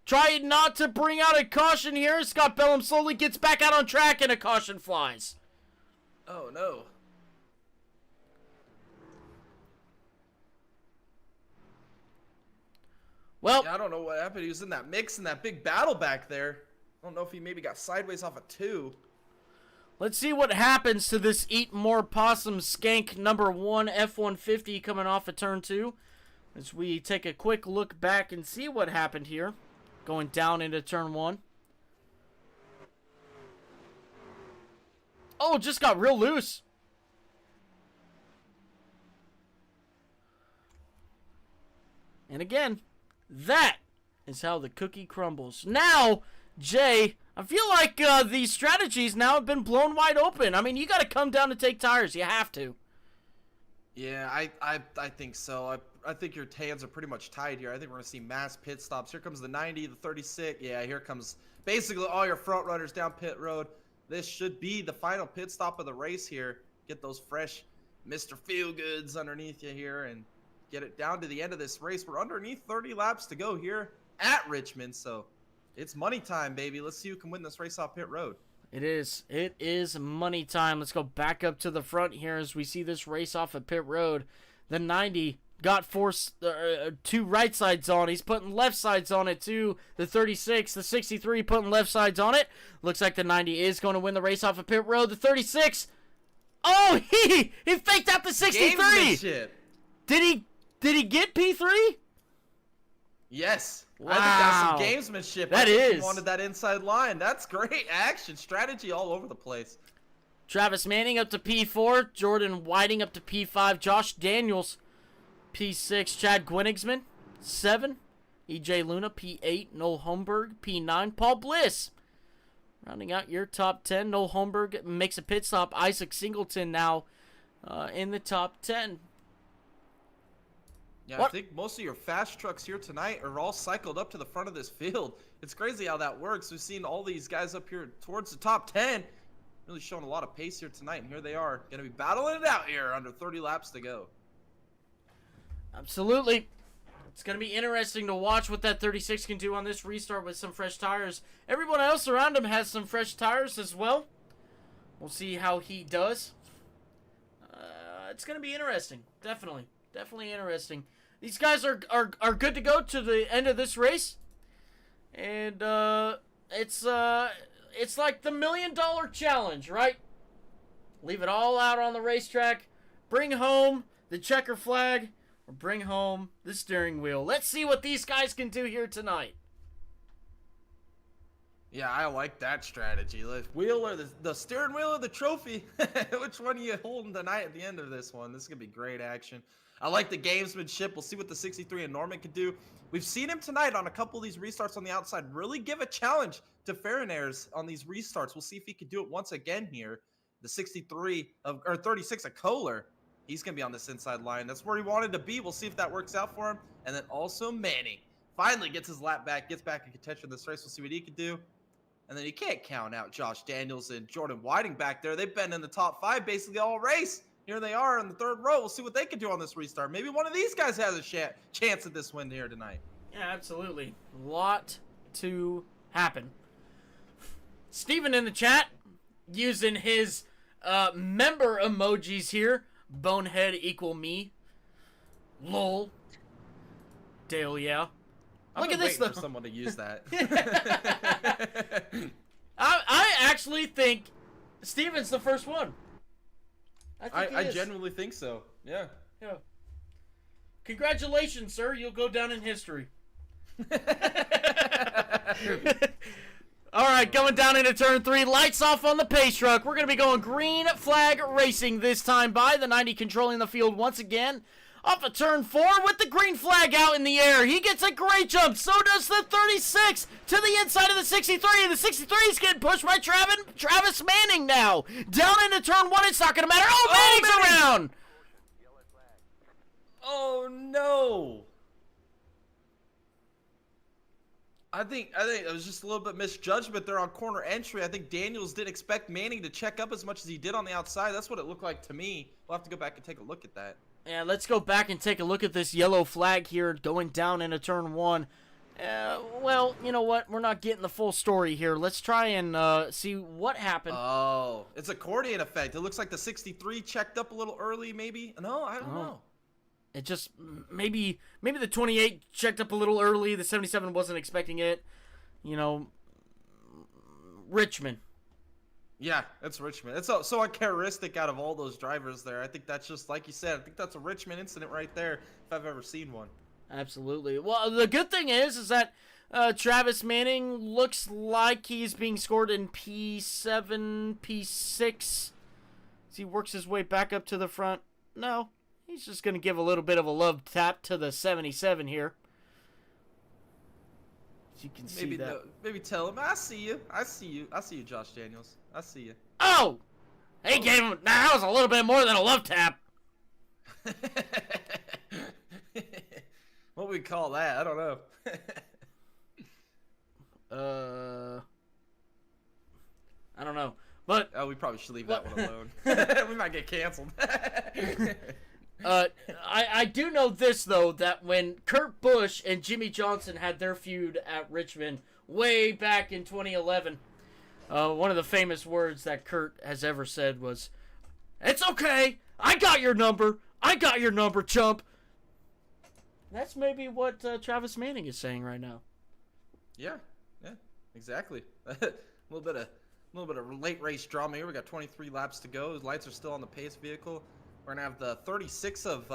Try not to bring out a caution here. Scott Bellum slowly gets back out on track and a caution flies. Oh, no. Well, yeah, I don't know what happened. He was in that mix in that big battle back there. I don't know if he maybe got sideways off of 2. let's see what happens to this Eat More Possum Skank number 1 F-150 coming off of turn 2. As we take a quick look back and see what happened here. Going down into turn 1. Oh, just got real loose. And again, that is how the cookie crumbles. Now, Jay, I feel like these strategies now have been blown wide open. I mean, you got to come down to take tires. You have to. Yeah, I think so. I think your hands are pretty much tied here. I think we're going to see mass pit stops. Here comes the 90, the 36. Yeah, here comes basically all your front runners down pit road. This should be the final pit stop of the race here. Get those fresh Mr. Feelgoods underneath you here and get it down to the end of this race. We're underneath 30 laps to go here at Richmond, so it's money time, baby. Let's see who can win this race off pit road. It is. It is money time. Let's go back up to the front here as we see this race off of pit road. The 90 got two right sides on. He's putting left sides on it too. The 36, the 63 putting left sides on it. Looks like the 90 is going to win the race off of pit road. The 36. Oh, he faked out the 63. Gamesmanship. Did he get P3? Yes. Wow. I think that's some gamesmanship. That I think is. He wanted that inside line. That's great action. Strategy all over the place. Travis Manning up to P4. Jordan Whiting up to P5. Josh Daniels P6. Chad Gwenigsman 7. EJ Luna P8. Noel Holmberg P9. Paul Bliss rounding out your top 10. Noel Holmberg makes a pit stop. Isaac Singleton now in the top 10. Yeah, What? I think most of your fast trucks here tonight are all cycled up to the front of this field. It's crazy how that works. We've seen all these guys up here towards the top 10. Really showing a lot of pace here tonight, and here they are. Going to be battling it out here under 30 laps to go. Absolutely. It's going to be interesting to watch what that 36 can do on this restart with some fresh tires. Everyone else around him has some fresh tires as well. We'll see how he does. It's going to be interesting. Definitely. Definitely interesting. These guys are good to go to the end of this race. And it's like the $1 million challenge, right? Leave it all out on the racetrack. Bring home the checker flag. Or bring home the steering wheel. Let's see what these guys can do here tonight. Yeah, I like that strategy. The wheel or the steering wheel or the trophy? Which one are you holding tonight at the end of this one? This is going to be great action. I like the gamesmanship. We'll see what the 63 and Norman can do. We've seen him tonight on a couple of these restarts on the outside really give a challenge to Farinaires on these restarts. We'll see if he can do it once again here. The 36 of Kohler. He's going to be on this inside line. That's where he wanted to be. We'll see if that works out for him. And then also Manning finally gets his lap back, gets back in contention in this race. We'll see what he can do. And then you can't count out Josh Daniels and Jordan Whiting back there. They've been in the top 5 basically all race. Here they are in the 3rd row. We'll see what they can do on this restart. Maybe one of these guys has a chance at this win here tonight. Yeah, absolutely. A lot to happen. Steven in the chat using his member emojis here. Bonehead equal me. Lol. Dale, yeah. Look at this, though. For someone to use that. I actually think Steven's the first one. I genuinely think so. Yeah. Yeah. Congratulations, sir. You'll go down in history. All right, going down into turn 3. Lights off on the pace truck. We're going to be going green flag racing this time by. The 90 controlling the field once again. Off of turn 4 with the green flag out in the air. He gets a great jump. So does the 36 to the inside of the 63. The 63 is getting pushed by Travis Manning now. Down into turn 1. It's not going to matter. Oh, Manning's around. Oh, no. I think it was just a little bit misjudgment there on corner entry. I think Daniels didn't expect Manning to check up as much as he did on the outside. That's what it looked like to me. We'll have to go back and take a look at that. Yeah, let's go back and take a look at this yellow flag here going down into turn 1. Well, you know what? We're not getting the full story here. Let's try and see what happened. Oh, it's accordion effect. It looks like the 63 checked up a little early, maybe. No, I don't know. It just, maybe the 28 checked up a little early. The 77 wasn't expecting it. You know, Richmond. Yeah, it's Richmond. It's so uncharacteristic out of all those drivers there. I think that's just, like you said, I think that's a Richmond incident right there, if I've ever seen one. Absolutely. Well, the good thing is that Travis Manning looks like he's being scored in P7, P6. As he works his way back up to the front. No. He's just going to give a little bit of a love tap to the 77 here. As you can see that. Maybe tell him, I see you. I see you. I see you, Josh Daniels. I see you. Oh! He gave him... That was a little bit more than a love tap. What we call that? I don't know. I don't know. But... Oh, we probably should leave that one alone. We might get canceled. I do know this, though, that when Kurt Busch and Jimmy Johnson had their feud at Richmond way back in 2011, one of the famous words that Kurt has ever said was, "It's okay. I got your number. I got your number, chump." That's maybe what Travis Manning is saying right now. Yeah, exactly. a little bit of late race drama here. We got 23 laps to go. His lights are still on the pace vehicle. We're gonna have the 36 of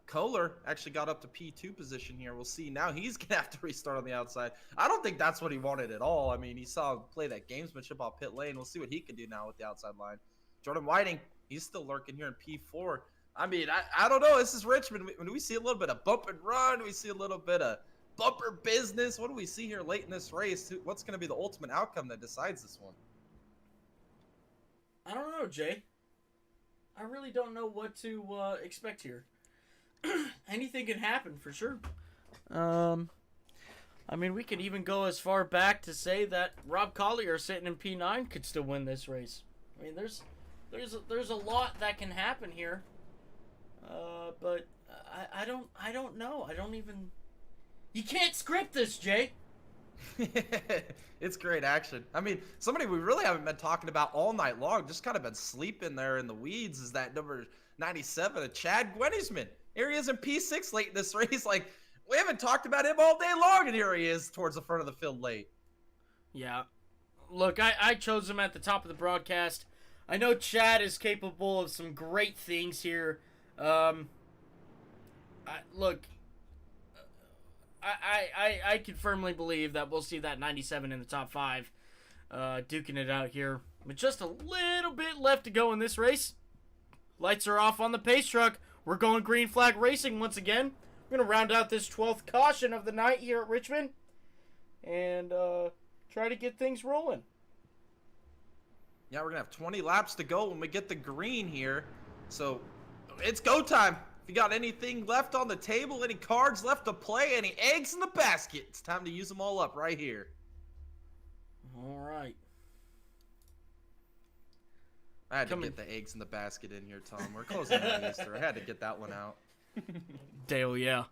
Kohler actually got up to P2 position here. We'll see. Now he's gonna have to restart on the outside. I don't think that's what he wanted at all. I mean, he saw him play that gamesmanship off pit lane. We'll see what he can do now with the outside line. Jordan Whiting, he's still lurking here in P4. I mean, I don't know. This is Richmond. When we see a little bit of bump and run, we see a little bit of bumper business. What do we see here late in this race? What's going to be the ultimate outcome that decides this one? I don't know, Jay. I really don't know what to expect here. Anything can happen for sure. I mean, we could even go as far back to say that Rob Collier sitting in P9 could still win this race. I mean, there's a lot that can happen here. But I don't know. I don't even. You can't script this, Jay. It's great action. I mean, somebody we really haven't been talking about all night long, just kind of been sleeping there in the weeds, is that number 97, Chad Gwennisman. Here he is in P6 late in this race. Like, we haven't talked about him all day long, and here he is towards the front of the field late. Yeah. Look, I chose him at the top of the broadcast. I know Chad is capable of some great things here. I can firmly believe that we'll see that 97 in the top 5, duking it out here. With just a little bit left to go in this race. Lights are off on the pace truck. We're going green flag racing once again. We're going to round out this 12th caution of the night here at Richmond. And try to get things rolling. Yeah, we're going to have 20 laps to go when we get the green here. So, it's go time. If you got anything left on the table, any cards left to play, any eggs in the basket, it's time to use them all up right here. All right. I had to get the eggs in the basket in here, Tom. We're closing on Easter. I had to get that one out. Dale, yeah.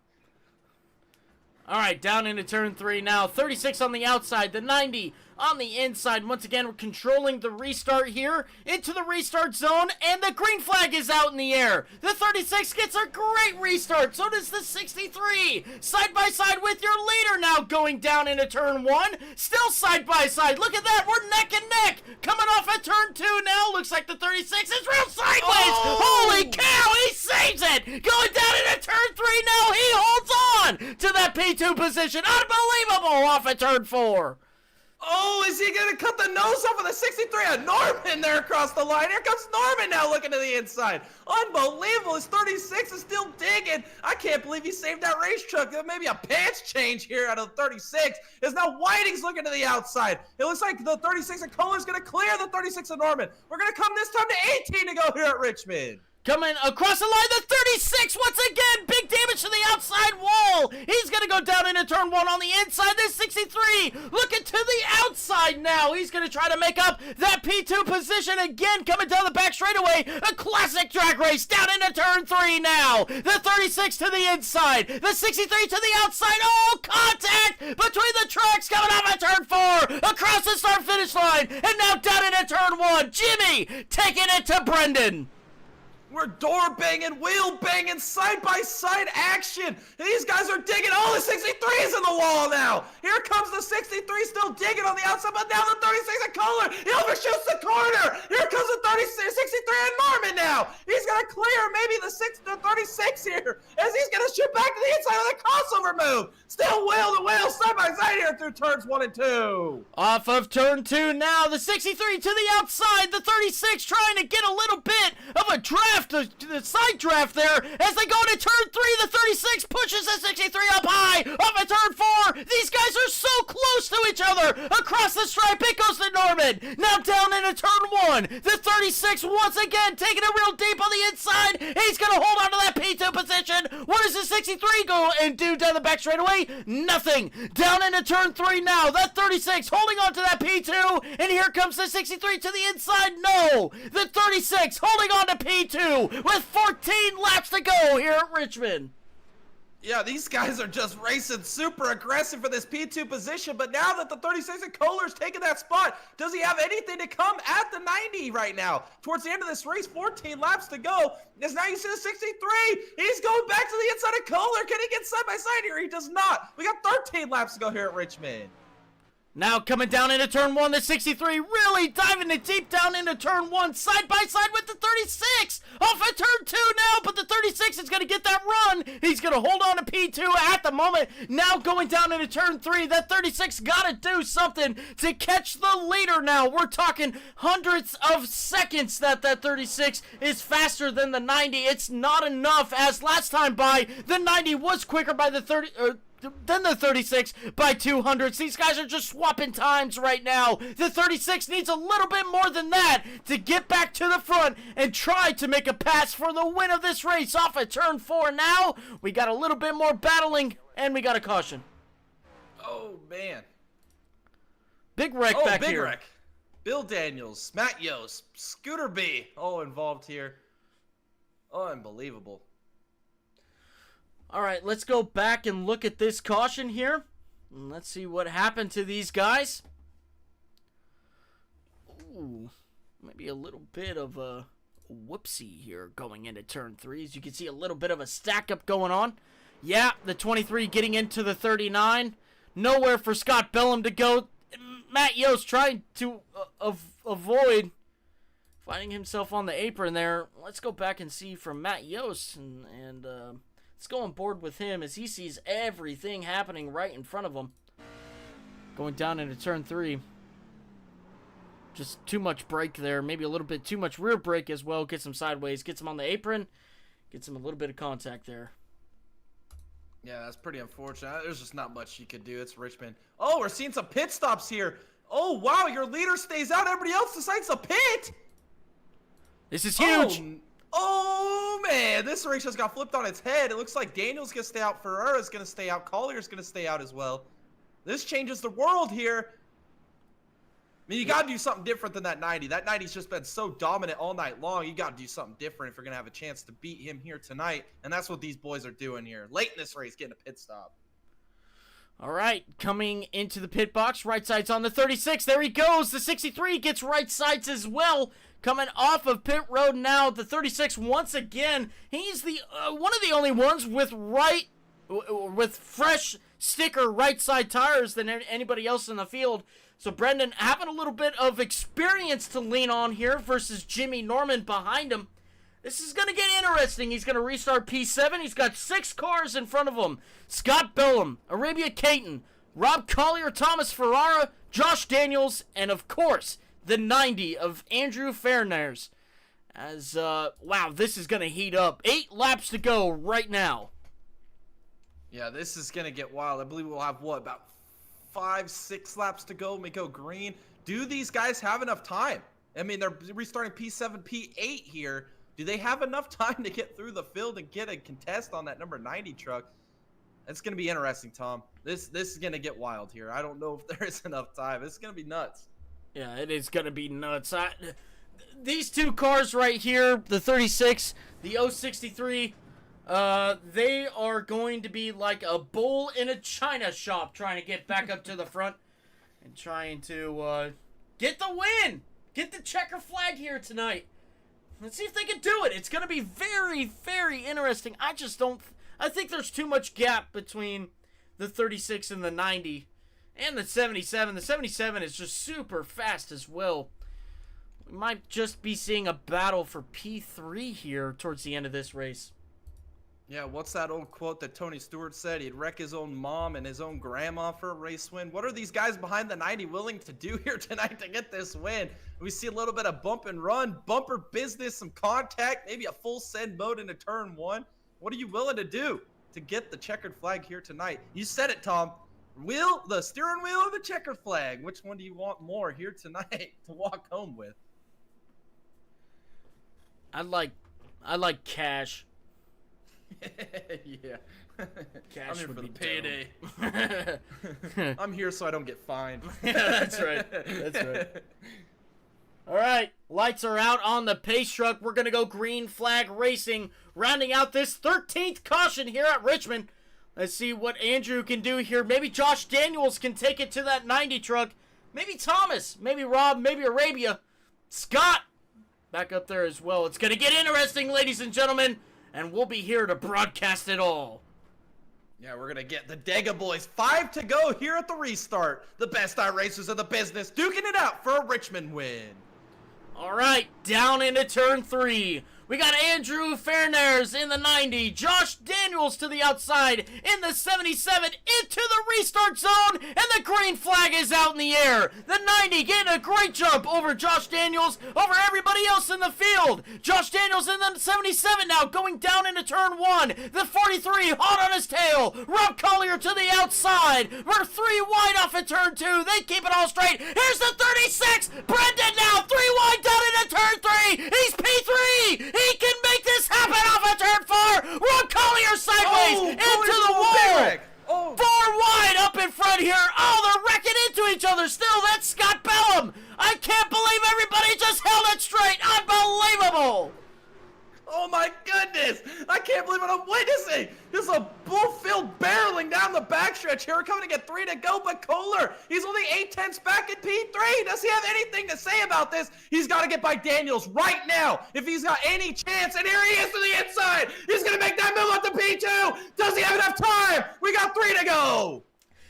All right, down into turn 3 now. 36 on the outside, the 90 on the inside. Once again, we're controlling the restart here into the restart zone, and the green flag is out in the air. The 36 gets a great restart. So does the 63. Side by side with your leader now going down into turn 1. Still side by side. Look at that. We're neck and neck. Coming off at turn 2 now. Looks like the 36 is real sideways. Oh! Holy cow. He saves it. Going down into turn 3 now. He holds on to that P2 position. Unbelievable off at turn 4. Oh, is he going to cut the nose off of the 63 of Norman there across the line? Here comes Norman now looking to the inside. Unbelievable. His 36 is still digging. I can't believe he saved that race truck. Maybe a pants change here out of the 36. Is now Whiting's looking to the outside. It looks like the 36 of Kohler's going to clear the 36 of Norman. We're going to come this time to 18 to go here at Richmond. Coming across the line, the 36 once again. Big damage to the outside wall. He's going to go down into turn 1 on the inside. There's 63 looking to the outside now. He's going to try to make up that P2 position again. Coming down the back straightaway. A classic drag race down into turn 3 now. The 36 to the inside. The 63 to the outside. Oh, contact between the trucks coming off at turn 4. Across the start finish line. And now down into turn 1. Jimmy taking it to Brendan. We're door banging, wheel banging, side by side action. These guys are digging. Oh, the 63 is in the wall now. Here comes the 63 still digging on the outside, but now the 36 in Kohler. He overshoots the corner. Here comes the 63 in Norman now. He's going to clear maybe the 36 here as he's going to shoot back to the inside with a crossover move. Still wheel to wheel, side by side here through turns 1 and 2. Off of turn 2 now, the 63 to the outside, the 36 trying to get a little bit of a draft, the side draft there, as they go into turn 3, the 36 pushes the 63 up high, off of turn 4, these guys are so close to each other, across the stripe, it goes to Norman, now down into turn 1, the 36 once again taking it real deep on the inside, he's gonna hold on to that P2 position. What does the 63 go and do down the back straightaway? Nothing. Down into turn 3 now, that 36 holding on to that P2, and here comes the 63 to the inside. No, the 36 holding on to P2 with 14 laps to go here at Richmond. Yeah, these guys are just racing super aggressive for this P2 position, but now that the 36 and Kohler's taking that spot, does he have anything to come at the 90 right now? Towards the end of this race, 14 laps to go. As now you see the 63. He's going back to the inside of Kohler. Can he get side by side here? He does not. We got 13 laps to go here at Richmond. Now coming down into turn 1, the 63 really diving it deep down into turn 1, side by side with the 36. Off at turn 2 now, but the 36 is going to get that run. He's going to hold on to P2 at the moment. Now going down into turn 3, that 36 got to do something to catch the leader now. We're talking hundreds of seconds that 36 is faster than the 90. It's not enough, as last time by, the 90 was quicker by the 30... Then the 36 by 200. These guys are just swapping times right now. The 36 needs a little bit more than that to get back to the front and try to make a pass for the win of this race. Off at turn 4 now. We got a little bit more battling, and we got a caution. Oh, man. Big wreck back big here. Wreck. Bill Daniels, Matt Yost, Scooter B, all involved here. Unbelievable. All right, let's go back and look at this caution here. And let's see what happened to these guys. Ooh, maybe a little bit of a whoopsie here going into turn 3. As you can see, a little bit of a stack up going on. Yeah, the 23 getting into the 39. Nowhere for Scott Bellum to go. Matt Yost trying to avoid finding himself on the apron there. Let's go back and see from Matt Yost and let's go on board with him as he sees everything happening right in front of him. Going down into turn 3. Just too much brake there. Maybe a little bit too much rear brake as well. Gets him sideways. Gets him on the apron. Gets him a little bit of contact there. Yeah, that's pretty unfortunate. There's just not much you could do. It's Richmond. Oh, we're seeing some pit stops here. Oh, wow. Your leader stays out. Everybody else decides to pit. This is huge. Oh, man, this race just got flipped on its head. It looks like Daniel's going to stay out. Ferrara's going to stay out. Collier's going to stay out as well. This changes the world here. I mean, you got to do something different than that 90. That 90's just been so dominant all night long. You got to do something different if you're going to have a chance to beat him here tonight. And that's what these boys are doing here. Late in this race, getting a pit stop. All right, coming into the pit box. Right side's on the 36. There he goes. The 63 gets right sides as well. Coming off of pit road now, the 36 once again. He's the one of the only ones with fresh sticker right side tires than anybody else in the field. So Brendan having a little bit of experience to lean on here versus Jimmy Norman behind him. This is going to get interesting. He's going to restart P7. He's got 6 cars in front of him. Scott Bellum, Arabia Caton, Rob Collier, Thomas Ferrara, Josh Daniels, and of course, the 90 of Andrew Fairnares. As, wow, this is going to heat up. 8 laps to go right now. Yeah, this is going to get wild. I believe we'll have, what, about 5-6 laps to go when we go green. Do these guys have enough time? I mean, they're restarting P7, P8 here. Do they have enough time to get through the field and get a contest on that number 90 truck? It's going to be interesting, Tom. This is going to get wild here. I don't know if there is enough time. It's going to be nuts. Yeah, it is going to be nuts. These 2 cars right here, the 36, the 063, they are going to be like a bull in a china shop trying to get back up to the front and trying to get the win. Get the checker flag here tonight. Let's see if they can do it. It's going to be very, very interesting. I think there's too much gap between the 36 and the 90 and the 77. The 77 is just super fast as well. We might just be seeing a battle for P3 here towards the end of this race. Yeah, what's that old quote that Tony Stewart said? He'd wreck his own mom and his own grandma for a race win. What are these guys behind the 90 willing to do here tonight to get this win? We see a little bit of bump and run, bumper business, some contact, maybe a full send mode into turn 1. What are you willing to do to get the checkered flag here tonight? You said it, Tom. The steering wheel or the checkered flag? Which one do you want more here tonight to walk home with? I like cash. Yeah. Cash I'm here would for the be payday. I'm here so I don't get fined. Yeah, that's right. That's right. All right, lights are out on the pace truck. We're going to go green flag racing, rounding out this 13th caution here at Richmond. Let's see what Andrew can do here. Maybe Josh Daniels can take it to that 90 truck. Maybe Thomas. Maybe Rob. Maybe Arabia. Scott back up there as well. It's going to get interesting, ladies and gentlemen. And we'll be here to broadcast it all. Yeah, we're gonna get the Dega boys. 5 to go here at the restart. The best iRacers of the business duking it out for a Richmond win. All right, down into turn 3. We got Andrew Fairnares in the 90. Josh Daniels to the outside in the 77 into the restart zone. And the green flag is out in the air. The 90 getting a great jump over Josh Daniels, over everybody else in the field. Josh Daniels in the 77 now going down into turn 1. The 43 hot on his tail. Rob Collier to the outside. We're 3 wide off at turn 2. They keep it all straight. Here's the 36. Brendan now 3 wide down into turn 3. He's P3. He can make this happen off of turn 4. Rob Collier sideways into the wall. 4 wide up in front here. Oh, they're wrecking into each other still. That's Scott Bellum. I can't believe everybody just held it straight. Unbelievable. Oh my goodness! I can't believe what I'm witnessing! This is a bull-filled barreling down the backstretch here. We're coming to get 3 to go, but Kohler, he's only 8/10ths back in P3. Does he have anything to say about this? He's got to get by Daniels right now if he's got any chance. And here he is to the inside. He's going to make that move up to P2. Does he have enough time? We got 3 to go.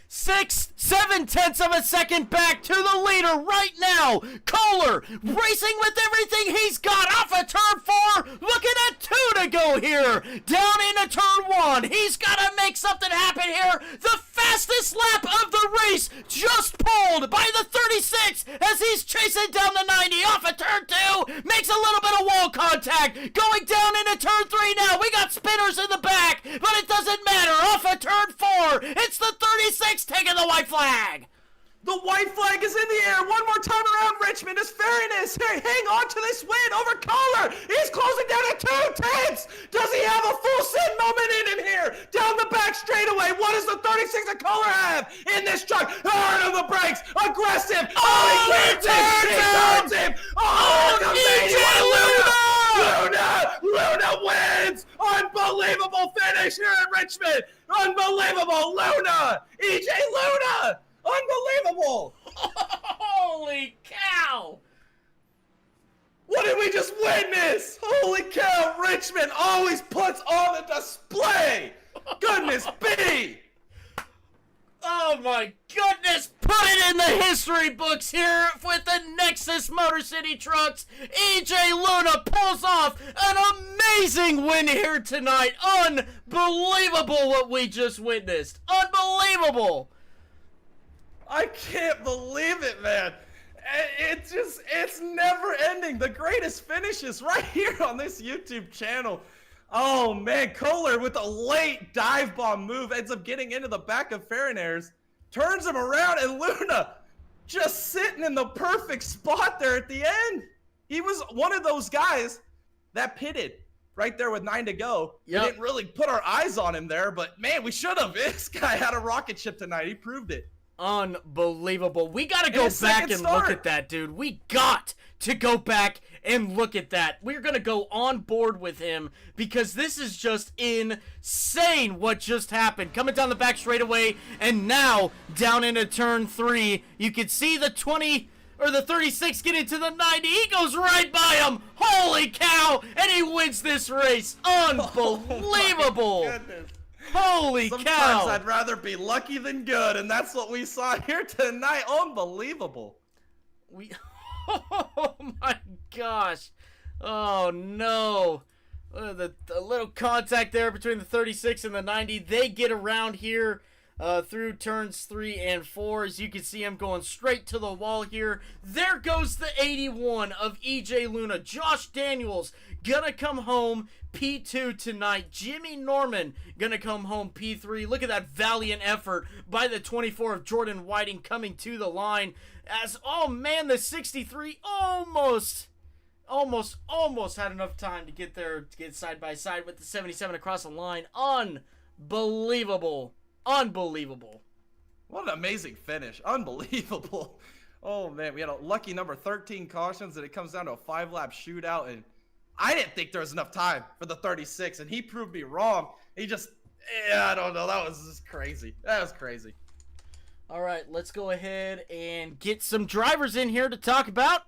7/10 of a second back to the leader right now. Kohler racing with everything he's got off of turn 4. Looking at 2 to go here. Down into turn 1. He's got to make something happen here. The fastest lap of the race just pulled by the 36 as he's chasing down the 90 off of turn 2. Makes a little bit of wall contact. Going down into turn 3 now. We got spinners in the back, but it doesn't matter. Off of turn 4. It's the 36 taking the white flag. The white flag is in the air. One more time around Richmond. Is Fairness. Hey, hang on to this win over Kohler. He's closing down at 2/10. Does he have a full sit moment in here? Down the back straightaway. What does the 36 of Kohler have in this truck? Hard on the brakes. Aggressive. Oh, he turns him. Oh, EJ Luna wins. Unbelievable finish here in Richmond. Unbelievable. Luna. EJ Luna. Unbelievable! Holy cow! What did we just witness? Holy cow, Richmond always puts on a display! Goodness me! Oh my goodness! Put it in the history books here with the Nexus Motor City Trucks. EJ Luna pulls off an amazing win here tonight. Unbelievable what we just witnessed. Unbelievable! I can't believe it, man. It's never ending. The greatest finishes right here on this YouTube channel. Oh man, Kohler with a late dive bomb move ends up getting into the back of Fairnares, turns him around, and Luna just sitting in the perfect spot there at the end. He was one of those guys that pitted right there with 9 to go. Yep. We didn't really put our eyes on him there, but man, we should have. This guy had a rocket ship tonight. He proved it. Unbelievable. We gotta go back and look at that, dude. We got to go back and look at that. We're gonna go on board with him because this is just insane what just happened. Coming down the back straightaway and now down into turn 3. You can see the 20 or the 36 get into the 90. He goes right by him. Holy cow! And he wins this race. Unbelievable. Oh, goodness. Holy Sometimes cow! I'd rather be lucky than good, and that's what we saw here tonight. Unbelievable. Oh my gosh. Oh no. The little contact there between the 36 and the 90. They get around here through turns 3 and 4. As you can see, I'm going straight to the wall here. There goes the 81 of EJ Luna. Josh Daniels gonna come home P2 tonight. Jimmy Norman gonna come home P3. Look at that valiant effort by the 24 of Jordan Whiting coming to the line. As, oh man, the 63 almost had enough time to get there, to get side by side with the 77 across the line. Unbelievable. Unbelievable. What an amazing finish. Unbelievable. Oh man, we had a lucky number 13 cautions, and it comes down to a 5-lap shootout, and I didn't think there was enough time for the 36, and he proved me wrong. Yeah, I don't know. That was just crazy. That was crazy. All right, let's go ahead and get some drivers in here to talk about.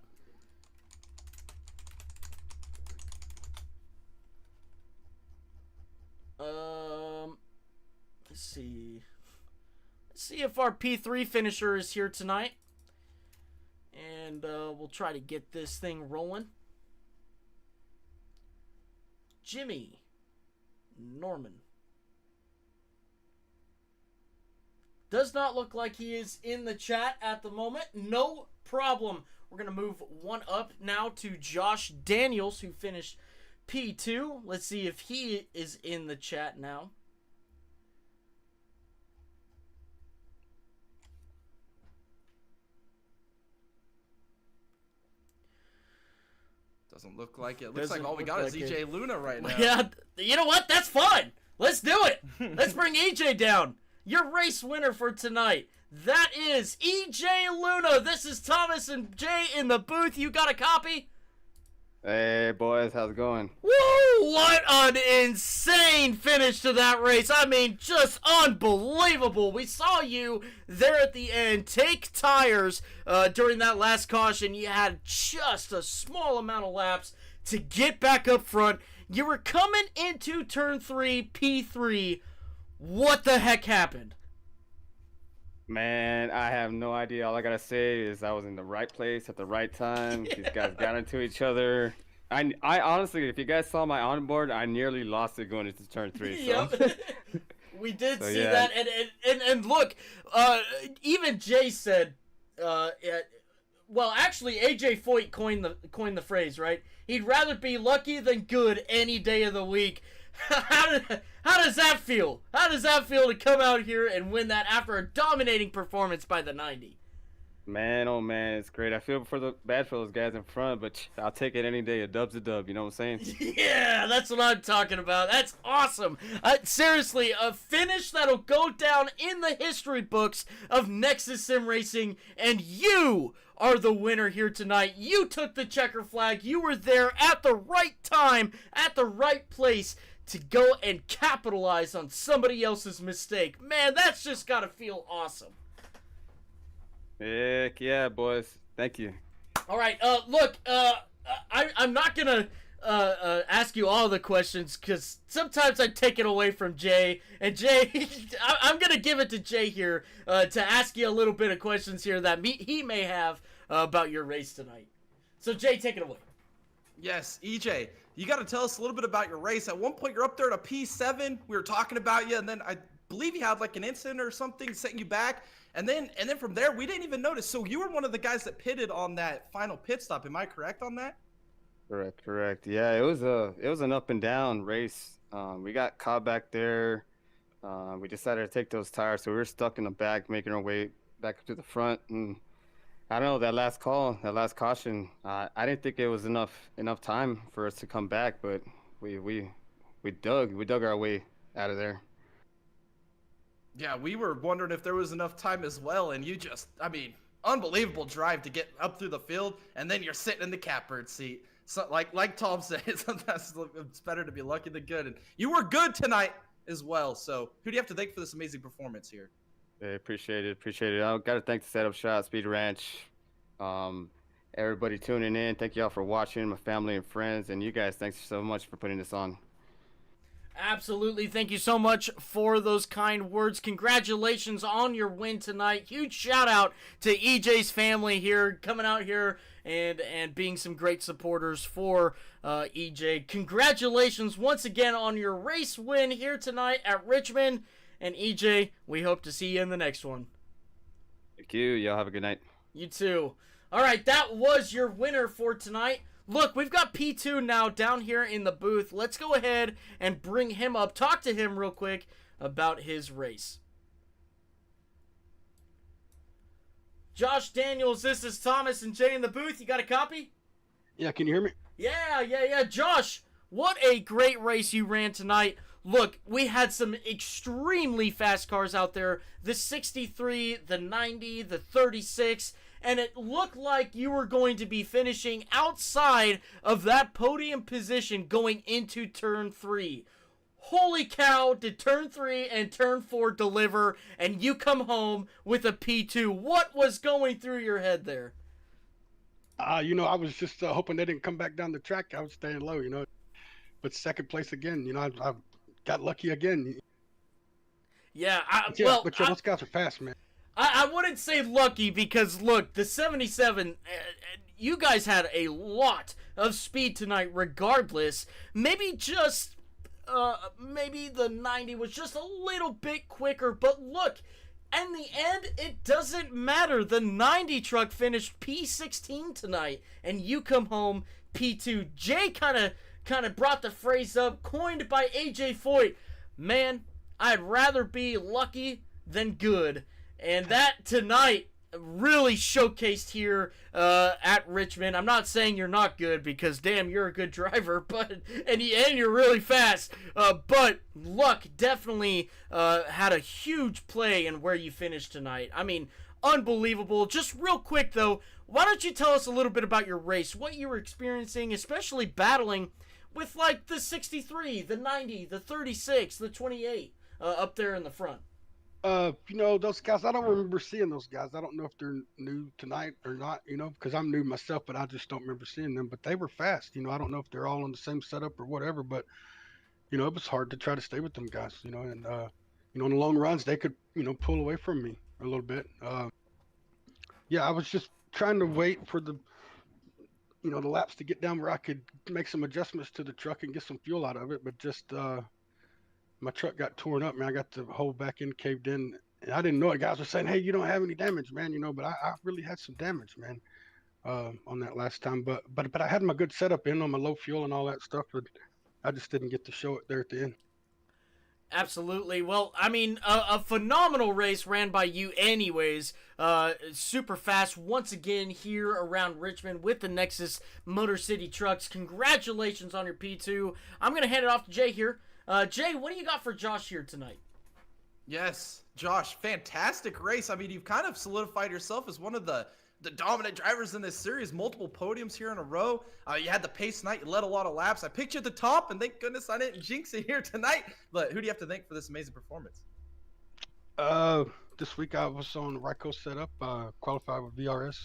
Let's see. Let's see if our P3 finisher is here tonight. And we'll try to get this thing rolling. Jimmy Norman. Does not look like he is in the chat at the moment. No problem. We're going to move one up now to Josh Daniels, who finished P2. Let's see if he is in the chat now. Doesn't look like it. Looks like all we got is EJ Luna right now. Yeah, you know what? That's fine. Let's do it. Let's bring EJ down. Your race winner for tonight. That is EJ Luna. This is Thomas and Jay in the booth. You got a copy? Hey, boys. How's it going? Woo! What an insane finish to that race. I mean, just unbelievable. We saw you there at the end take tires during that last caution. You had just a small amount of laps to get back up front. You were coming into turn 3, P3. What the heck happened? Man, I have no idea. All I gotta say is I was in the right place at the right time. These guys got into each other. I honestly, if you guys saw my onboard, I nearly lost it going into turn 3. So. Yep. We did see that, and look, even Jay said, well, actually, AJ Foyt coined the phrase, right? He'd rather be lucky than good any day of the week. How does that feel? How does that feel to come out here and win that after a dominating performance by the 90? Man, oh man, it's great. I feel bad for those guys in front, but I'll take it any day. A dub's a dub, you know what I'm saying? Yeah, that's what I'm talking about. That's awesome. Seriously, a finish that'll go down in the history books of Nexus Sim Racing, and you are the winner here tonight. You took the checker flag. You were there at the right time, at the right place, to go and capitalize on somebody else's mistake. Man, that's just gotta feel awesome. Heck yeah, boys. Thank you. All right, look, I'm not gonna ask you all the questions because sometimes I take it away from Jay. And Jay, I'm gonna give it to Jay here to ask you a little bit of questions here that he may have about your race tonight. So Jay, take it away. Yes, EJ, you got to tell us a little bit about your race. At one point, you're up there at a P7. We were talking about you, and then I believe you had like an incident or something setting you back. And then from there, we didn't even notice. So you were one of the guys that pitted on that final pit stop. Am I correct on that? Correct. Yeah, it was an up and down race. We got caught back there. We decided to take those tires, so we were stuck in the back, making our way back up to the front. And I don't know, that last caution, I didn't think it was enough time for us to come back, but we dug our way out of there. Yeah, we were wondering if there was enough time as well, and you just, I mean, unbelievable drive to get up through the field, and then you're sitting in the catbird seat. So, like Tom said, sometimes it's better to be lucky than good, and you were good tonight as well. So, who do you have to thank for this amazing performance here? Yeah, appreciate it. I got to thank the Setup Shot, Speed Ranch, everybody tuning in. Thank y'all for watching, my family and friends, and you guys, thanks so much for putting this on. Absolutely. Thank you so much for those kind words. Congratulations on your win tonight. Huge shout out to EJ's family here, coming out here and being some great supporters for EJ. Congratulations once again on your race win here tonight at Richmond. And EJ, we hope to see you in the next one. Thank you. Y'all have a good night. You too. All right, that was your winner for tonight. Look, we've got P2 now down here in the booth. Let's go ahead and bring him up. Talk to him real quick about his race. Josh Daniels, this is Thomas and Jay in the booth. You got a copy? Yeah, can you hear me? Yeah. Josh, what a great race you ran tonight. Look, we had some extremely fast cars out there. The 63, the 90, the 36, and it looked like you were going to be finishing outside of that podium position going into turn 3. holy cow, did turn 3 and turn 4 deliver, and you come home with a P2. What was going through your head there? I was just hoping they didn't come back down the track. I was staying low, but second place again. I got lucky again. Yeah, those guys are fast, man. I wouldn't say lucky because, look, the 77, you guys had a lot of speed tonight regardless. Maybe the 90 was just a little bit quicker, but look, in the end, it doesn't matter. The 90 truck finished P16 tonight, and you come home P2. Jay kind of brought the phrase up, coined by AJ Foyt. Man, I'd rather be lucky than good. And that tonight really showcased here at Richmond. I'm not saying you're not good because, damn, you're a good driver, and you're really fast. But luck definitely had a huge play in where you finished tonight. I mean, unbelievable. Just real quick, though, why don't you tell us a little bit about your race, what you were experiencing, especially battling with, like, the 63, the 90, the 36, the 28 up there in the front. Those guys, I don't remember seeing those guys. I don't know if they're new tonight or not, because I'm new myself, but I just don't remember seeing them. But they were fast. I don't know if they're all on the same setup or whatever, but, it was hard to try to stay with them guys, and, in the long runs, they could, pull away from me a little bit. I was just trying to wait for the laps to get down where I could make some adjustments to the truck and get some fuel out of it, but just, my truck got torn up, man. I got the whole back end caved in. And I didn't know it. Guys were saying, hey, you don't have any damage, man, but I really had some damage, man, on that last time. But I had my good setup in on my low fuel and all that stuff, but I just didn't get to show it there at the end. Absolutely. Well, I mean, a phenomenal race ran by you anyways. Super fast once again here around Richmond with the Nexus Motor City trucks. Congratulations on your P2. I'm going to hand it off to Jay here. Jay, what do you got for Josh here tonight? Yes, Josh, fantastic race. I mean, you've kind of solidified yourself as one of the dominant drivers in this series. Multiple podiums here in a row. You had the pace tonight. You led a lot of laps. I picked you at the top, and thank goodness I didn't jinx it here tonight. But who do you have to thank for this amazing performance? This week I was on the Ryco setup, qualified with VRS.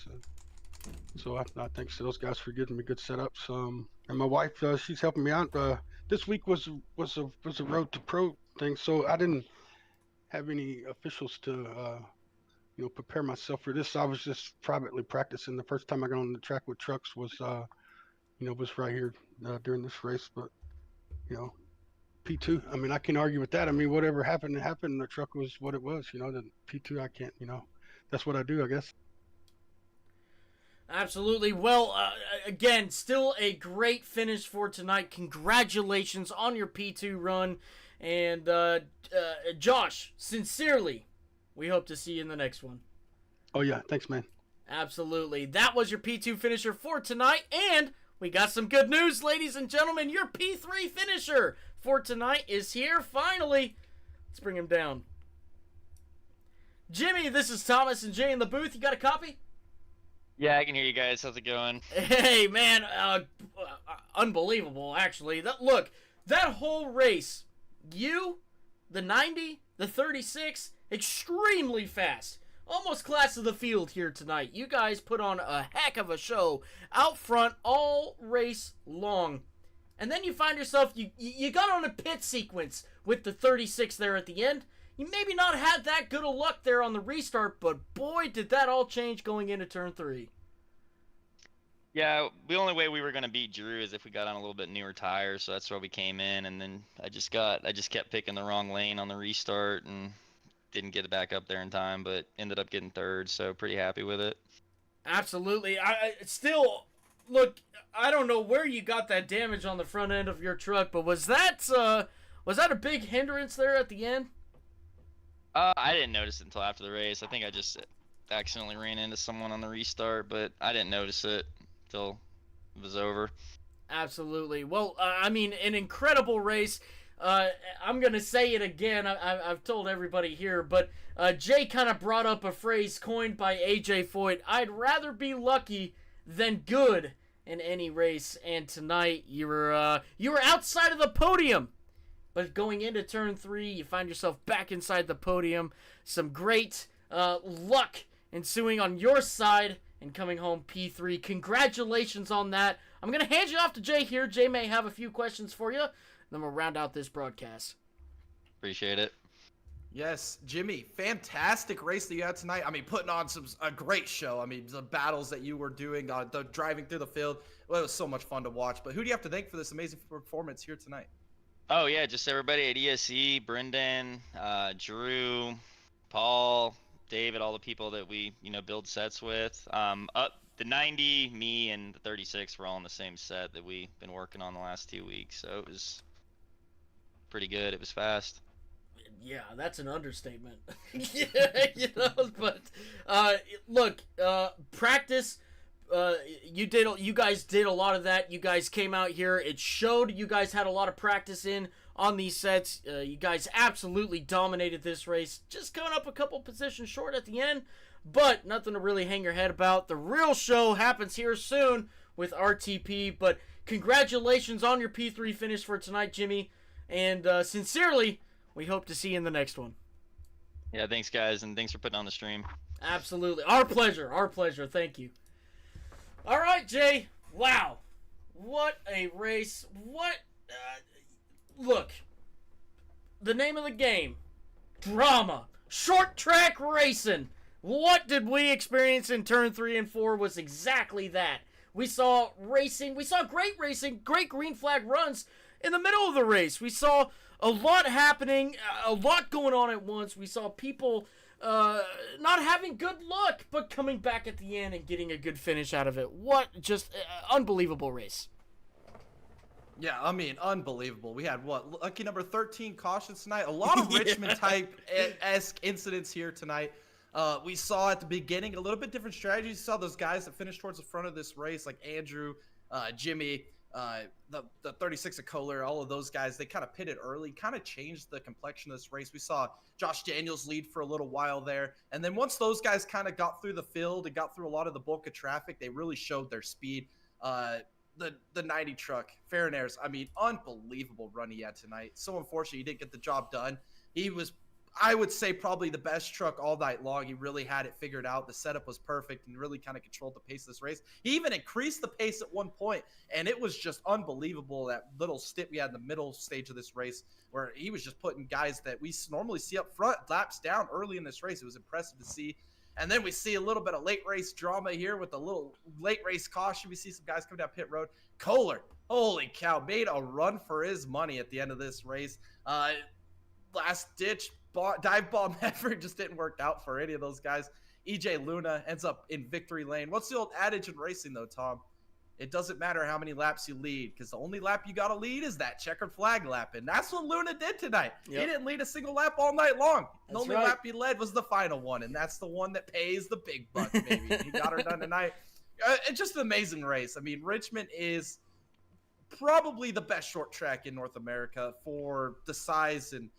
So I thanks to those guys for giving me good setups. And my wife, she's helping me out. This week was a road to pro thing, so I didn't have any officials to prepare myself for this. I was just privately practicing. The first time I got on the track with trucks was right here during this race. But P2. I mean, I can argue with that. I mean, whatever happened. The truck was what it was. The P2, I can't. That's what I do, I guess. Absolutely. Well, again, still a great finish for tonight. Congratulations on your P2 run. And Josh, sincerely, we hope to see you in the next one. Oh, yeah. Thanks, man. Absolutely. That was your P2 finisher for tonight. And we got some good news, ladies and gentlemen. Your P3 finisher for tonight is here finally. Let's bring him down. Jimmy, this is Thomas and Jay in the booth. You got a copy? Yeah, I can hear you guys. How's it going? Hey, man, unbelievable, actually. Look, that whole race, you, the 90, the 36, extremely fast. Almost class of the field here tonight. You guys put on a heck of a show out front all race long. And then you find yourself, you got on a pit sequence with the 36 there at the end. You maybe not had that good of luck there on the restart, but boy, did that all change going into turn 3. Yeah, the only way we were going to beat Drew is if we got on a little bit newer tires, so that's where we came in, and then I just kept picking the wrong lane on the restart and didn't get it back up there in time, but ended up getting third, so pretty happy with it. Absolutely. I still, look, I don't know where you got that damage on the front end of your truck, but was that a big hindrance there at the end? I didn't notice it until after the race. I think I just accidentally ran into someone on the restart, but I didn't notice it until it was over. Absolutely. Well, I mean, an incredible race. I'm going to say it again. I've told everybody here, but Jay kind of brought up a phrase coined by AJ Foyt. I'd rather be lucky than good in any race. And tonight you were outside of the podium, But going into turn 3, you find yourself back inside the podium. Some great luck ensuing on your side and coming home P3. Congratulations on that. I'm going to hand you off to Jay here. Jay may have a few questions for you. Then we'll round out this broadcast. Appreciate it. Yes, Jimmy, fantastic race that you had tonight. I mean, putting on a great show. I mean, the battles that you were doing, the driving through the field, well, it was so much fun to watch. But who do you have to thank for this amazing performance here tonight? Oh yeah, just everybody at ESE, Brendan, Drew, Paul, David, all the people that we build sets with. The 90, me, and the 36 were all in the same set that we've been working on the last 2 weeks. So it was pretty good. It was fast. Yeah, that's an understatement. But look, practice. You guys did a lot of that. You guys came out here. It showed. You guys had a lot of practice on these sets. You guys absolutely dominated this race. Just coming up a couple positions short at the end, but nothing to really hang your head about. The real show happens here soon with RTP. But congratulations on your P3 finish for tonight, Jimmy. And sincerely, we hope to see you in the next one. Yeah, thanks guys, and thanks for putting on the stream. Absolutely. Our pleasure. Our pleasure. Thank you. All right, Jay. Wow. What a race. What? Look. The name of the game. Drama. Short track racing. What did we experience in turn 3 and 4 was exactly that. We saw racing. We saw great racing. Great green flag runs in the middle of the race. We saw a lot happening, a lot going on at once. We saw people not having good luck, but coming back at the end and getting a good finish out of it. What just unbelievable race. Yeah, I mean, unbelievable. We had, lucky number 13 cautions tonight. A lot of Richmond-type-esque incidents here tonight. We saw at the beginning a little bit different strategies. You saw those guys that finished towards the front of this race, like Andrew, Jimmy, the 36 of Kohler, all of those guys, they kind of pitted early, kind of changed the complexion of this race. We saw Josh Daniels lead for a little while there. And then once those guys kind of got through the field and got through a lot of the bulk of traffic, they really showed their speed. The 90 truck, Farinair's, I mean, unbelievable run he had tonight. So unfortunate he didn't get the job done. He was, I would say, probably the best truck all night long. He really had it figured out. The setup was perfect and really kind of controlled the pace of this race. He even increased the pace at one point, and it was just unbelievable, that little stint we had in the middle stage of this race where he was just putting guys that we normally see up front laps down early in this race. It was impressive to see. And then we see a little bit of late race drama here with a little late race caution. We see some guys coming down pit road. Kohler, holy cow, made a run for his money at the end of this race. Last ditch dive bomb effort just didn't work out for any of those guys. EJ Luna ends up in victory lane. What's the old adage in racing though, Tom? It doesn't matter how many laps you lead, because the only lap you got to lead is that checkered flag lap. And that's what Luna did tonight. Yep. He didn't lead a single lap all night long. The only lap he led was the final one, and that's the one that pays the big bucks, baby. He got her done tonight. It's just an amazing race. I mean, Richmond is probably the best short track in North America for the size and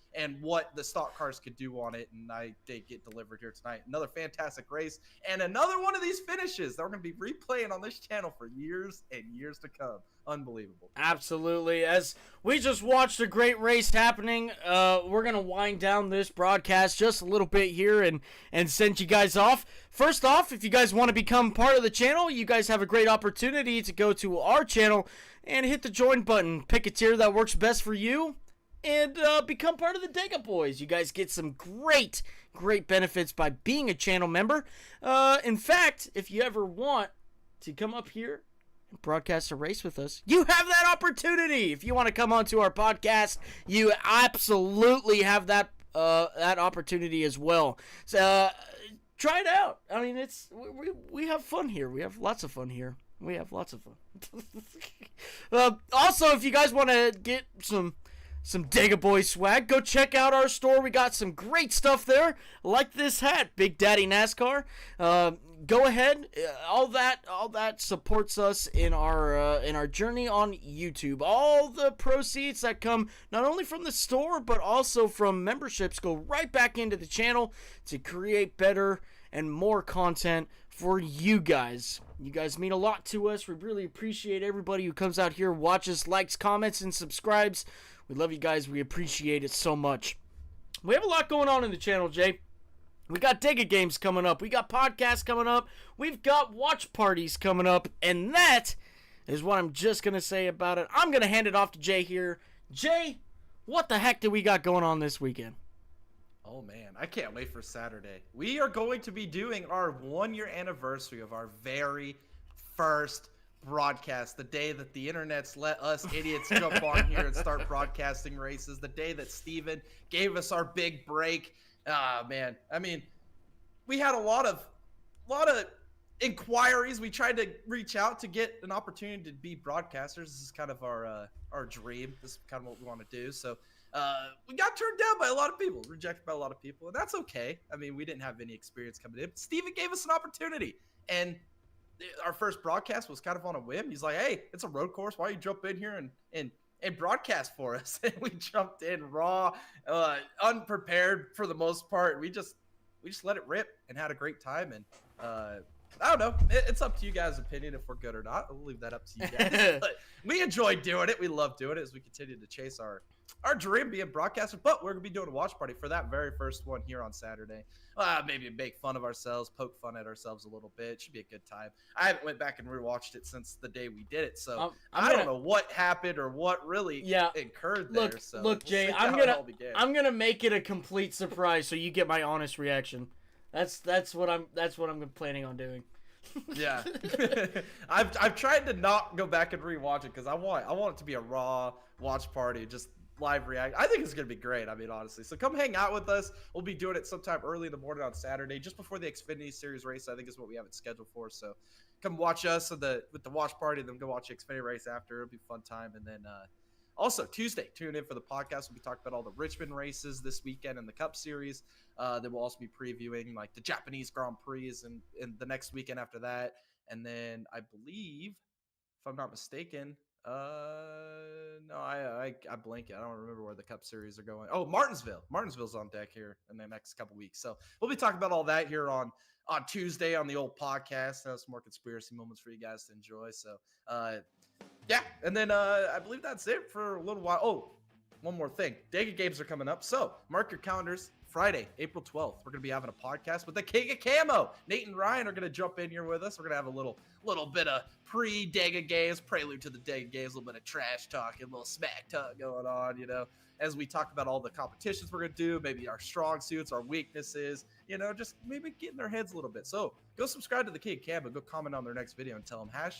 what the stock cars could do on it, and they get delivered here tonight. Another fantastic race, and another one of these finishes that we're going to be replaying on this channel for years and years to come. Unbelievable. Absolutely. As we just watched a great race happening, we're going to wind down this broadcast just a little bit here and send you guys off. First off, if you guys want to become part of the channel, you guys have a great opportunity to go to our channel and hit the join button. Pick a tier that works best for you, and become part of the Dega Boys. You guys get some great benefits by being a channel member. In fact, if you ever want to come up here and broadcast a race with us, you have that opportunity. If you want to come onto our podcast, you absolutely have that opportunity as well. So try it out. I mean, we have fun here. We have lots of fun here. We have lots of fun. Also, if you guys want to get some Dega Boy swag, go check out our store. We got some great stuff there, like this hat, Big Daddy NASCAR. Go ahead. All that supports us in our journey on YouTube. All the proceeds that come not only from the store but also from memberships go right back into the channel to create better and more content for you guys. You guys mean a lot to us. We really appreciate everybody who comes out here, watches, likes, comments, and subscribes. We love you guys. We appreciate it so much. We have a lot going on in the channel, Jay. We got Digga games coming up. We got podcasts coming up. We've got watch parties coming up. And that is what I'm just going to say about it. I'm going to hand it off to Jay here. Jay, what the heck do we got going on this weekend? Oh man, I can't wait for Saturday. We are going to be doing our 1-year anniversary of our very first broadcast, the day that the internet's let us idiots jump on here and start broadcasting races, the day that Steven gave us our big break. Ah, man. I mean, we had a lot of inquiries. We tried to reach out to get an opportunity to be broadcasters. This is kind of our dream. This is kind of what we want to do. So we got turned down by a lot of people, rejected by a lot of people, and that's okay. I mean, we didn't have any experience coming in. Steven gave us an opportunity, and our first broadcast was kind of on a whim. He's like, hey, it's a road course. Why don't you jump in here and broadcast for us? And we jumped in raw, unprepared for the most part. We just let it rip and had a great time. And I don't know. It's up to you guys' opinion if we're good or not. I'll leave that up to you guys. But we enjoyed doing it. We love doing it as we continue to chase our dream being broadcasters. But we're going to be doing a watch party for that very first one here on Saturday. Maybe make fun of ourselves, poke fun at ourselves a little bit. Should be a good time. I haven't went back and rewatched it since the day we did it. So I don't know what happened or what really occurred there. Look, Jay, I'm gonna make it a complete surprise so you get my honest reaction. That's what I'm planning on doing. Yeah. I've tried to not go back and rewatch it because I want it to be a raw watch party, just live react. I think it's gonna be great. I mean, honestly. So come hang out with us. We'll be doing it sometime early in the morning on Saturday, just before the Xfinity Series race. I think is what we have it scheduled for. So come watch us with the watch party, then go watch the Xfinity race after. It'll be a fun time. And then also Tuesday, tune in for the podcast. We'll be talking about all the Richmond races this weekend in the Cup Series. Then we'll also be previewing like the Japanese Grand Prix and the next weekend after that. And then I believe, if I'm not mistaken, no, I blank it. I don't remember where the Cup Series are going. Oh, Martinsville's on deck here in the next couple weeks. So we'll be talking about all that here on Tuesday on the old podcast. Have some more conspiracy moments for you guys to enjoy. So yeah, and then I believe that's it for a little while. Oh, one more thing. Dega games are coming up. So mark your calendars. Friday, April 12th, we're going to be having a podcast with the King of Camo. Nate and Ryan are going to jump in here with us. We're going to have a little bit of pre-Dega games, prelude to the Dega games, a little bit of trash talking, a little smack talk going on, as we talk about all the competitions we're going to do, maybe our strong suits, our weaknesses, just maybe get in their heads a little bit. So go subscribe to the King of Camo, go comment on their next video and tell them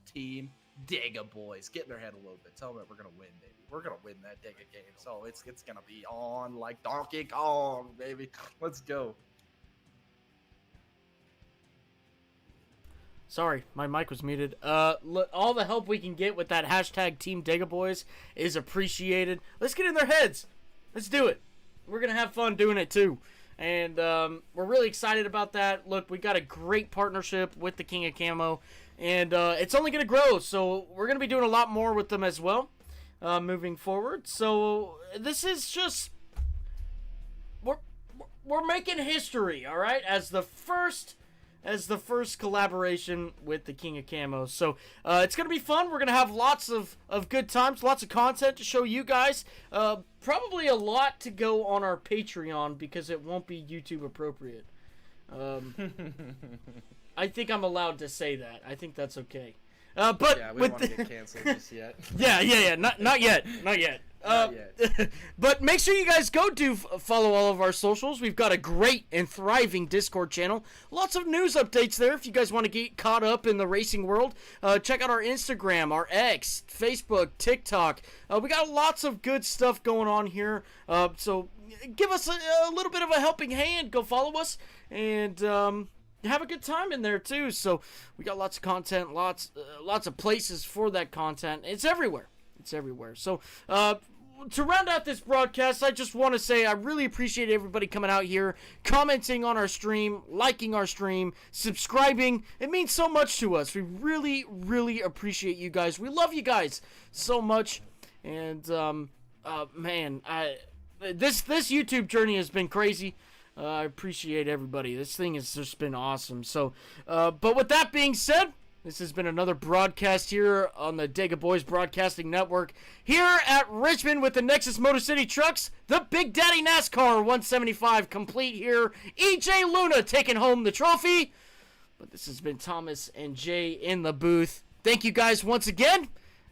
#Team Dega Boys. Get in their head a little bit. Tell them that we're going to win, baby. We're going to win that Dega game. So it's going to be on like Donkey Kong, baby. Let's go. Sorry, my mic was muted. Look, all the help we can get with that #Team Dega Boys is appreciated. Let's get in their heads. Let's do it. We're going to have fun doing it too. And we're really excited about that. Look, we got a great partnership with the King of Camo. And it's only going to grow. So we're going to be doing a lot more with them as well. Moving forward. So this is just we're making history, all right, as the first collaboration with the King of Camo. So it's gonna be fun. We're gonna have lots of good times, lots of content to show you guys. Probably a lot to go on our Patreon because it won't be YouTube appropriate. I think I'm allowed to say that. I think that's okay. But yeah, we don't want to get canceled just yet. Yeah. Not yet. But make sure you guys go follow all of our socials. We've got a great and thriving Discord channel. Lots of news updates there if you guys want to get caught up in the racing world. Check out our Instagram, our X, Facebook, TikTok. We got lots of good stuff going on here. So give us a little bit of a helping hand. Go follow us and have a good time in there too. So we got lots of content, lots of places for that content. It's everywhere. So to round out this broadcast, I just want to say I really appreciate everybody coming out here, commenting on our stream, liking our stream, subscribing. It means so much to us. We really, really appreciate you guys. We love you guys so much. And man, this YouTube journey has been crazy. I appreciate everybody. This thing has just been awesome. So, but with that being said, This has been another broadcast here on the Dega Boys Broadcasting Network. Here at Richmond with the Nexus Motor City Trucks, the Big Daddy NASCAR 175 complete here. EJ Luna taking home the trophy. But this has been Thomas and Jay in the booth. Thank you guys once again,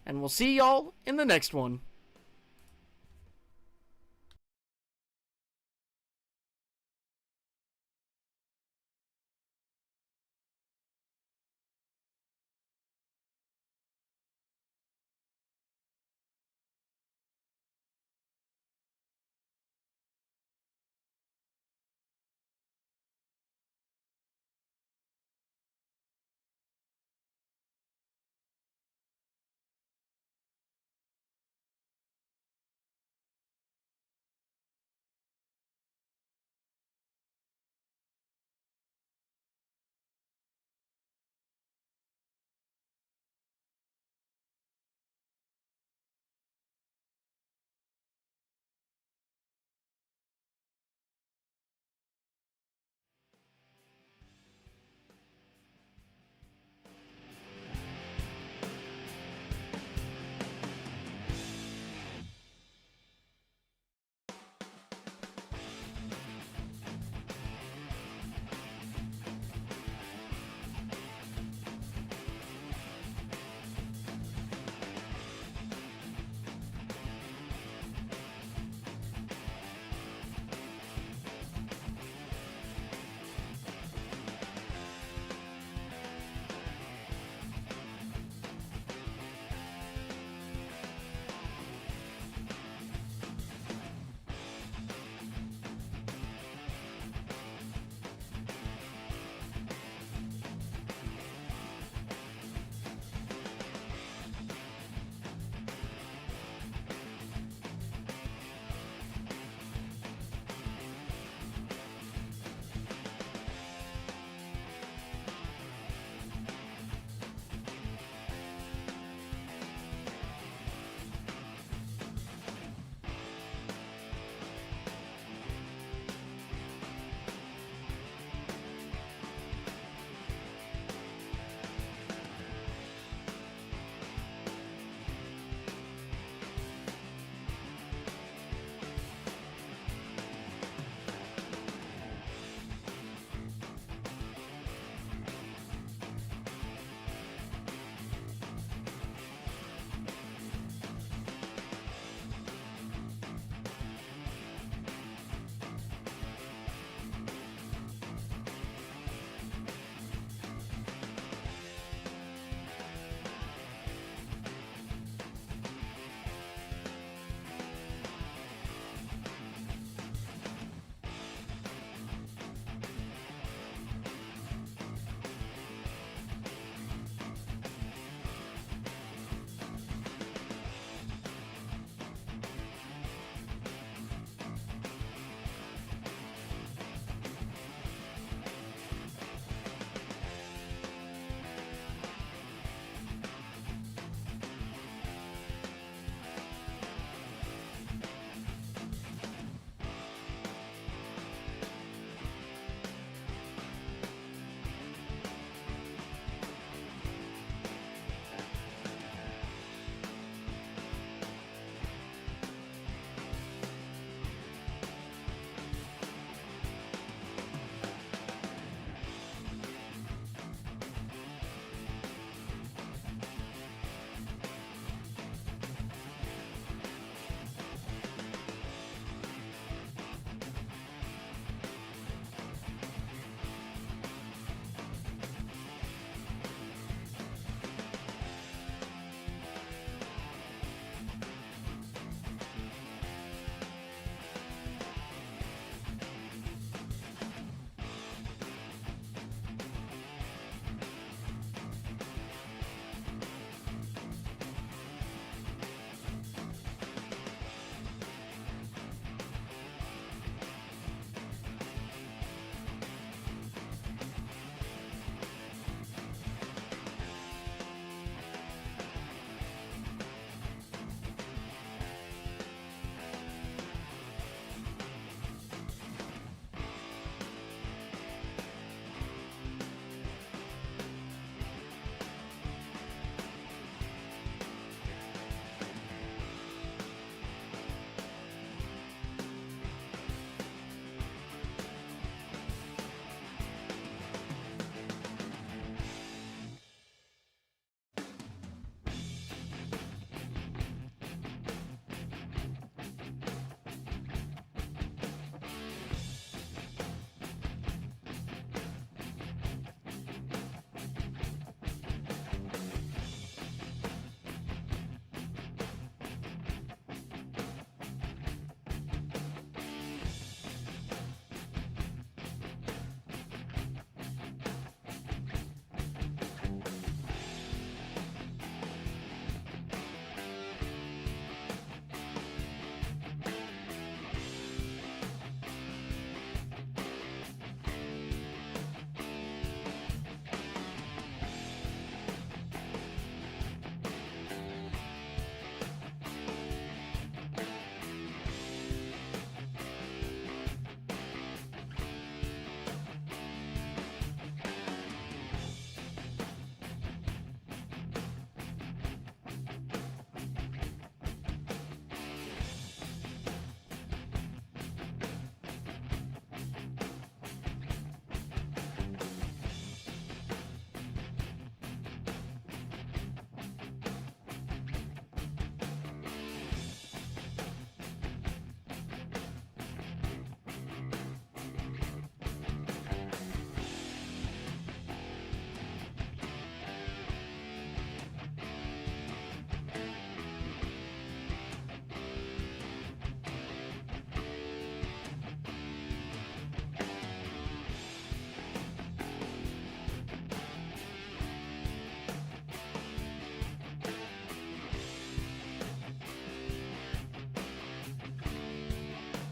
and we'll see y'all in the next one.